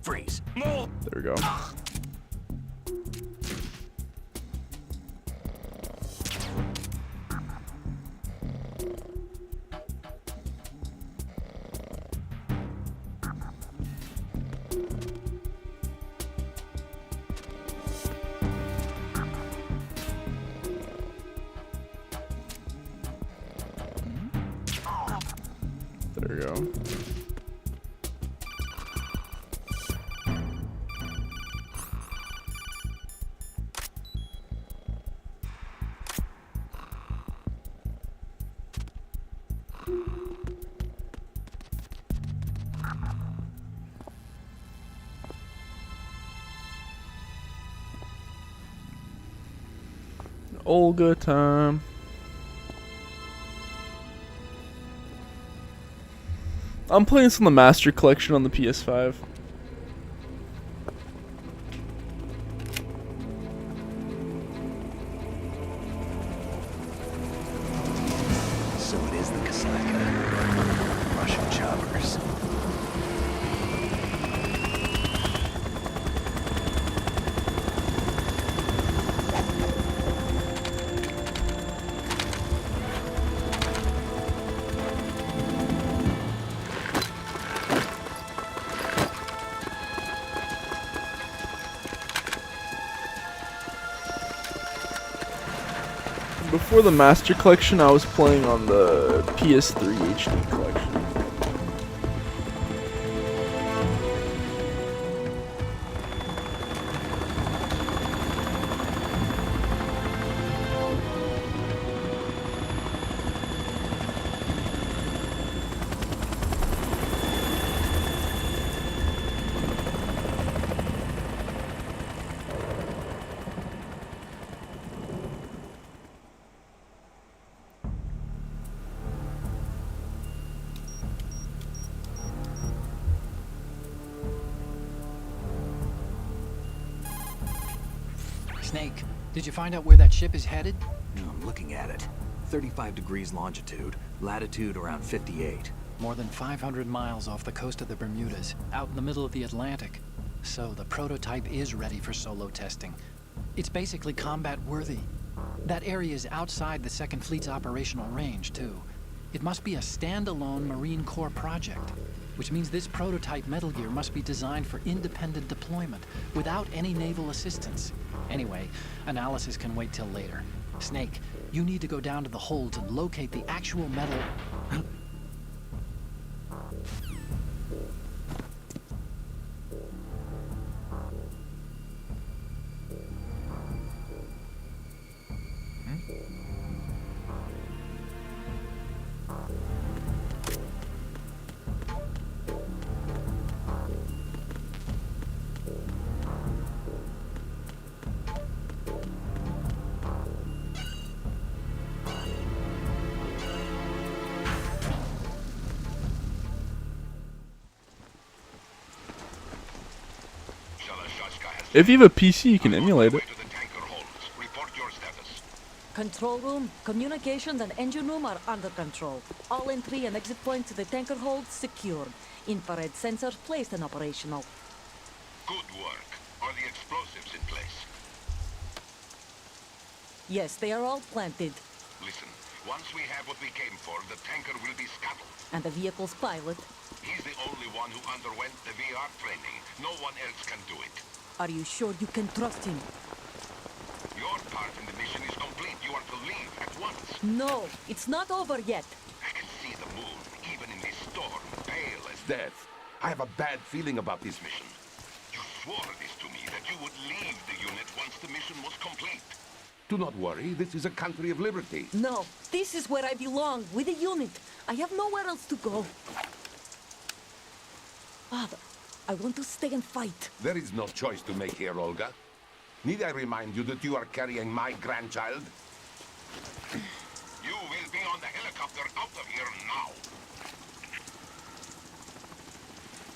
Freeze. More! There we go. There we go. Olga time. I'm playing some of the Master Collection on the PS5. So it is the Kasaka. Russian choppers. Before the Master Collection, I was playing on the PS3 HD Collection. Snake, did you find out where that ship is headed? No, I'm looking at it. 35 degrees longitude, latitude around 58. More than 500 miles off the coast of the Bermudas, out in the middle of the Atlantic. So the prototype is ready for solo testing. It's basically combat worthy. That area is outside the Second Fleet's operational range, too. It must be a standalone Marine Corps project, which means this prototype Metal Gear must be designed for independent deployment, without any naval assistance. Anyway, analysis can wait till later. Snake, you need to go down to the holds and locate the actual metal... If you have a PC, you can emulate it. Control room, communications and engine room are under control. All entry and exit points to the tanker hold secured. Infrared sensors placed and operational. Good work. Are the explosives in place? Yes, they are all planted. Listen, once we have what we came for, the tanker will be scuttled. And the vehicle's pilot? He's the only one who underwent the VR training. No one else can do it. Are you sure you can trust him? Your part in the mission is complete. You are to leave at once. No, it's not over yet. I can see the moon, even in this storm, pale as death. I have a bad feeling about this mission. You swore this to me, that you would leave the unit once the mission was complete. Do not worry, this is a country of liberty. No, this is where I belong, with the unit. I have nowhere else to go. Father, I want to stay and fight. There is no choice to make here, Olga. Need I remind you that you are carrying my grandchild? You will be on the helicopter out of here now.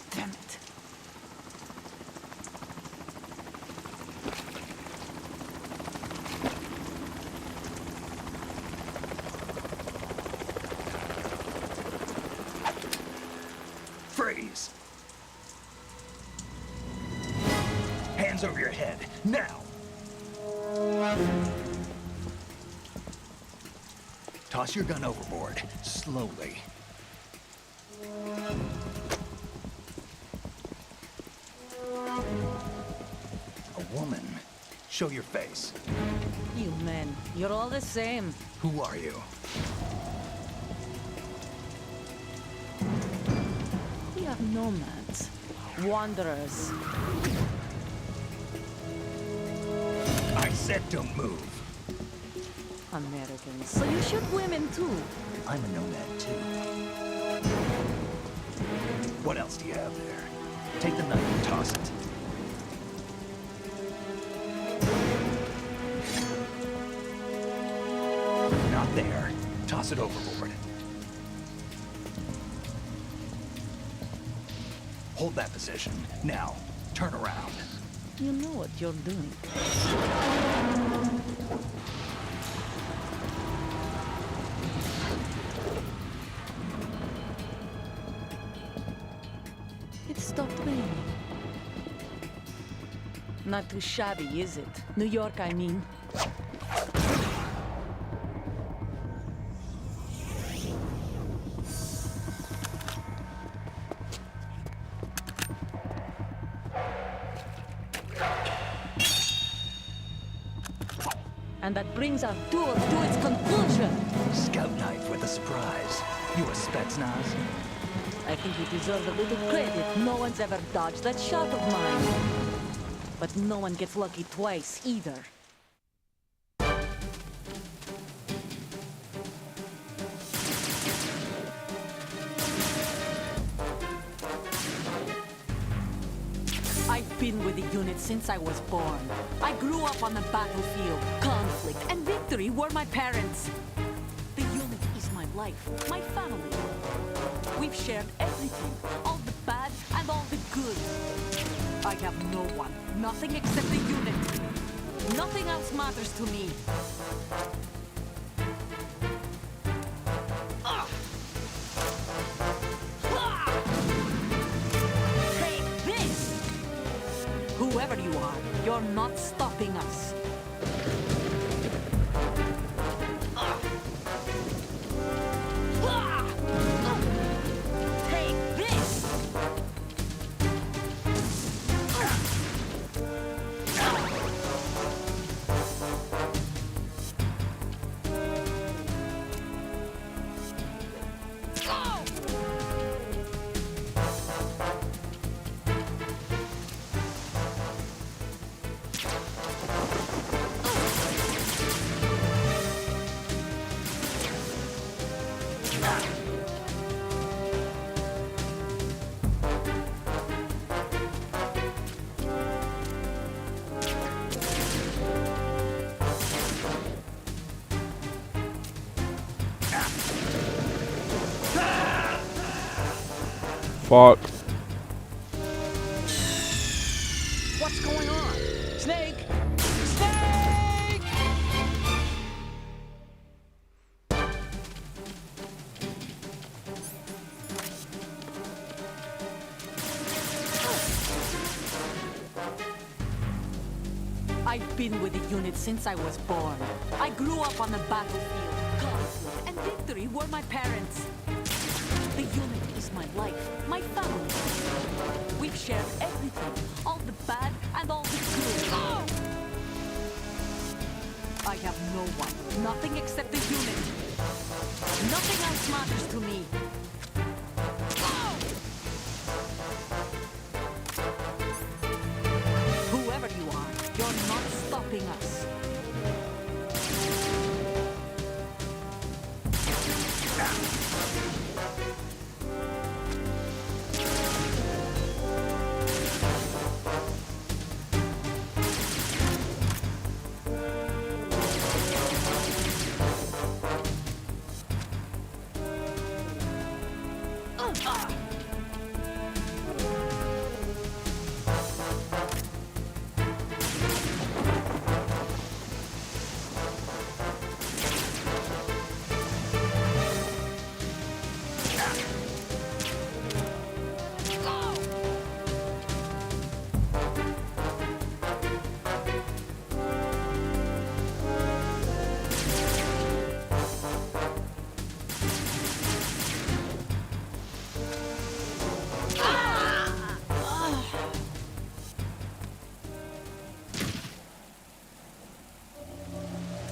Damn it. Freeze! Hands over your head, now! Toss your gun overboard, slowly. A woman. Show your face. You men, you're all the same. Who are you? We are nomads. Wanderers. I said don't move. Americans. So you shoot women too. I'm a nomad too. What else do you have there? Take the knife and toss it. Not there. Toss it overboard. Hold that position. Now, turn around. You know what you're doing. It stopped raining. Not too shabby, is it? New York, I mean. And that brings our tour to its conclusion. Scout knife with a surprise. You a Spetsnaz? I think you deserve a little credit. No one's ever dodged that shot of mine. But no one gets lucky twice, either. I've been with the unit since I was born. I grew up on the battlefield. Conflict and victory were my parents. The unit is my life, my family. We've shared everything, all the bad and all the good. I have no one, nothing except the unit. Nothing else matters to me. Take this! Whoever you are, you're not stopping us. Take this! Fuck. What's going on? Snake! Snake! I've been with the unit since I was born. I grew up on the battlefield. Conflict and victory were my parents. The unit is my life, my family. We've shared everything, all the bad and all the good. I have no one, nothing except the unit. Nothing else matters to me. Whoever you are, you're not stopping us.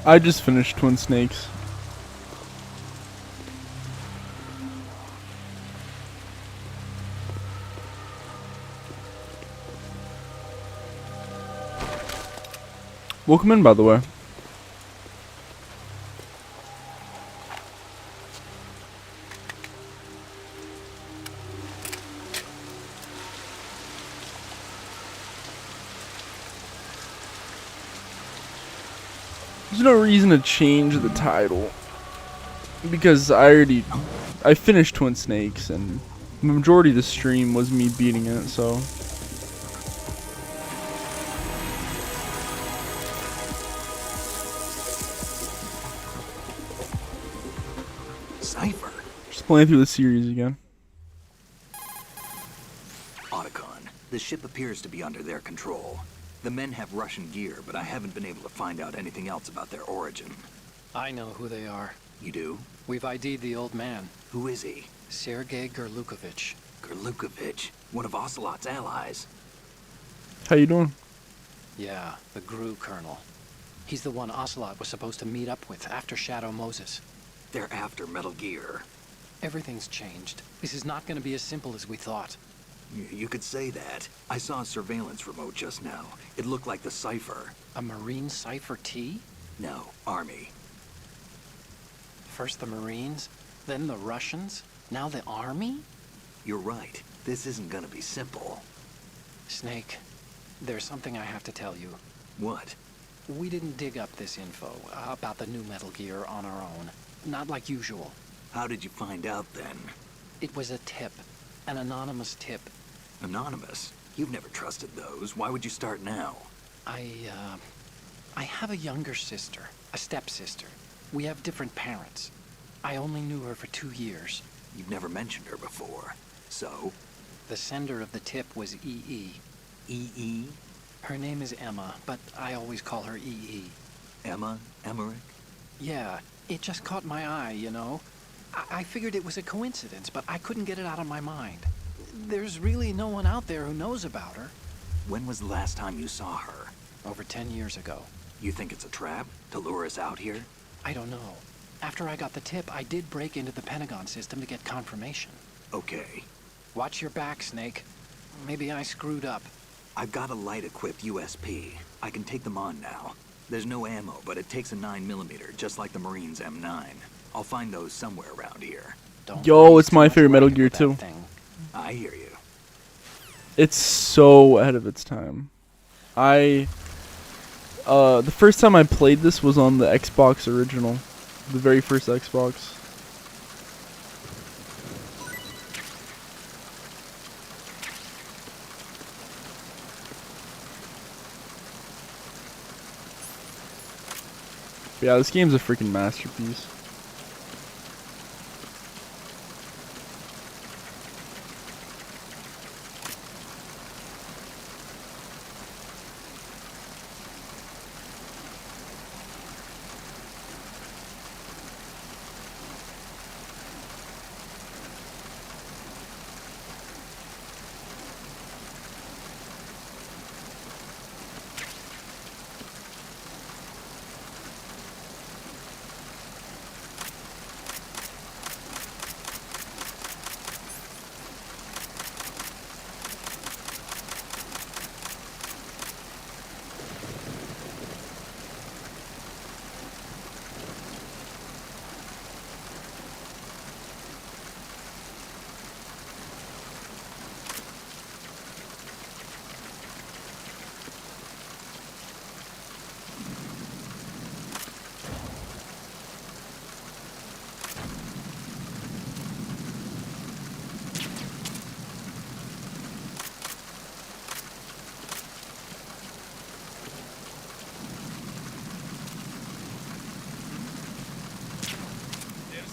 I just finished Twin Snakes. Welcome in, by the way. There's no reason to change the title because I finished Twin Snakes and the majority of the stream was me beating it, so Cypher. just playing through the series again. Otacon, the ship appears to be under their control. The men have Russian gear, but I haven't been able to find out anything else about their origin. I know who they are. You do? We've ID'd the old man. Who is he? Sergei Gerlukovich. Gerlukovich, one of Ocelot's allies. How you doing? Yeah, the GRU colonel. He's the one Ocelot was supposed to meet up with after Shadow Moses. They're after Metal Gear. Everything's changed. This is not going to be as simple as we thought. You could say that. I saw a surveillance remote just now. It looked like the Cypher. A Marine Cypher T? No, Army. First the Marines, then the Russians, now the Army? You're right. This isn't gonna be simple. Snake, there's something I have to tell you. What? We didn't dig up this info about the new Metal Gear on our own. Not like usual. How did you find out then? It was a tip. An anonymous tip. Anonymous? You've never trusted those. Why would you start now? I have a younger sister, a stepsister. We have different parents. I only knew her for 2 years. You've never mentioned her before. So? The sender of the tip was EE. EE? Her name is Emma, but I always call her EE. Emma? Emmerich? Yeah, it just caught my eye, you know? I figured it was a coincidence, but I couldn't get it out of my mind. There's really no one out there who knows about her. When was the last time you saw her? Over 10 years ago. You think it's a trap? To lure us out here? I don't know. After I got the tip, I did break into the Pentagon system to get confirmation. Okay. Watch your back, Snake. Maybe I screwed up. I've got a light-equipped USP. I can take them on now. There's no ammo, but it takes a 9mm, just like the Marines' M9. I'll find those somewhere around here. Yo, it's my favorite Metal Gear too. I hear you. It's so ahead of its time. The first time I played this was on the Xbox original. The very first Xbox. But yeah, this game's a freaking masterpiece.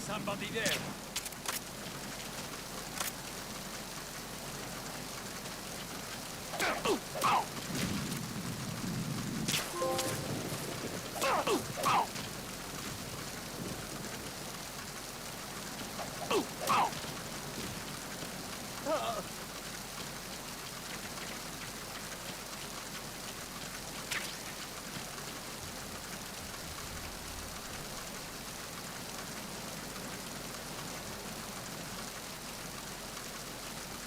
Somebody there.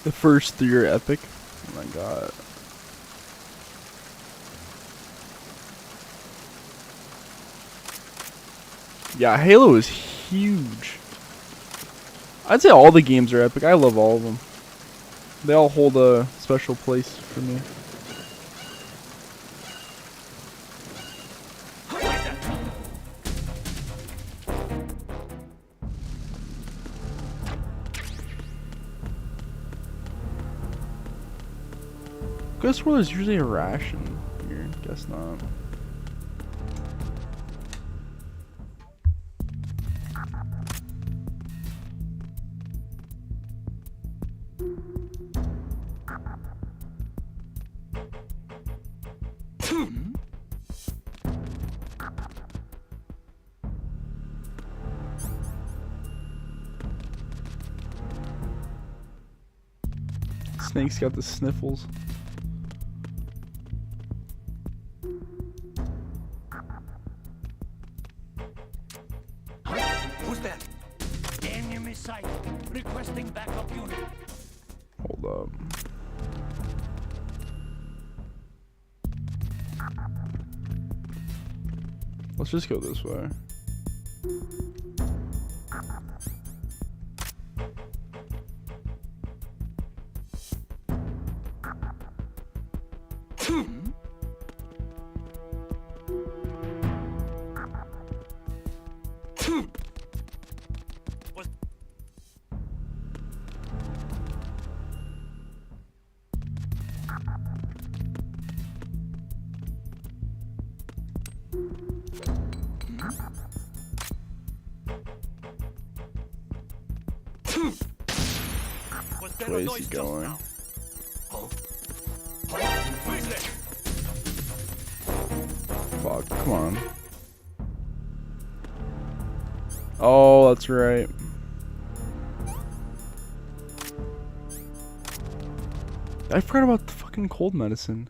The first 3 are epic. Oh my god. Yeah, Halo is huge. I'd say all the games are epic. I love all of them. They all hold a special place for me. Guess where there's usually a ration here. Guess not. Snake's got the sniffles. Who's there? Enemy sight. Requesting backup unit. Hold up. Let's just go this way. Where is he going? Fuck, come on. Oh, that's right. I forgot about the fucking cold medicine.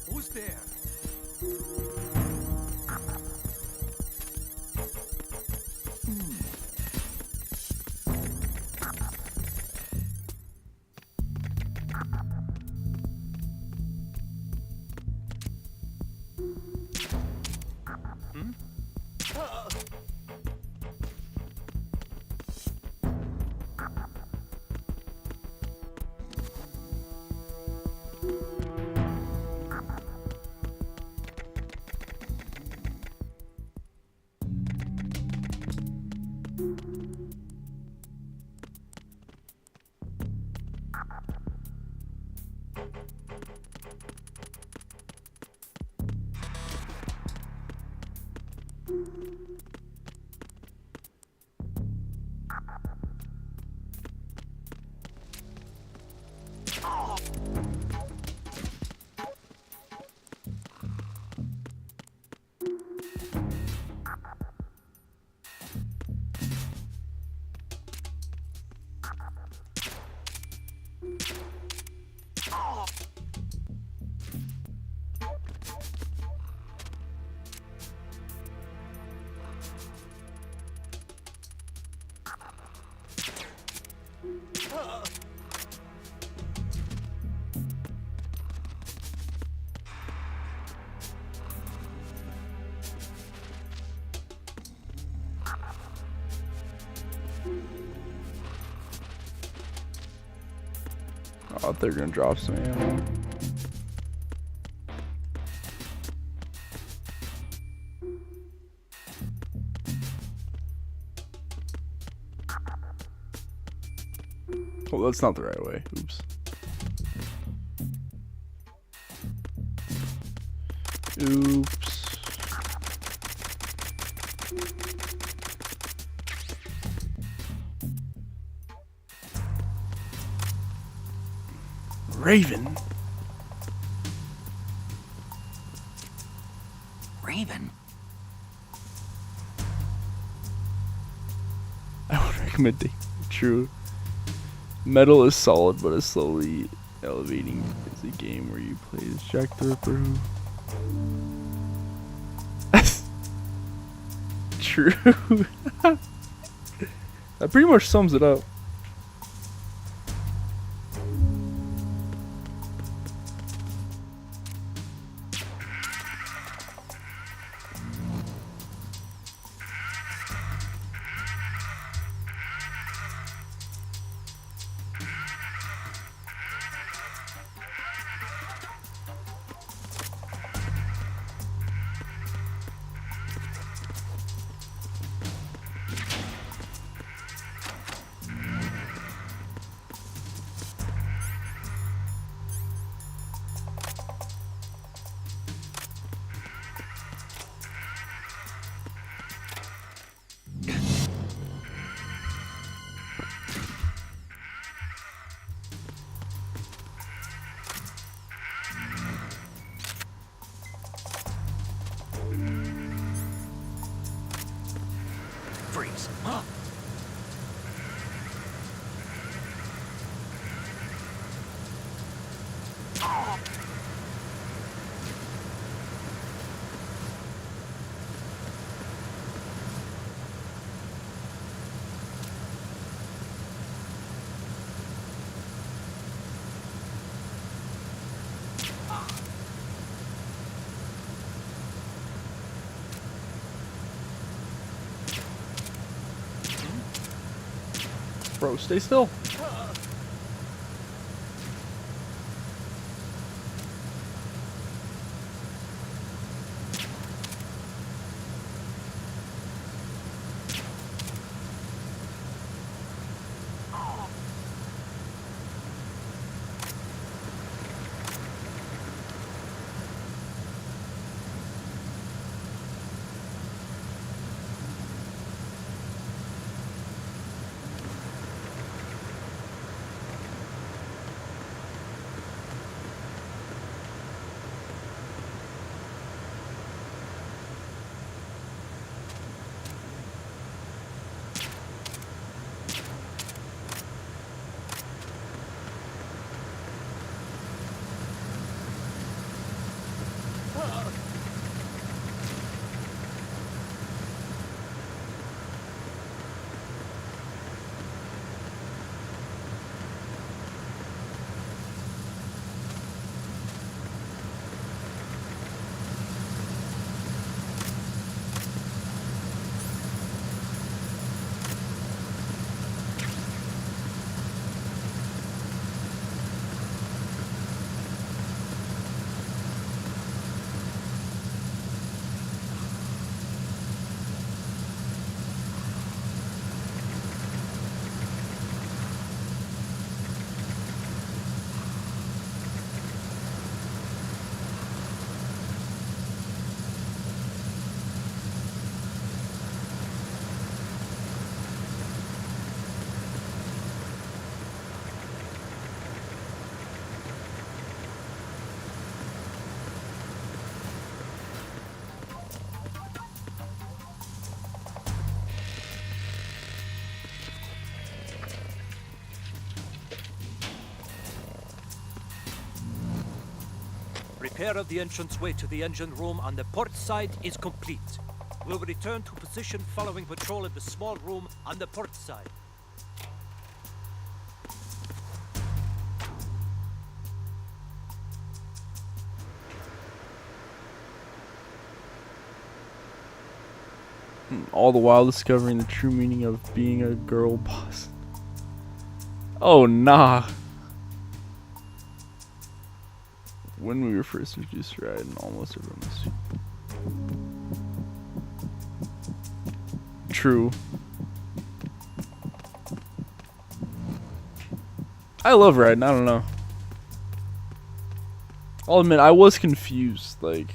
Who's there? I thought they were gonna drop some ammo. Oh, that's not the right way. Oops. Oops. Raven. Raven? I would recommend taking True. Metal is solid, but is slowly elevating is a game where you play as Jack the Ripper. True. That pretty much sums it up. Freeze. Huh? Bro, stay still. Repair of the entranceway to the engine room on the port side is complete. We'll return to position following patrol of the small room on the port side. All the while discovering the true meaning of being a girl boss. Oh, nah. When we were first introduced to Raiden, almost everyone was... True. I love Raiden, I don't know. I'll admit, I was confused, like...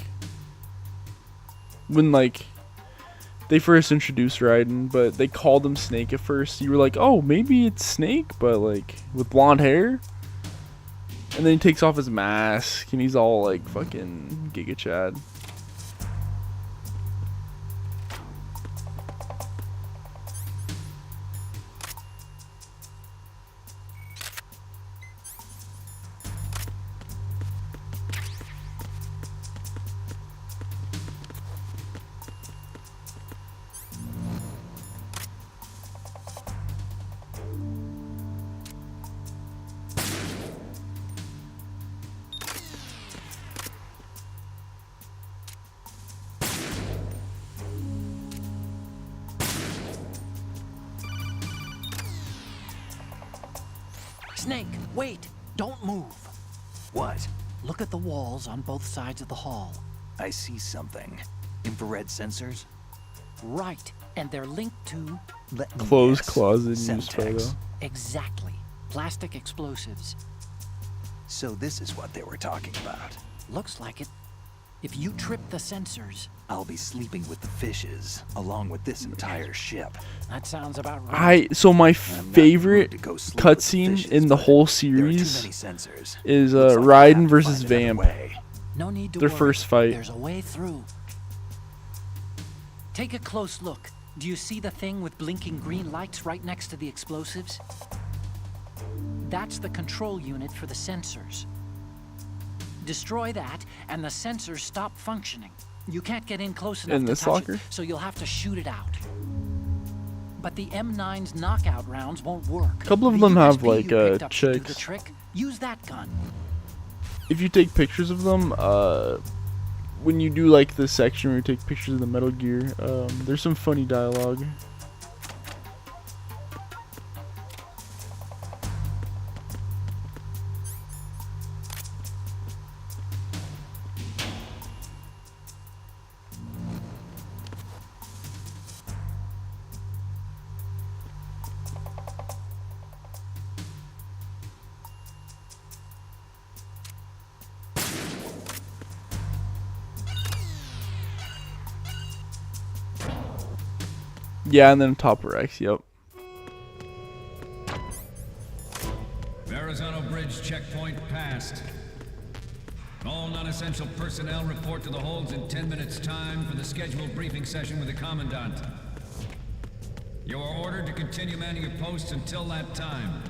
When, like... They first introduced Raiden, but they called him Snake at first. You were like, oh, maybe it's Snake, but like with blonde hair. And then he takes off his mask and he's all like fucking Giga Chad. Snake, wait! Don't move! What? Look at the walls on both sides of the hall. I see something. Infrared sensors? Right, and they're linked to... Closed closet used photo. Semtex. Exactly. Plastic explosives. So this is what they were talking about. Looks like it. If you trip the sensors... I'll be sleeping with the fishes, along with this entire ship. That sounds about right. So my favorite cutscene in the whole series is Raiden versus Vamp. No need to Their worry. first fight. There's a way through. Take a close look. Do you see the thing with blinking green lights right next to the explosives? That's the control unit for the sensors. Destroy that, and the sensors stop functioning. You can't get in close enough In to this touch locker? it, so you'll have to shoot it out. But the M9's knockout rounds won't work. A couple of The them have USB like you picked up to do the chicks. trick. Use that gun. If you take pictures of them, when you do like the section where you take pictures of the Metal Gear, there's some funny dialogue. Yeah, and then top Rex, yep. Verrazano Bridge checkpoint passed. All non-essential personnel report to the holds in 10 minutes' time for the scheduled briefing session with the Commandant. You are ordered to continue manning your posts until that time.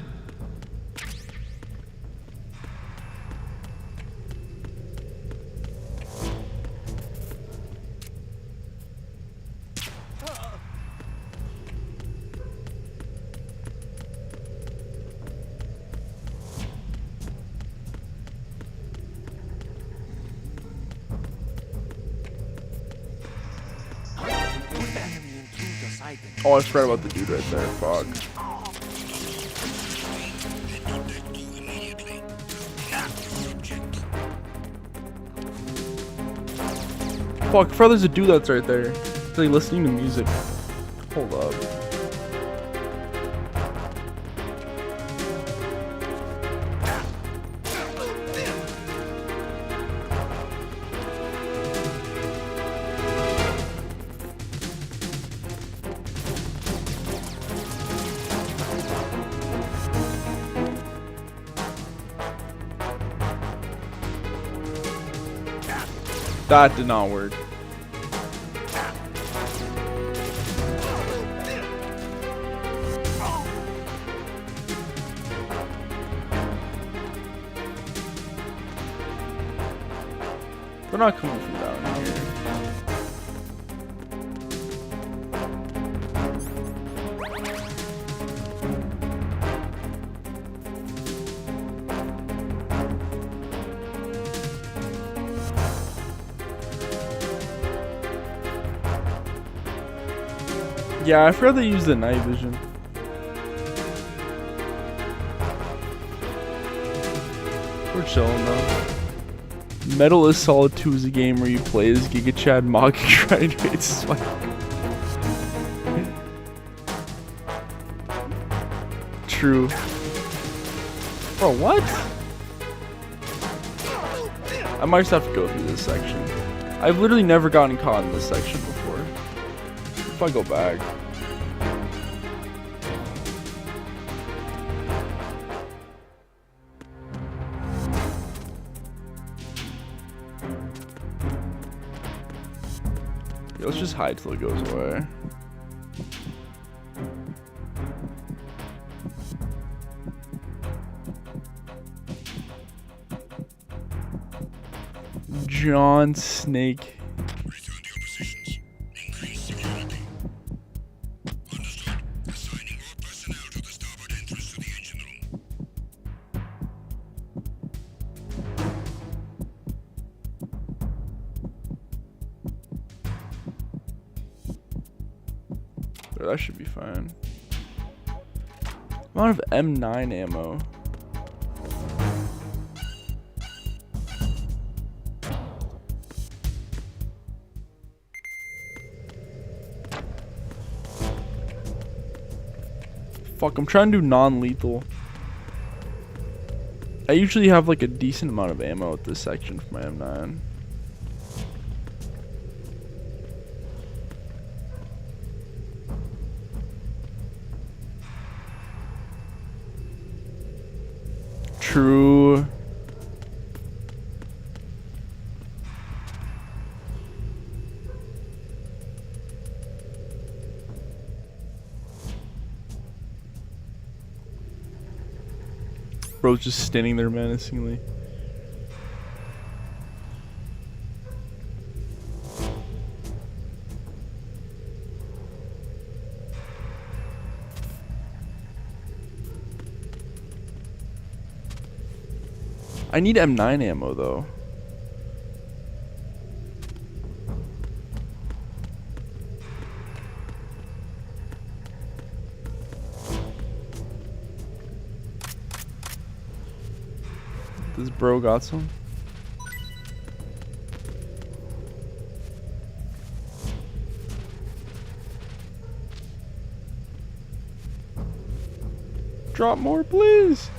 Oh, I forgot about the dude right there. Fuck. Fuck, bro, there's a dude that's right there. He's like listening to music. Hold up. That did not work. They're not coming from down here. Yeah, I forgot they use the night vision. We're chilling though. Metal is Solid 2 is a game where you play as Giga Chad mocking grind rates. True. Bro, what? I might just have to go through this section. I've literally never gotten caught in this section before. If I go back. Yeah, let's just hide till it goes away. John Snake. Return to your positions. Increase security. Understood. Assigning more personnel to the starboard entrance to the engine room. That should be fine. Amount of M9 ammo. Fuck, I'm trying to do non-lethal. I usually have like a decent amount of ammo at this section for my M9. True. Bro's just standing there menacingly. I need M9 ammo though. This bro got some. Drop more, please.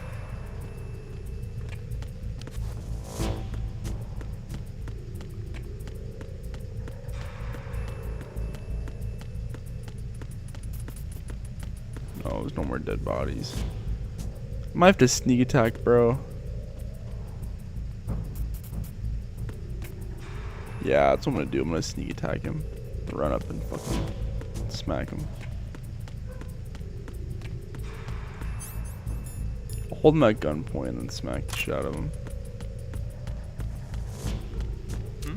No, there's no more dead bodies. Might have to sneak attack, bro. Yeah, that's what I'm gonna do. I'm gonna sneak attack him. Run up and fucking smack him. I'll hold him at gunpoint and then smack the shit out of him.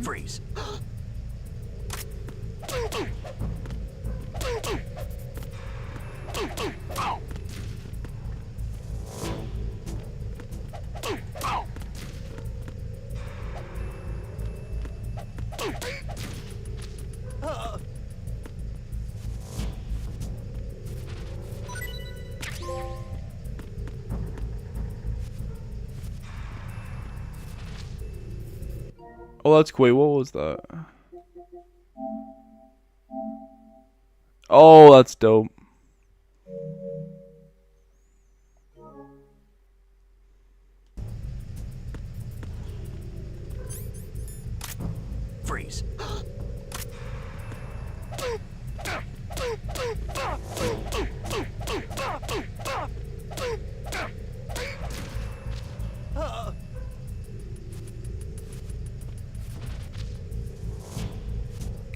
Freeze. Oh, that's cool. Wait, what was that? Oh, that's dope. Freeze.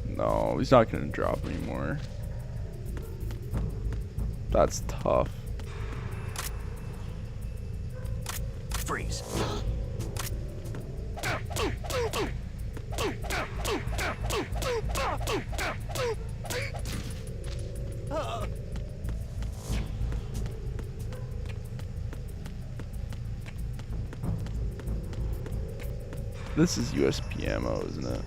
No, he's not gonna drop anymore. That's tough. Freeze. This is USP ammo, isn't it?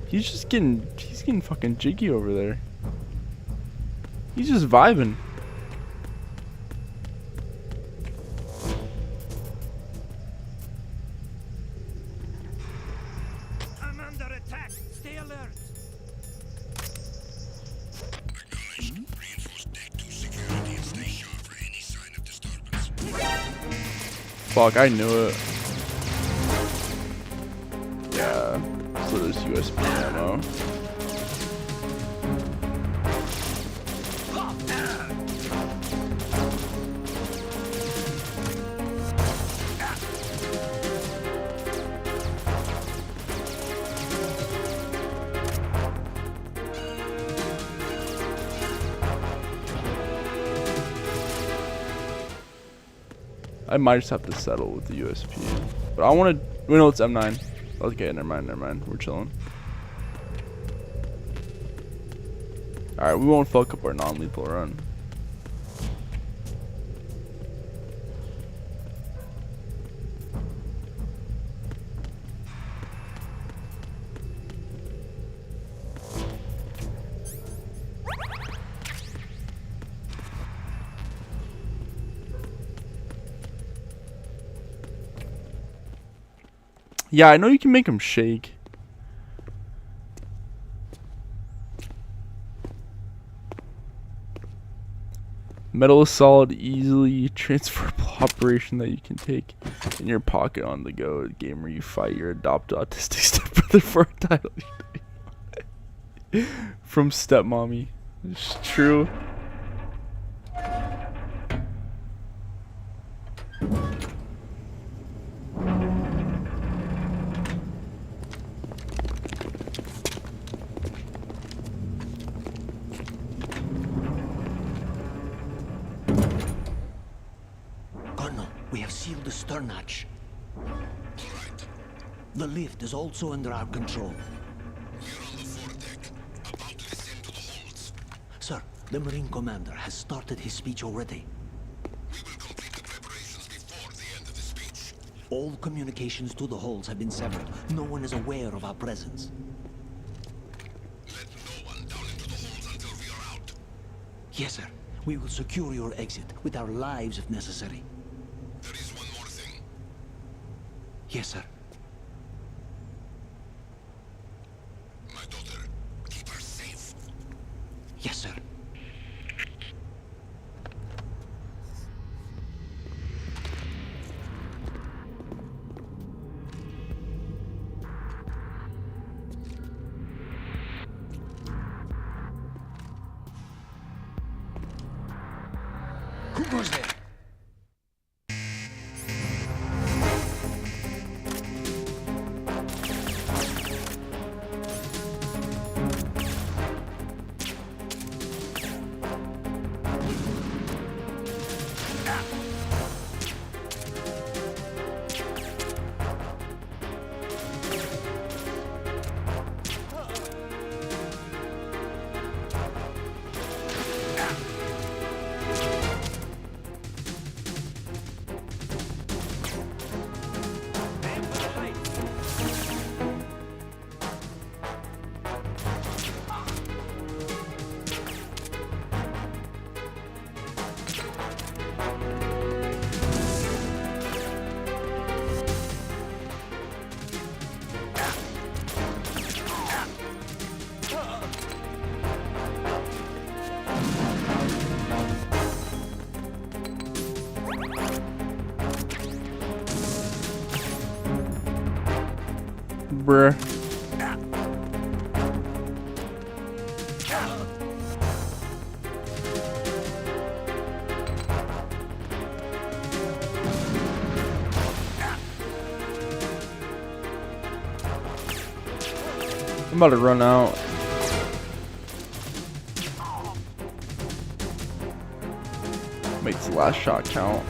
He's getting fucking jiggy over there. He's just vibing. I'm under attack. Stay alert. Fuck, I knew it. Yeah, so there's USB ammo. I might just have to settle with the USP. But I want to... We know it's M9. Okay, never mind. We're chilling. Alright, we won't fuck up our non-lethal run. Yeah, I know you can make them shake. Metal is solid, easily transferable operation that you can take in your pocket on the go. A game where you fight your adopted autistic stepbrother for a title. From Stepmommy. It's true. We have sealed the stern hatch. The lift is also under our control. Sir, the Marine Commander has started his speech already. All communications to the halls have been severed. No one is aware of our presence. Yes, sir. We will secure your exit with our lives if necessary. Yes, sir. My daughter, keep her safe. Yes, sir. Who goes there? Bruh. I'm about to run out. Makes the last shot count.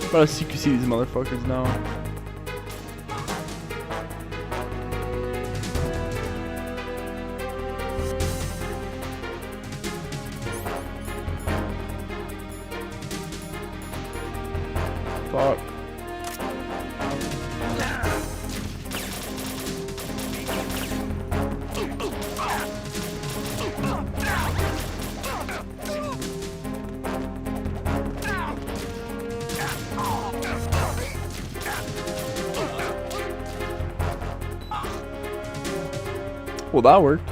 About to CQC these motherfuckers now. Fuck. Well, that worked.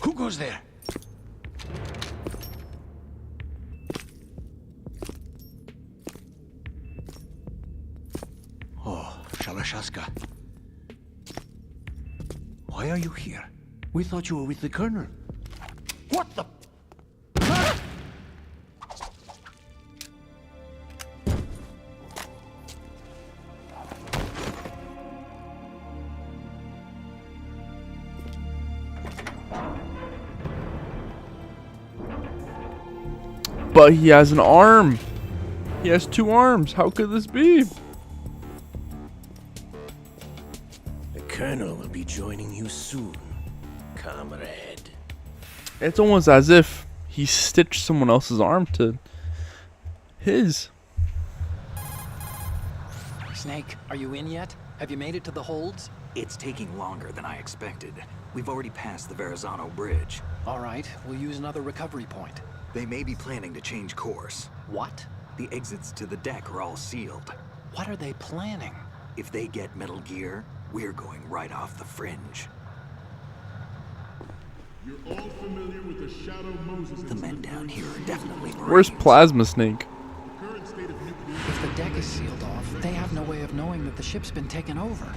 Who goes there? Oh, Shalashaska. Why are you here? We thought you were with the Colonel. What the? But he has an arm. He has 2 arms. How could this be? The Colonel will be joining you soon, comrade. It's almost as if he stitched someone else's arm to his. Snake, are you in yet? Have you made it to the holds? It's taking longer than I expected. We've already passed the Verrazano Bridge. All right, we'll use another recovery point. They may be planning to change course. What? The exits to the deck are all sealed. What are they planning? If they get Metal Gear, we're going right off the fringe. You're all familiar with the Shadow Moses. The men down here are definitely Marines. Where's Plasma Snake? If the deck is sealed off, they have no way of knowing that the ship's been taken over.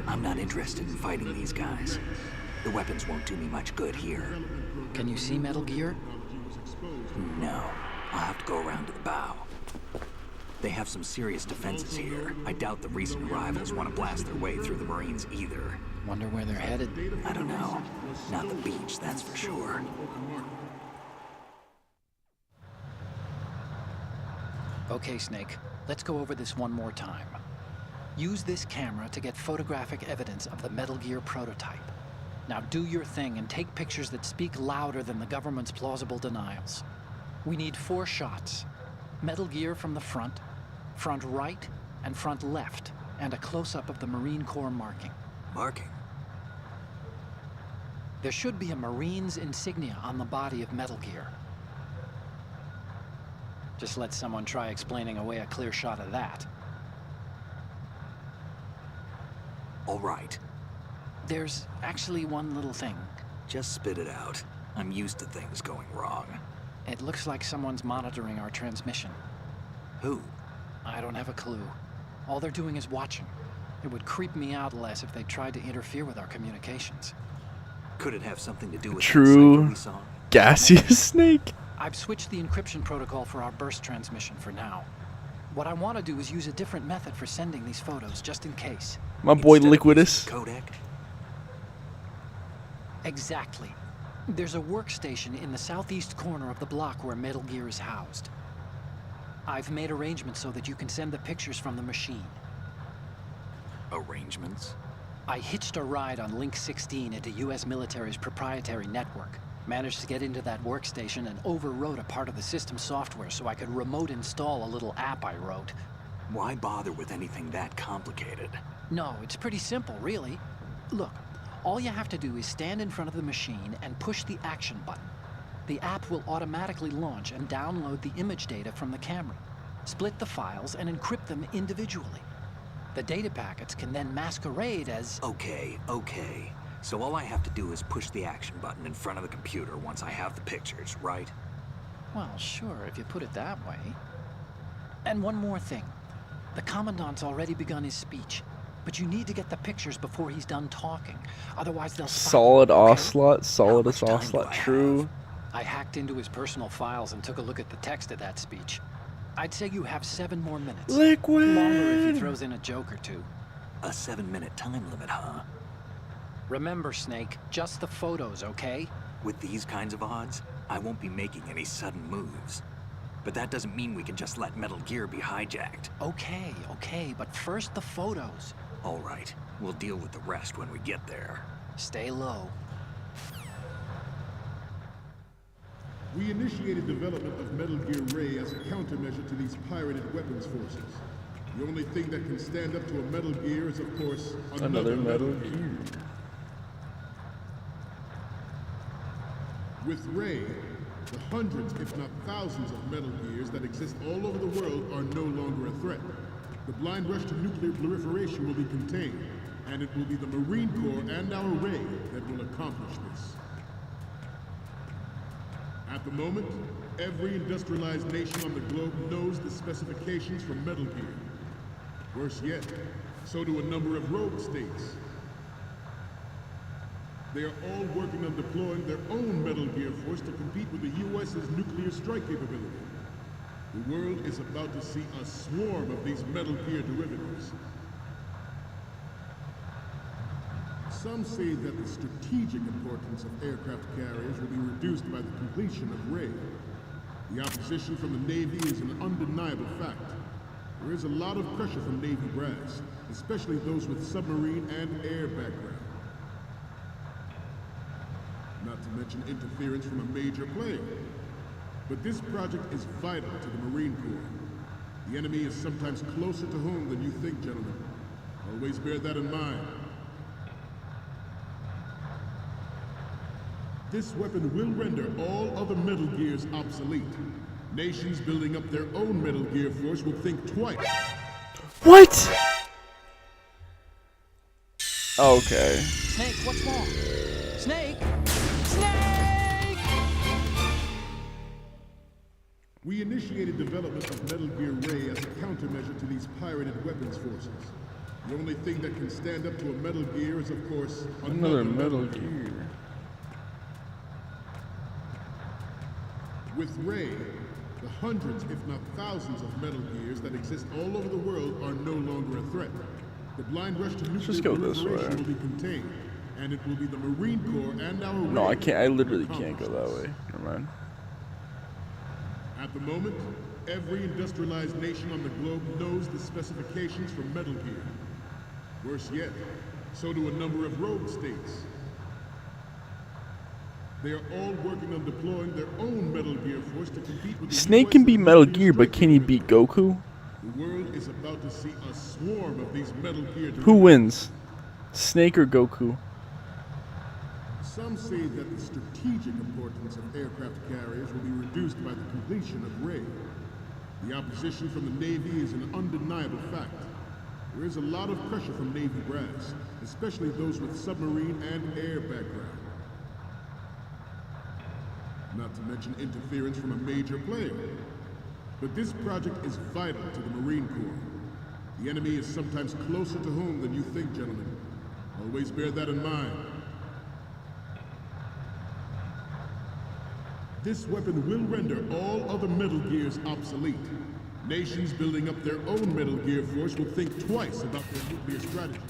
I'm not interested in fighting these guys. The weapons won't do me much good here. Can you see Metal Gear? No. I'll have to go around to the bow. They have some serious defenses here. I doubt the recent arrivals want to blast their way through the Marines either. Wonder where they're headed? I don't know. Not the beach, that's for sure. Okay, Snake. Let's go over this one more time. Use this camera to get photographic evidence of the Metal Gear prototype. Now do your thing and take pictures that speak louder than the government's plausible denials. We need 4 shots. Metal Gear from the front right, and front left, and a close-up of the Marine Corps marking. Marking? There should be a Marine's insignia on the body of Metal Gear. Just let someone try explaining away a clear shot of that. All right. There's actually one little thing. Just spit it out. I'm used to things going wrong. It looks like someone's monitoring our transmission. Who? I don't have a clue. All they're doing is watching. It would creep me out less if they tried to interfere with our communications. Could it have something to do with True. that cipher we saw? Gaseous Snake? I've switched the encryption protocol for our burst transmission for now. What I want to do is use a different method for sending these photos, just in case. My boy Liquidus. Codec? Exactly. There's a workstation in the southeast corner of the block where Metal Gear is housed. I've made arrangements so that you can send the pictures from the machine. Arrangements? I hitched a ride on Link 16 into US military's proprietary network. Managed to get into that workstation and overwrote a part of the system software so I could remote install a little app I wrote. Why bother with anything that complicated? No, it's pretty simple, really. Look, all you have to do is stand in front of the machine and push the action button. The app will automatically launch and download the image data from the camera. split the files, and encrypt them individually. The data packets can then masquerade as... Okay. So all I have to do is push the action button in front of the computer once I have the pictures, right? Well, sure, if you put it that way. And one more thing. The Commandant's already begun his speech, but you need to get the pictures before he's done talking. Otherwise they'll... Solid Ocelot, solid as Ocelot, true. I hacked into his personal files and took a look at the text of that speech. I'd say you have 7 more minutes. Liquid! Longer if he throws in a joke or two. A 7-minute time limit, huh? Remember, Snake, just the photos, okay? With these kinds of odds, I won't be making any sudden moves. But that doesn't mean we can just let Metal Gear be hijacked. Okay, but first the photos. All right, we'll deal with the rest when we get there. Stay low. We initiated development of Metal Gear Ray as a countermeasure to these pirated weapons forces. The only thing that can stand up to a Metal Gear is, of course, another Metal Gear. With Ray, the hundreds, if not thousands, of Metal Gears that exist all over the world are no longer a threat. The blind rush to nuclear proliferation will be contained, and it will be the Marine Corps and our Ray that will accomplish this. At the moment, every industrialized nation on the globe knows the specifications for Metal Gear. Worse yet, so do a number of rogue states. They are all working on deploying their own Metal Gear force to compete with the U.S.'s nuclear strike capability. The world is about to see a swarm of these Metal Gear derivatives. Some say that the strategic importance of aircraft carriers will be reduced by the completion of Ray. The opposition from the Navy is an undeniable fact. There is a lot of pressure from Navy brass, especially those with submarine and air background. Not to mention interference from a major player. But this project is vital to the Marine Corps. The enemy is sometimes closer to home than you think, gentlemen. Always bear that in mind. This weapon will render all other Metal Gears obsolete. Nations building up their own Metal Gear force will think twice. What? Okay. Snake, what's wrong? Snake! Snake! We initiated development of Metal Gear Ray as a countermeasure to these pirated weapons forces. The only thing that can stand up to a Metal Gear is, of course, another Metal Gear. With Ray, the hundreds, if not thousands, of Metal Gears that exist all over the world are no longer a threat. The blind rush to nuclear proliferation will be contained, and it will be the Marine Corps and our... No, I can't. I literally can't go that way. Never mind. At the moment, every industrialized nation on the globe knows the specifications for Metal Gear. Worse yet, so do a number of rogue states. They are all working on deploying their own Metal Gear force to compete with the Snake can beat Metal Gear, but can he beat Goku? The world is about to see a swarm of these Metal Gear. Who wins? Snake or Goku? Some say that the strategic importance of aircraft carriers will be reduced by the completion of Ray. The opposition from the Navy is an undeniable fact. There is a lot of pressure from Navy brass, especially those with submarine and air background. Not to mention interference from a major player. But this project is vital to the Marine Corps. The enemy is sometimes closer to home than you think, gentlemen. Always bear that in mind. This weapon will render all other Metal Gears obsolete. Nations building up their own Metal Gear force will think twice about their nuclear strategy.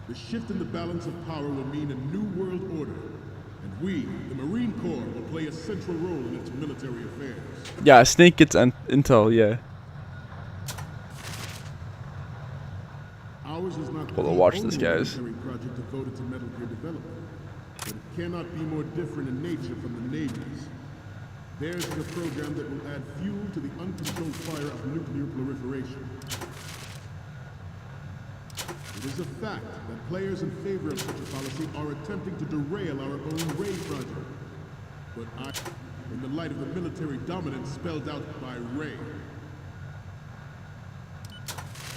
The shift in the balance of power will mean a new world order. And we, the Marine Corps, will play a central role in its military affairs. Yeah, Snake gets intel, yeah. Ours is not Hold on, watch this, guys. Project devoted to Metal Gear development, but it cannot be more different in nature from the Navy's. Theirs is a program that will add fuel to the uncontrolled fire of nuclear proliferation. It is a fact that players in favor of such a policy are attempting to derail our own Ray project. But in the light of the military dominance spelled out by Ray.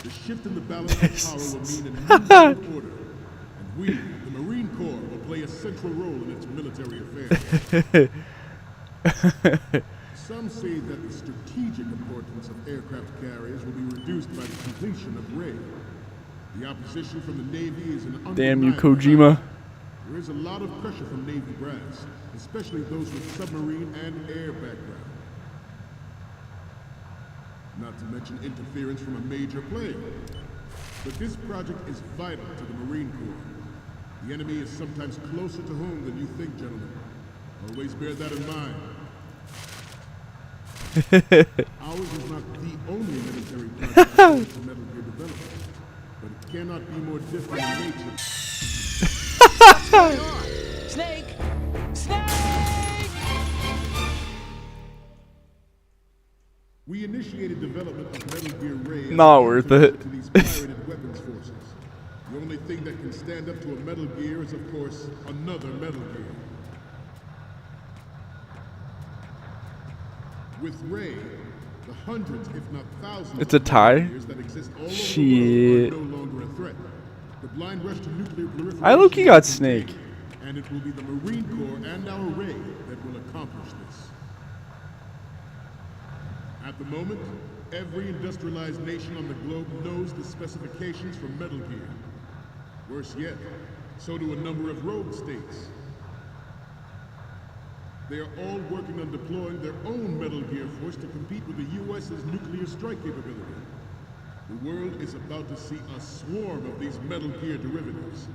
The shift in the balance of power will mean a new world order, and we, the Marine Corps, will play a central role in its military affairs. Some say that the strategic importance of aircraft carriers will be reduced by the completion of Ray. The opposition from the Navy is an undeniable Damn you, Kojima. fact. There is a lot of pressure from Navy brass, especially those with submarine and air background. Not to mention interference from a major player. But this project is vital to the Marine Corps. The enemy is sometimes closer to home than you think, gentlemen. Always bear that in mind. Ours is not the only military project devoted to Metal Gear development, but it cannot be more different in nature. Snake! Snake! We initiated development of Metal Gear Ray Not worth it. to these pirated weapons forces. The only thing that can stand up to a Metal Gear is, of course, another Metal Gear. With Ray, the hundreds, if not thousands, It's a tie? that exist all over Shit. the world are no longer a threat. The blind rush to nuclear proliferation I low-key got Snake. and it will be the Marine Corps and our Ray that will accomplish this. At the moment, every industrialized nation on the globe knows the specifications for Metal Gear. Worse yet, so do a number of rogue states. They are all working on deploying their own Metal Gear force to compete with the U.S.'s nuclear strike capability. The world is about to see a swarm of these Metal Gear derivatives.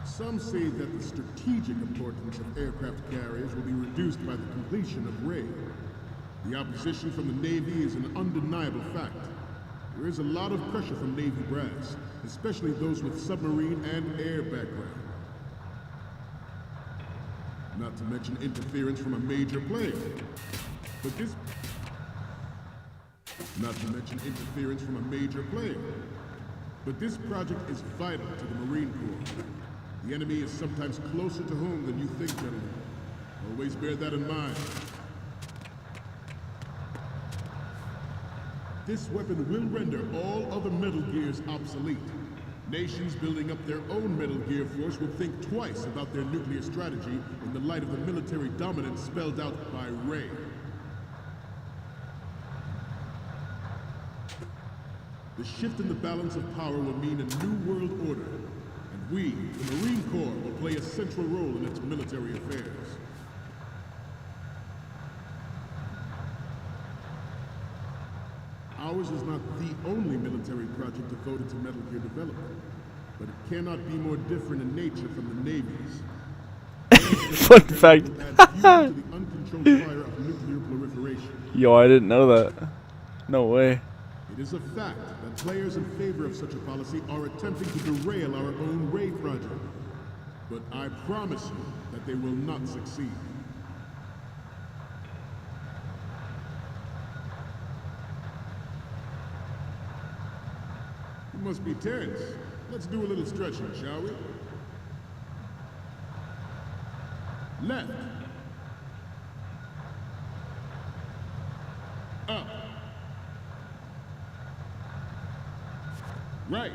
Some say that the strategic importance of aircraft carriers will be reduced by the completion of Ray. The opposition from the Navy is an undeniable fact. There is a lot of pressure from Navy brass, especially those with submarine and air background. Not to mention interference from a major player. But this... Not to mention interference from a major player. But this project is vital to the Marine Corps. The enemy is sometimes closer to home than you think, gentlemen. Always bear that in mind. This weapon will render all other Metal Gears obsolete. Nations building up their own Metal Gear force will think twice about their nuclear strategy in the light of the military dominance spelled out by Ray. The shift in the balance of power will mean a new world order, and we, the Marine Corps, will play a central role in its military affairs. Ours is not the only military project devoted to Metal Gear development, but it cannot be more different in nature from the Navy's. Fun fact. To the uncontrolled fire of nuclear proliferation. Yo, I didn't know that. No way. It is a fact that players in favor of such a policy are attempting to derail our own Ray project. But I promise you that they will not succeed. You must be tense. Let's do a little stretching, shall we? Left. Up. Right.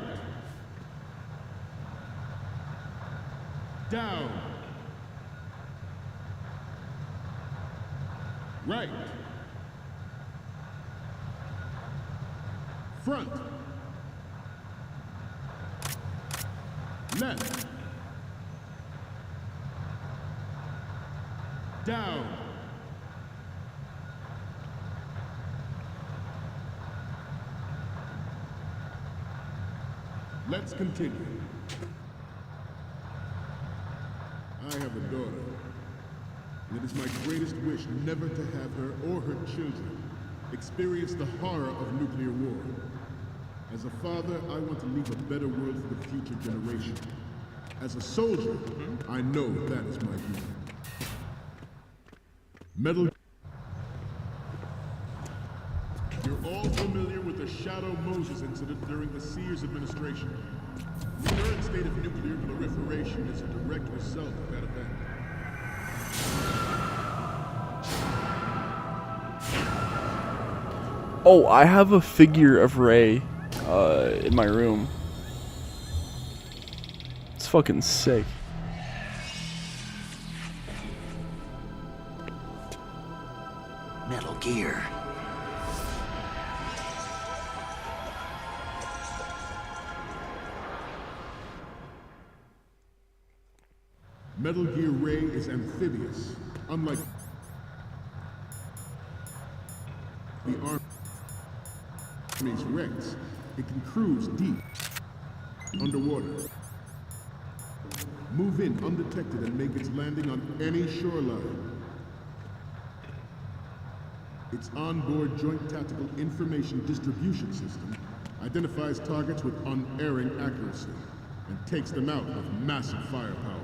Down. Right. Front. Left. Down. Let's continue. I have a daughter, and it is my greatest wish never to have her or her children experience the horror of nuclear war. As a father, I want to leave a better world for the future generation. As a soldier, I know that is my duty. Metal... You're all familiar with the Shadow Moses incident during the Sears administration. The current state of nuclear proliferation is a direct result of that event. Oh, I have a figure of Ray in my room. It's fucking sick. Metal Gear. Metal Gear Ray is amphibious, unlike the Army's Rex. It can cruise deep, underwater, move in undetected and make its landing on any shoreline. Its onboard Joint Tactical Information Distribution System identifies targets with unerring accuracy and takes them out with massive firepower.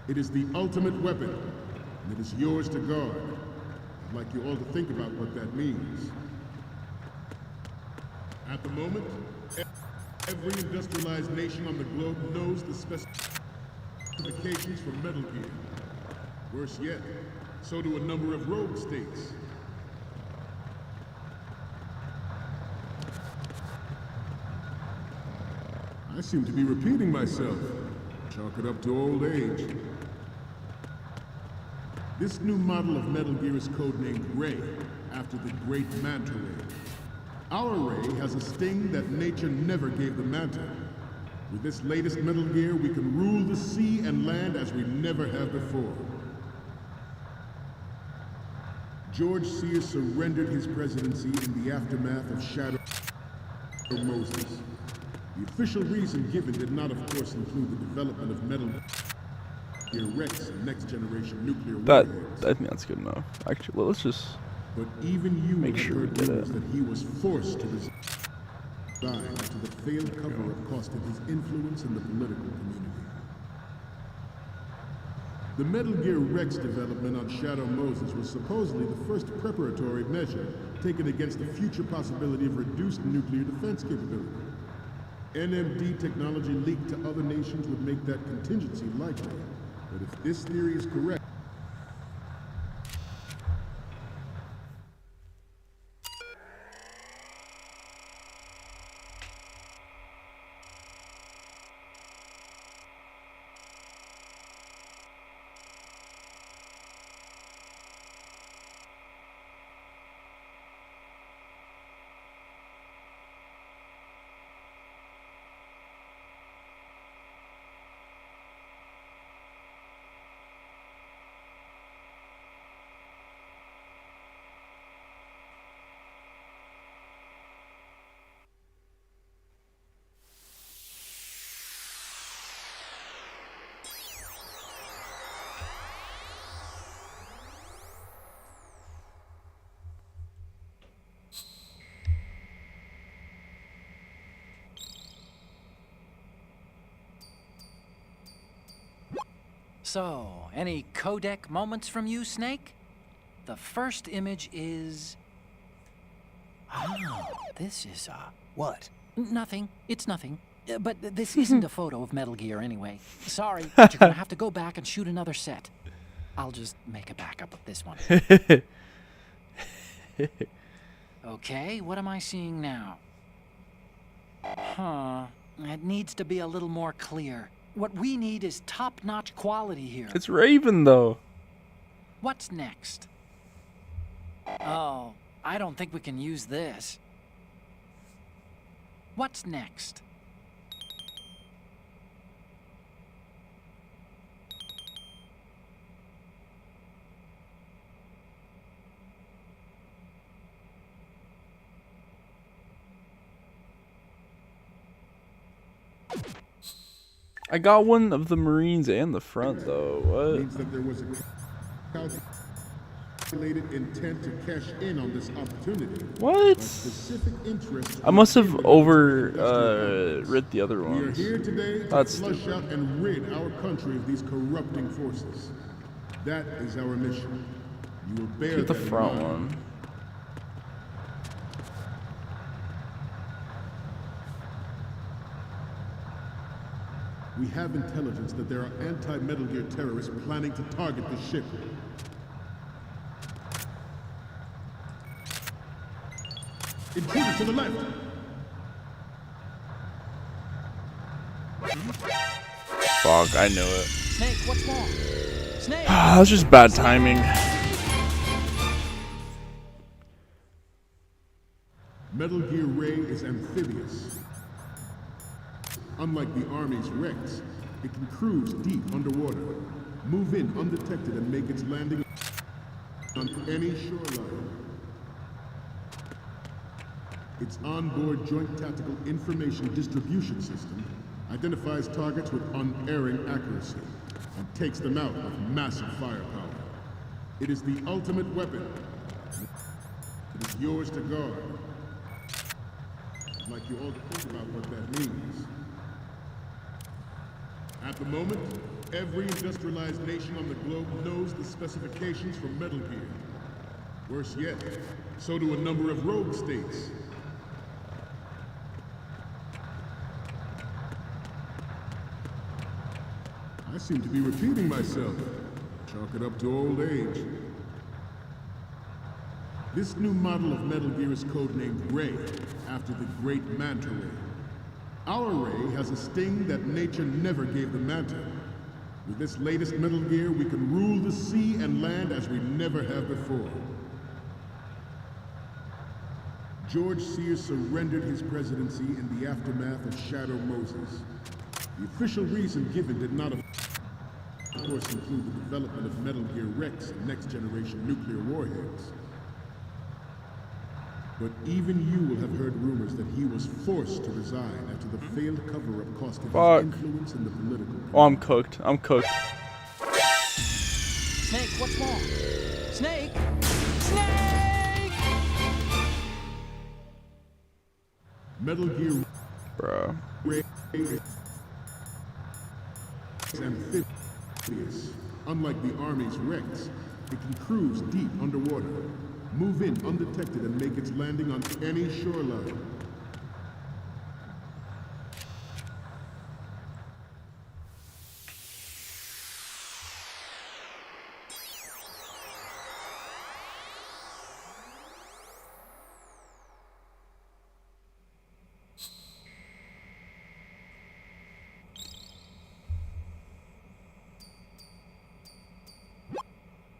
It is the ultimate weapon, and it is yours to guard. I'd like you all to think about what that means. At the moment, every industrialized nation on the globe knows the specifications for Metal Gear. Worse yet, so do a number of rogue states. I seem to be repeating myself. Chalk it up to old age. This new model of Metal Gear is codenamed Ray, after the great Manta Ray. Our Ray has a sting that nature never gave the Manta. With this latest Metal Gear, we can rule the sea and land as we never have before. George Sears surrendered his presidency in the aftermath of Shadow Moses. The official reason given did not, of course, include the development of Metal Gear Rex and next-generation nuclear warheads. I think that's good enough. Actually, let's just make sure we did it. That he was forced to resign after the failed cover-up cost him his influence in the political community. The Metal Gear Rex development on Shadow Moses was supposedly the first preparatory measure taken against the future possibility of reduced nuclear defense capability. NMD technology leaked to other nations would make that contingency likely. But if this theory is correct, So, any codec moments from you, Snake? The first image is... Oh, this is, What? Nothing. It's nothing. But this isn't a photo of Metal Gear anyway. Sorry, but you're gonna have to go back and shoot another set. I'll just make a backup of this one. Okay, what am I seeing now? Huh. It needs to be a little more clear. What we need is top-notch quality here. It's Raven, though. What's next? Oh, I don't think we can use this. What's next? I got one of the Marines and the front, though. What? Means that there was a calculated intent to cash in on this opportunity. What? I must have writ the other ones. We are here today to That's flush stupid. out and rid our country of these corrupting forces. That is our mission. You will bear Get the that in front mind. one. We have intelligence that there are anti-Metal Gear terrorists planning to target the ship. Intruder to the left! Fuck, I knew it. Snake, what's wrong? Snake! That's just bad timing. Metal Gear Ray is amphibious. Unlike the Army's Rex, it can cruise deep underwater, move in undetected and make its landing on any shoreline. Its onboard Joint Tactical Information Distribution System identifies targets with unerring accuracy and takes them out with massive firepower. It is the ultimate weapon. It is yours to guard. I'd like you all to think about what that means. At the moment, every industrialized nation on the globe knows the specifications for Metal Gear. Worse yet, so do a number of rogue states. I seem to be repeating myself. Chalk it up to old age. This new model of Metal Gear is codenamed Ray, after the great Manta Ray. Our Ray has a sting that nature never gave the Manta. With this latest Metal Gear, we can rule the sea and land as we never have before. George Sears surrendered his presidency in the aftermath of Shadow Moses. The official reason given did not, of course, include the development of Metal Gear Rex and next-generation nuclear warheads. But even you will have heard rumors that he was forced to resign after the failed cover-up cost him his influence in the political community. Oh, I'm cooked. I'm cooked. Snake, what's wrong? Snake! Snake! Metal Gear Bro. Ray is amphibious. Unlike the Army's Rex, it can cruise deep underwater, move in undetected and make its landing on any shoreline.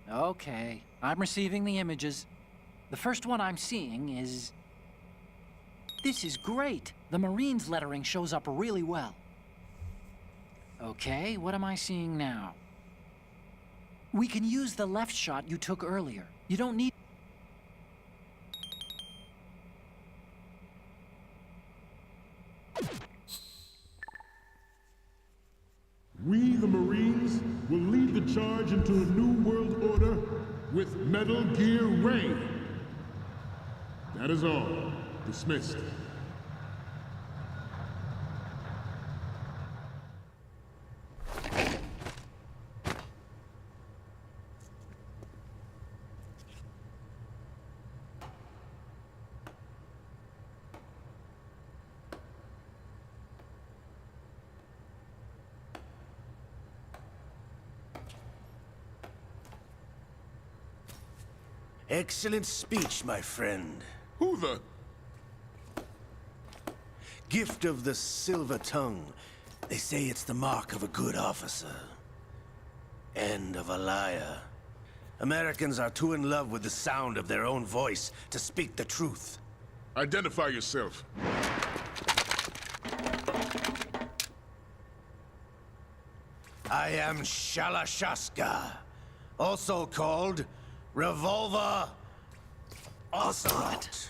Okay, I'm receiving the images. The first one I'm seeing is... This is great! The Marines lettering shows up really well. Okay, what am I seeing now? We can use the left shot you took earlier. You don't need... We, the Marines, will lead the charge into a new world order with Metal Gear Ray. That is all. Dismissed. Excellent speech, my friend. Who the? Gift of the silver tongue. They say it's the mark of a good officer. And of a liar. Americans are too in love with the sound of their own voice to speak the truth. Identify yourself. I am Shalashaska, also called Revolver Ocelot.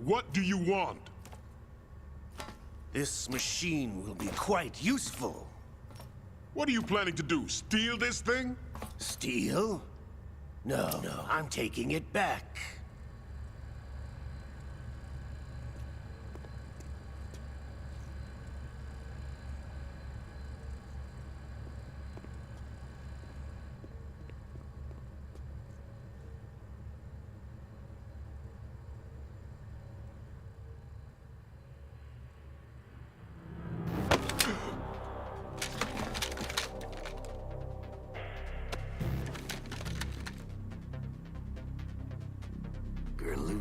What do you want? This machine will be quite useful. What are you planning to do? Steal this thing? Steal? No, I'm taking it back.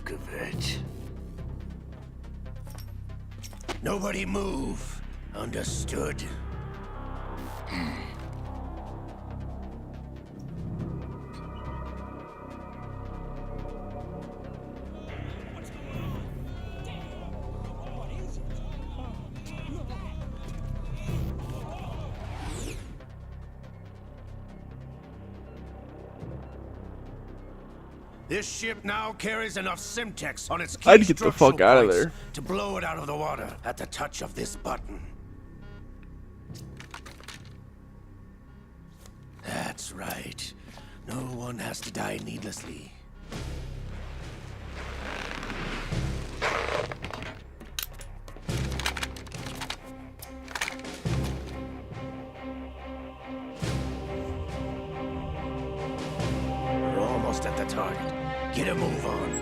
Lukovich. Nobody move. Understood? This ship now carries enough Simtex on its key I'd get the fuck structural out of points there. to blow it out of the water at the touch of this button. That's right. No one has to die needlessly. We're almost at the target. Get a move on.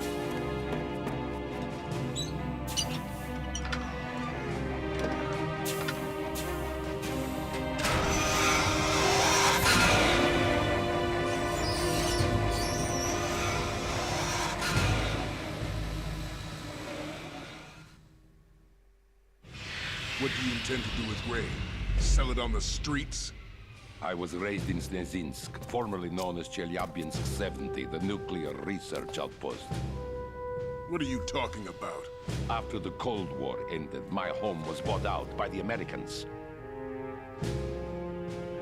What do you intend to do with Ray? Sell it on the streets? I was raised in Snezinsk, formerly known as Chelyabinsk 70, the nuclear research outpost. What are you talking about? After the Cold War ended, my home was bought out by the Americans.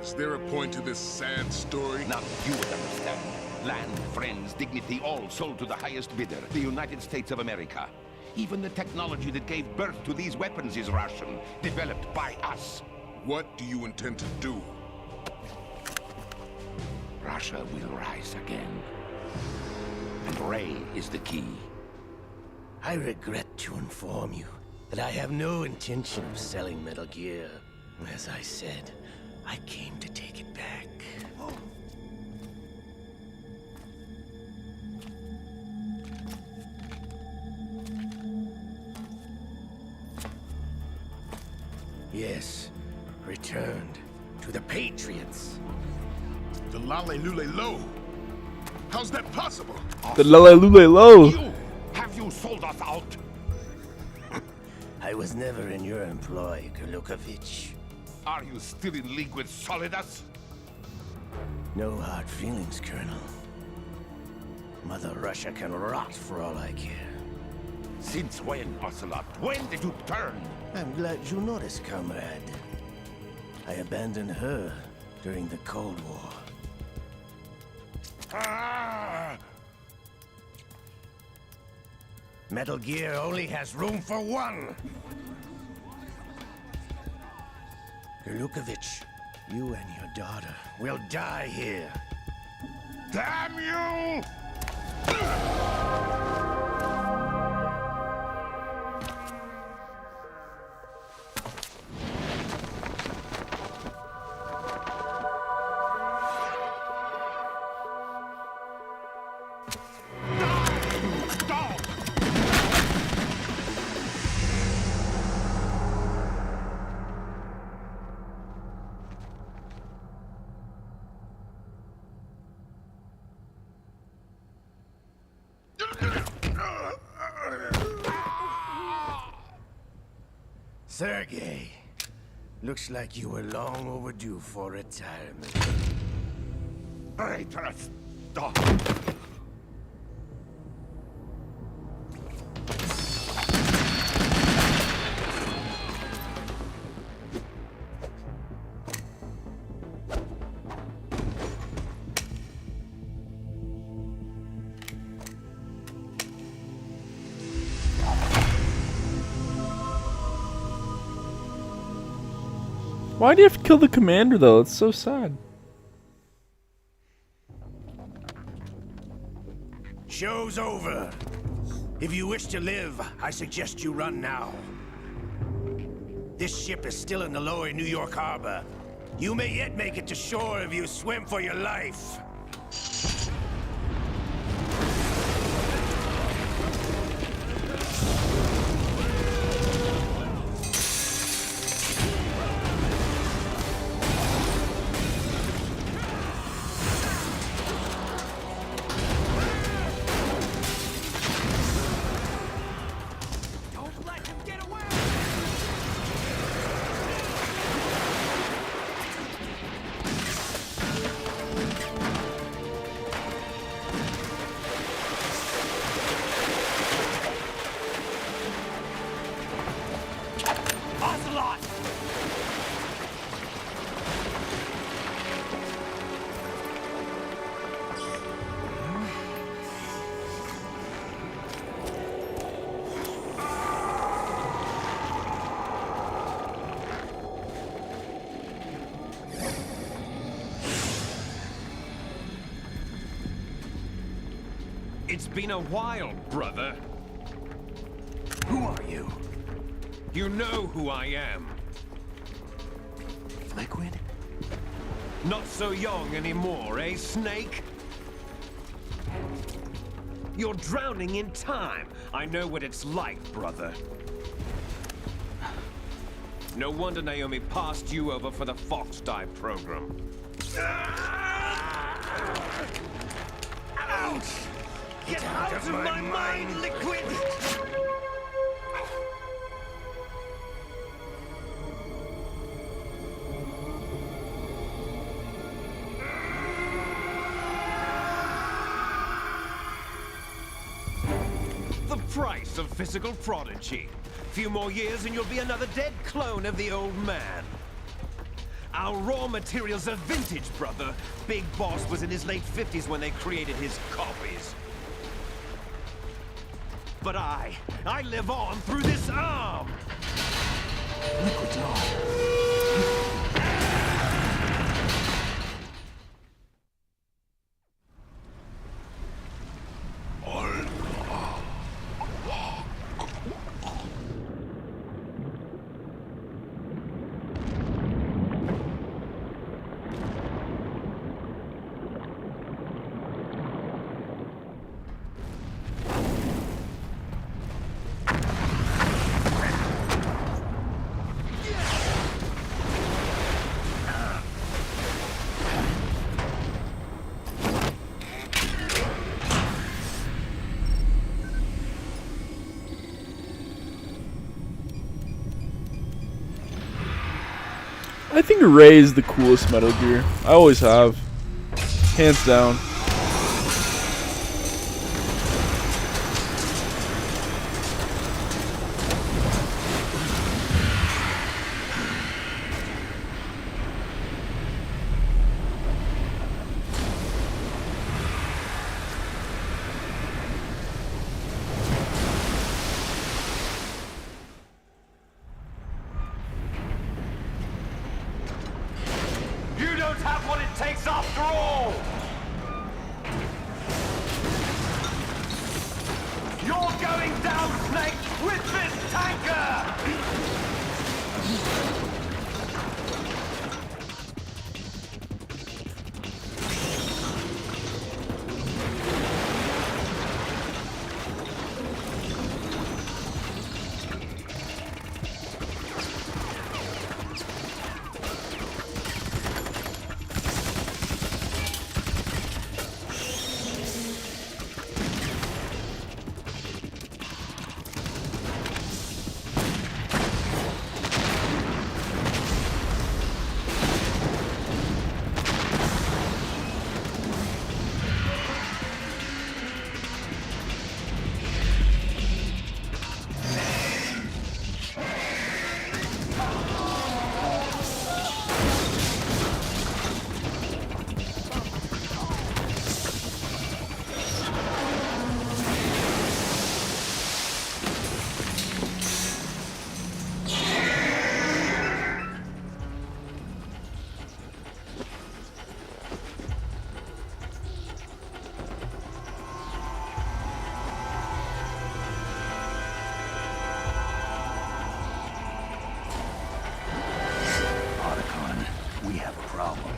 Is there a point to this sad story? Now you would understand. Land, friends, dignity, all sold to the highest bidder, the United States of America. Even the technology that gave birth to these weapons is Russian, developed by us. What do you intend to do? Russia will rise again. And Ray is the key. I regret to inform you that I have no intention of selling Metal Gear. As I said, I came to take it back. Yes, returned to the Patriots. The Lale Lule Lo? How's that possible? The Lule Lo. You! Have you sold us out? I was never in your employ, Lukovich. Are you still in league with Solidus? No hard feelings, Colonel. Mother Russia can rot for all I care. Since when, Ocelot? When did you turn? I'm glad you noticed, comrade. I abandoned her during the Cold War. Metal Gear only has room for one! Lukovich, you and your daughter will die here. Damn you! Sergei, looks like you were long overdue for retirement. Traitorous dog! Why do you have to kill the commander though? It's so sad. Show's over. If you wish to live, I suggest you run now. This ship is still in the lower New York harbor. You may yet make it to shore if you swim for your life. It's been a while, brother. Who are you? You know who I am. Liquid? Not so young anymore, eh, Snake? You're drowning in time. I know what it's like, brother. No wonder Naomi passed you over for the Fox Dive program. Ouch! Get out of my mind, Liquid! The price of physical prodigy. Few more years and you'll be another dead clone of the old man. Our raw materials are vintage, brother. Big Boss was in his late 50s when they created his copies. But I live on through this arm! Liquid's arm. I think Ray is the coolest Metal Gear. I always have. Hands down. You don't have what it takes after all! You're going down, Snake, with this tanker! We have a problem.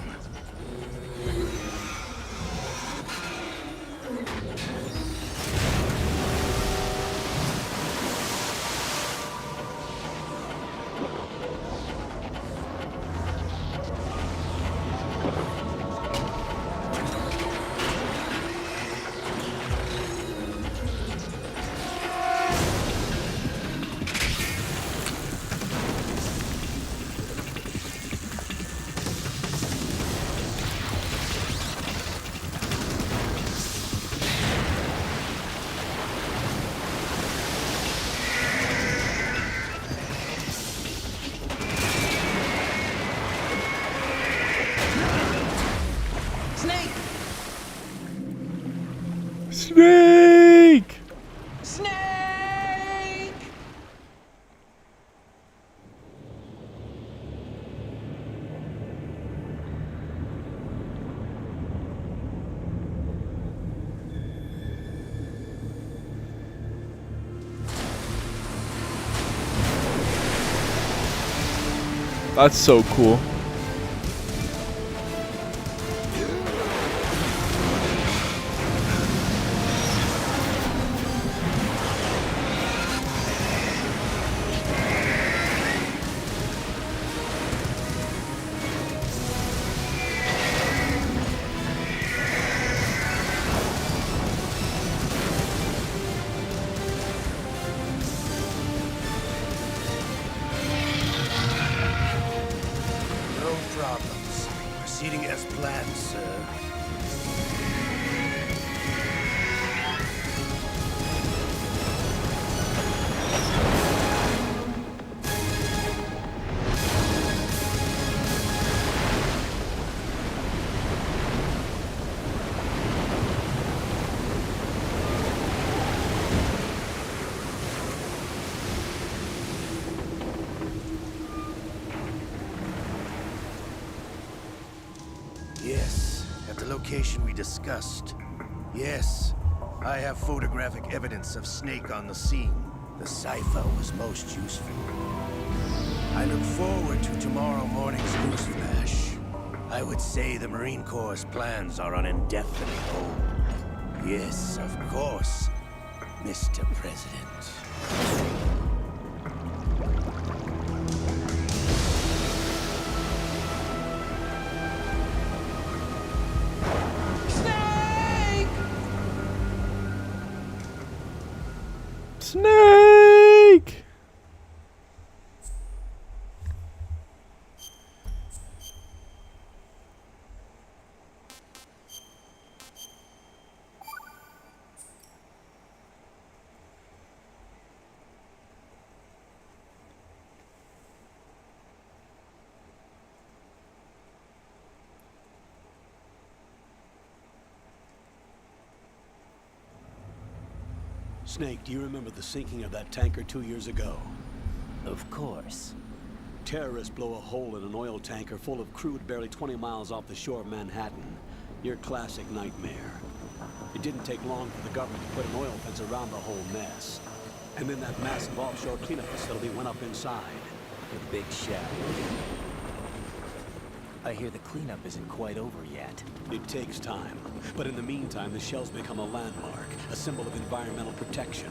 Snake! Snake! That's so cool. No problems. Proceeding as planned, sir. Yes, at the location we discussed. Yes, I have photographic evidence of Snake on the scene. The cipher was most useful. I look forward to tomorrow morning's news flash. I would say the Marine Corps' plans are on indefinite hold. Yes, of course, Mr. President. Snake! Snake, do you remember the sinking of that tanker 2 years ago? Of course. Terrorists blow a hole in an oil tanker full of crude barely 20 miles off the shore of Manhattan. Your classic nightmare. It didn't take long for the government to put an oil fence around the whole mess. And then that massive offshore cleanup facility went up inside. The big shell. I hear the cleanup isn't quite over yet. It takes time. But in the meantime, the shell's become a landmark, a symbol of environmental protection.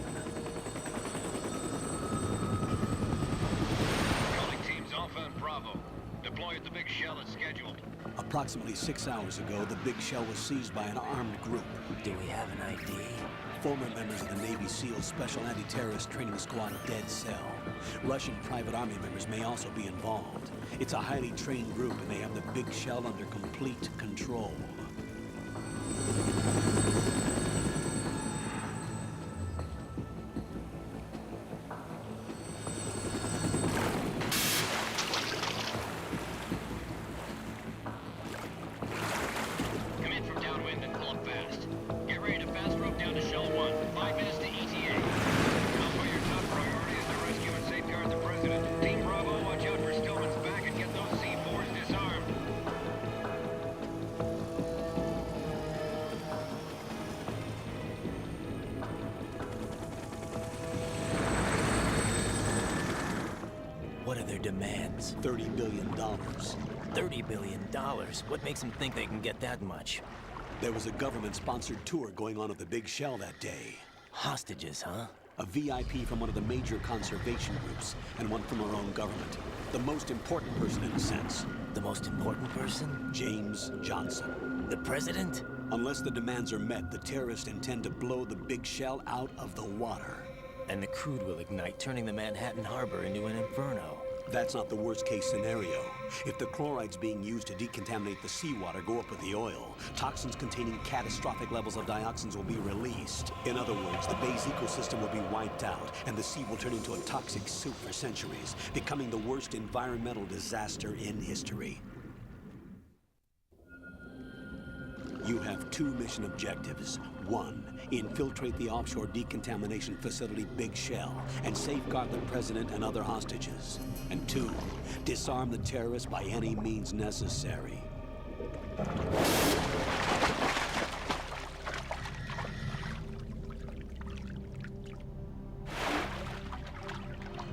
Calling teams Alpha and Bravo. Deploy at the big shell as scheduled. Approximately 6 hours ago, the big shell was seized by an armed group. Do we have an ID? Former members of the Navy SEAL Special Anti-Terrorist Training Squad Dead Cell. Russian private army members may also be involved. It's a highly trained group, and they have the big shell under complete control. Come in from downwind and pull up fast. Get ready to fast rope down to Shell 1. 5 minutes to ETA. Alpha, your top priority is to rescue and safeguard the President. Team Bravo, watch out for Stillman's back and get those C4s disarmed. What are their demands? $30 billion. $30 billion? What makes them think they can get that much? There was a government-sponsored tour going on at the big shell that day. Hostages, huh? A VIP from one of the major conservation groups, and one from our own government. The most important person in a sense. The most important person? James Johnson. The President? Unless the demands are met, the terrorists intend to blow the big shell out of the water. And the crude will ignite, turning the Manhattan Harbor into an inferno. That's not the worst-case scenario. If the chlorides being used to decontaminate the seawater go up with the oil, toxins containing catastrophic levels of dioxins will be released. In other words, the bay's ecosystem will be wiped out, and the sea will turn into a toxic soup for centuries, becoming the worst environmental disaster in history. You have 2 mission objectives. 1, infiltrate the offshore decontamination facility Big Shell and safeguard the President and other hostages. And 2, disarm the terrorists by any means necessary.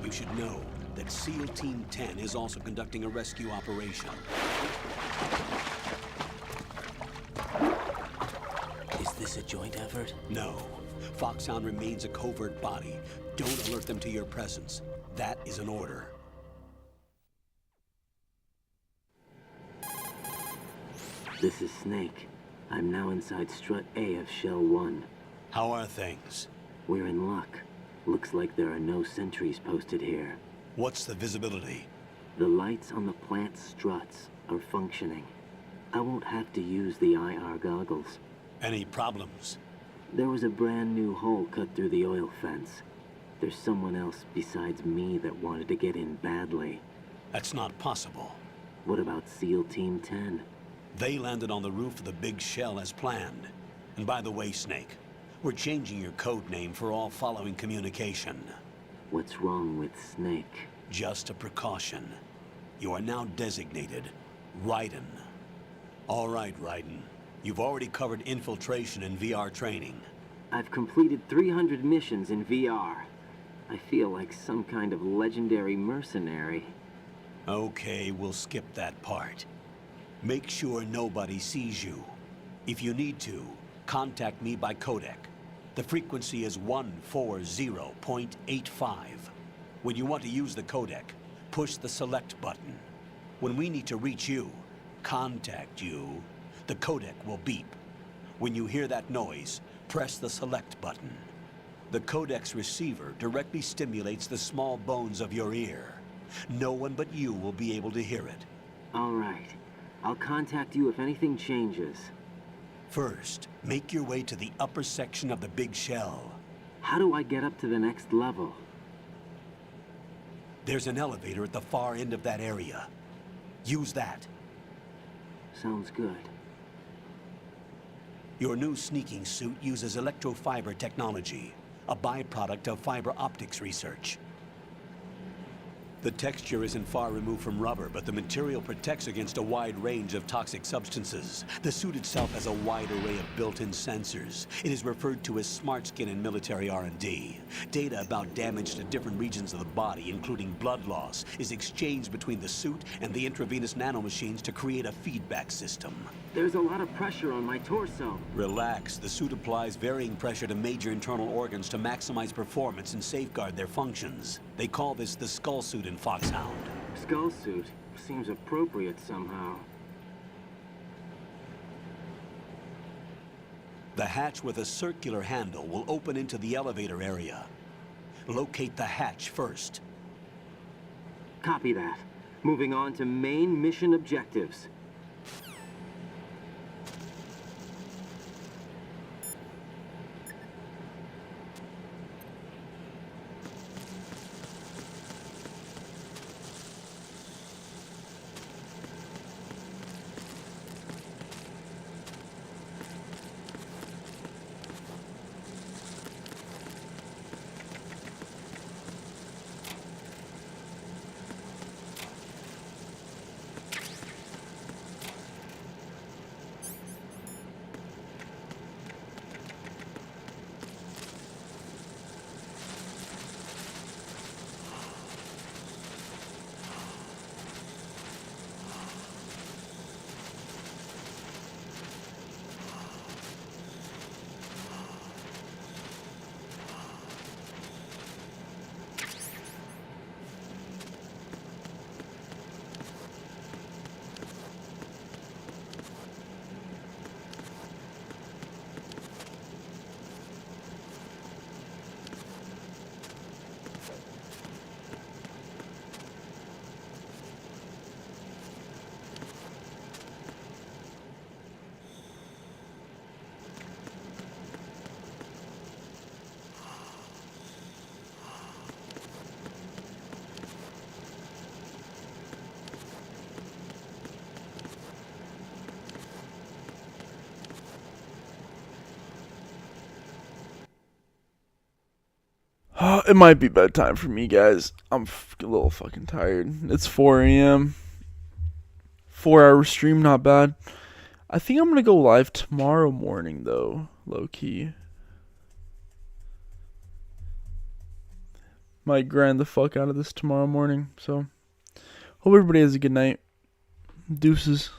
You should know, that SEAL Team 10 is also conducting a rescue operation. Is this a joint effort? No. Foxhound remains a covert body. Don't alert them to your presence. That is an order. This is Snake. I'm now inside Strut A of Shell 1. How are things? We're in luck. Looks like there are no sentries posted here. What's the visibility? The lights on the plant struts are functioning. I won't have to use the IR goggles. Any problems? There was a brand new hole cut through the oil fence. There's someone else besides me that wanted to get in badly. That's not possible. What about SEAL Team 10? They landed on the roof of the big shell as planned. And by the way, Snake, we're changing your code name for all following communication. What's wrong with Snake? Just a precaution. You are now designated Raiden. All right, Raiden. You've already covered infiltration and VR training. I've completed 300 missions in VR. I feel like some kind of legendary mercenary. Okay, we'll skip that part. Make sure nobody sees you. If you need to, contact me by codec. The frequency is 140.85. When you want to use the codec, push the select button. When we need to reach you, contact you, the codec will beep. When you hear that noise, press the select button. The codec's receiver directly stimulates the small bones of your ear. No one but you will be able to hear it. All right. I'll contact you if anything changes. First, make your way to the upper section of the big shell. How do I get up to the next level? There's an elevator at the far end of that area. Use that. Sounds good. Your new sneaking suit uses electrofiber technology, a byproduct of fiber optics research. The texture isn't far removed from rubber, but the material protects against a wide range of toxic substances. The suit itself has a wide array of built-in sensors. It is referred to as smart skin in military R&D. Data about damage to different regions of the body, including blood loss, is exchanged between the suit and the intravenous nanomachines to create a feedback system. There's a lot of pressure on my torso. Relax. The suit applies varying pressure to major internal organs to maximize performance and safeguard their functions. They call this the skull suit in Foxhound. Skull suit seems appropriate somehow. The hatch with a circular handle will open into the elevator area. Locate the hatch first. Copy that. Moving on to main mission objectives. It might be bedtime for me, guys. I'm a little fucking tired. It's 4 a.m. 4-hour stream, not bad. I think I'm gonna go live tomorrow morning, though, low key. Might grind the fuck out of this tomorrow morning. So, hope everybody has a good night. Deuces.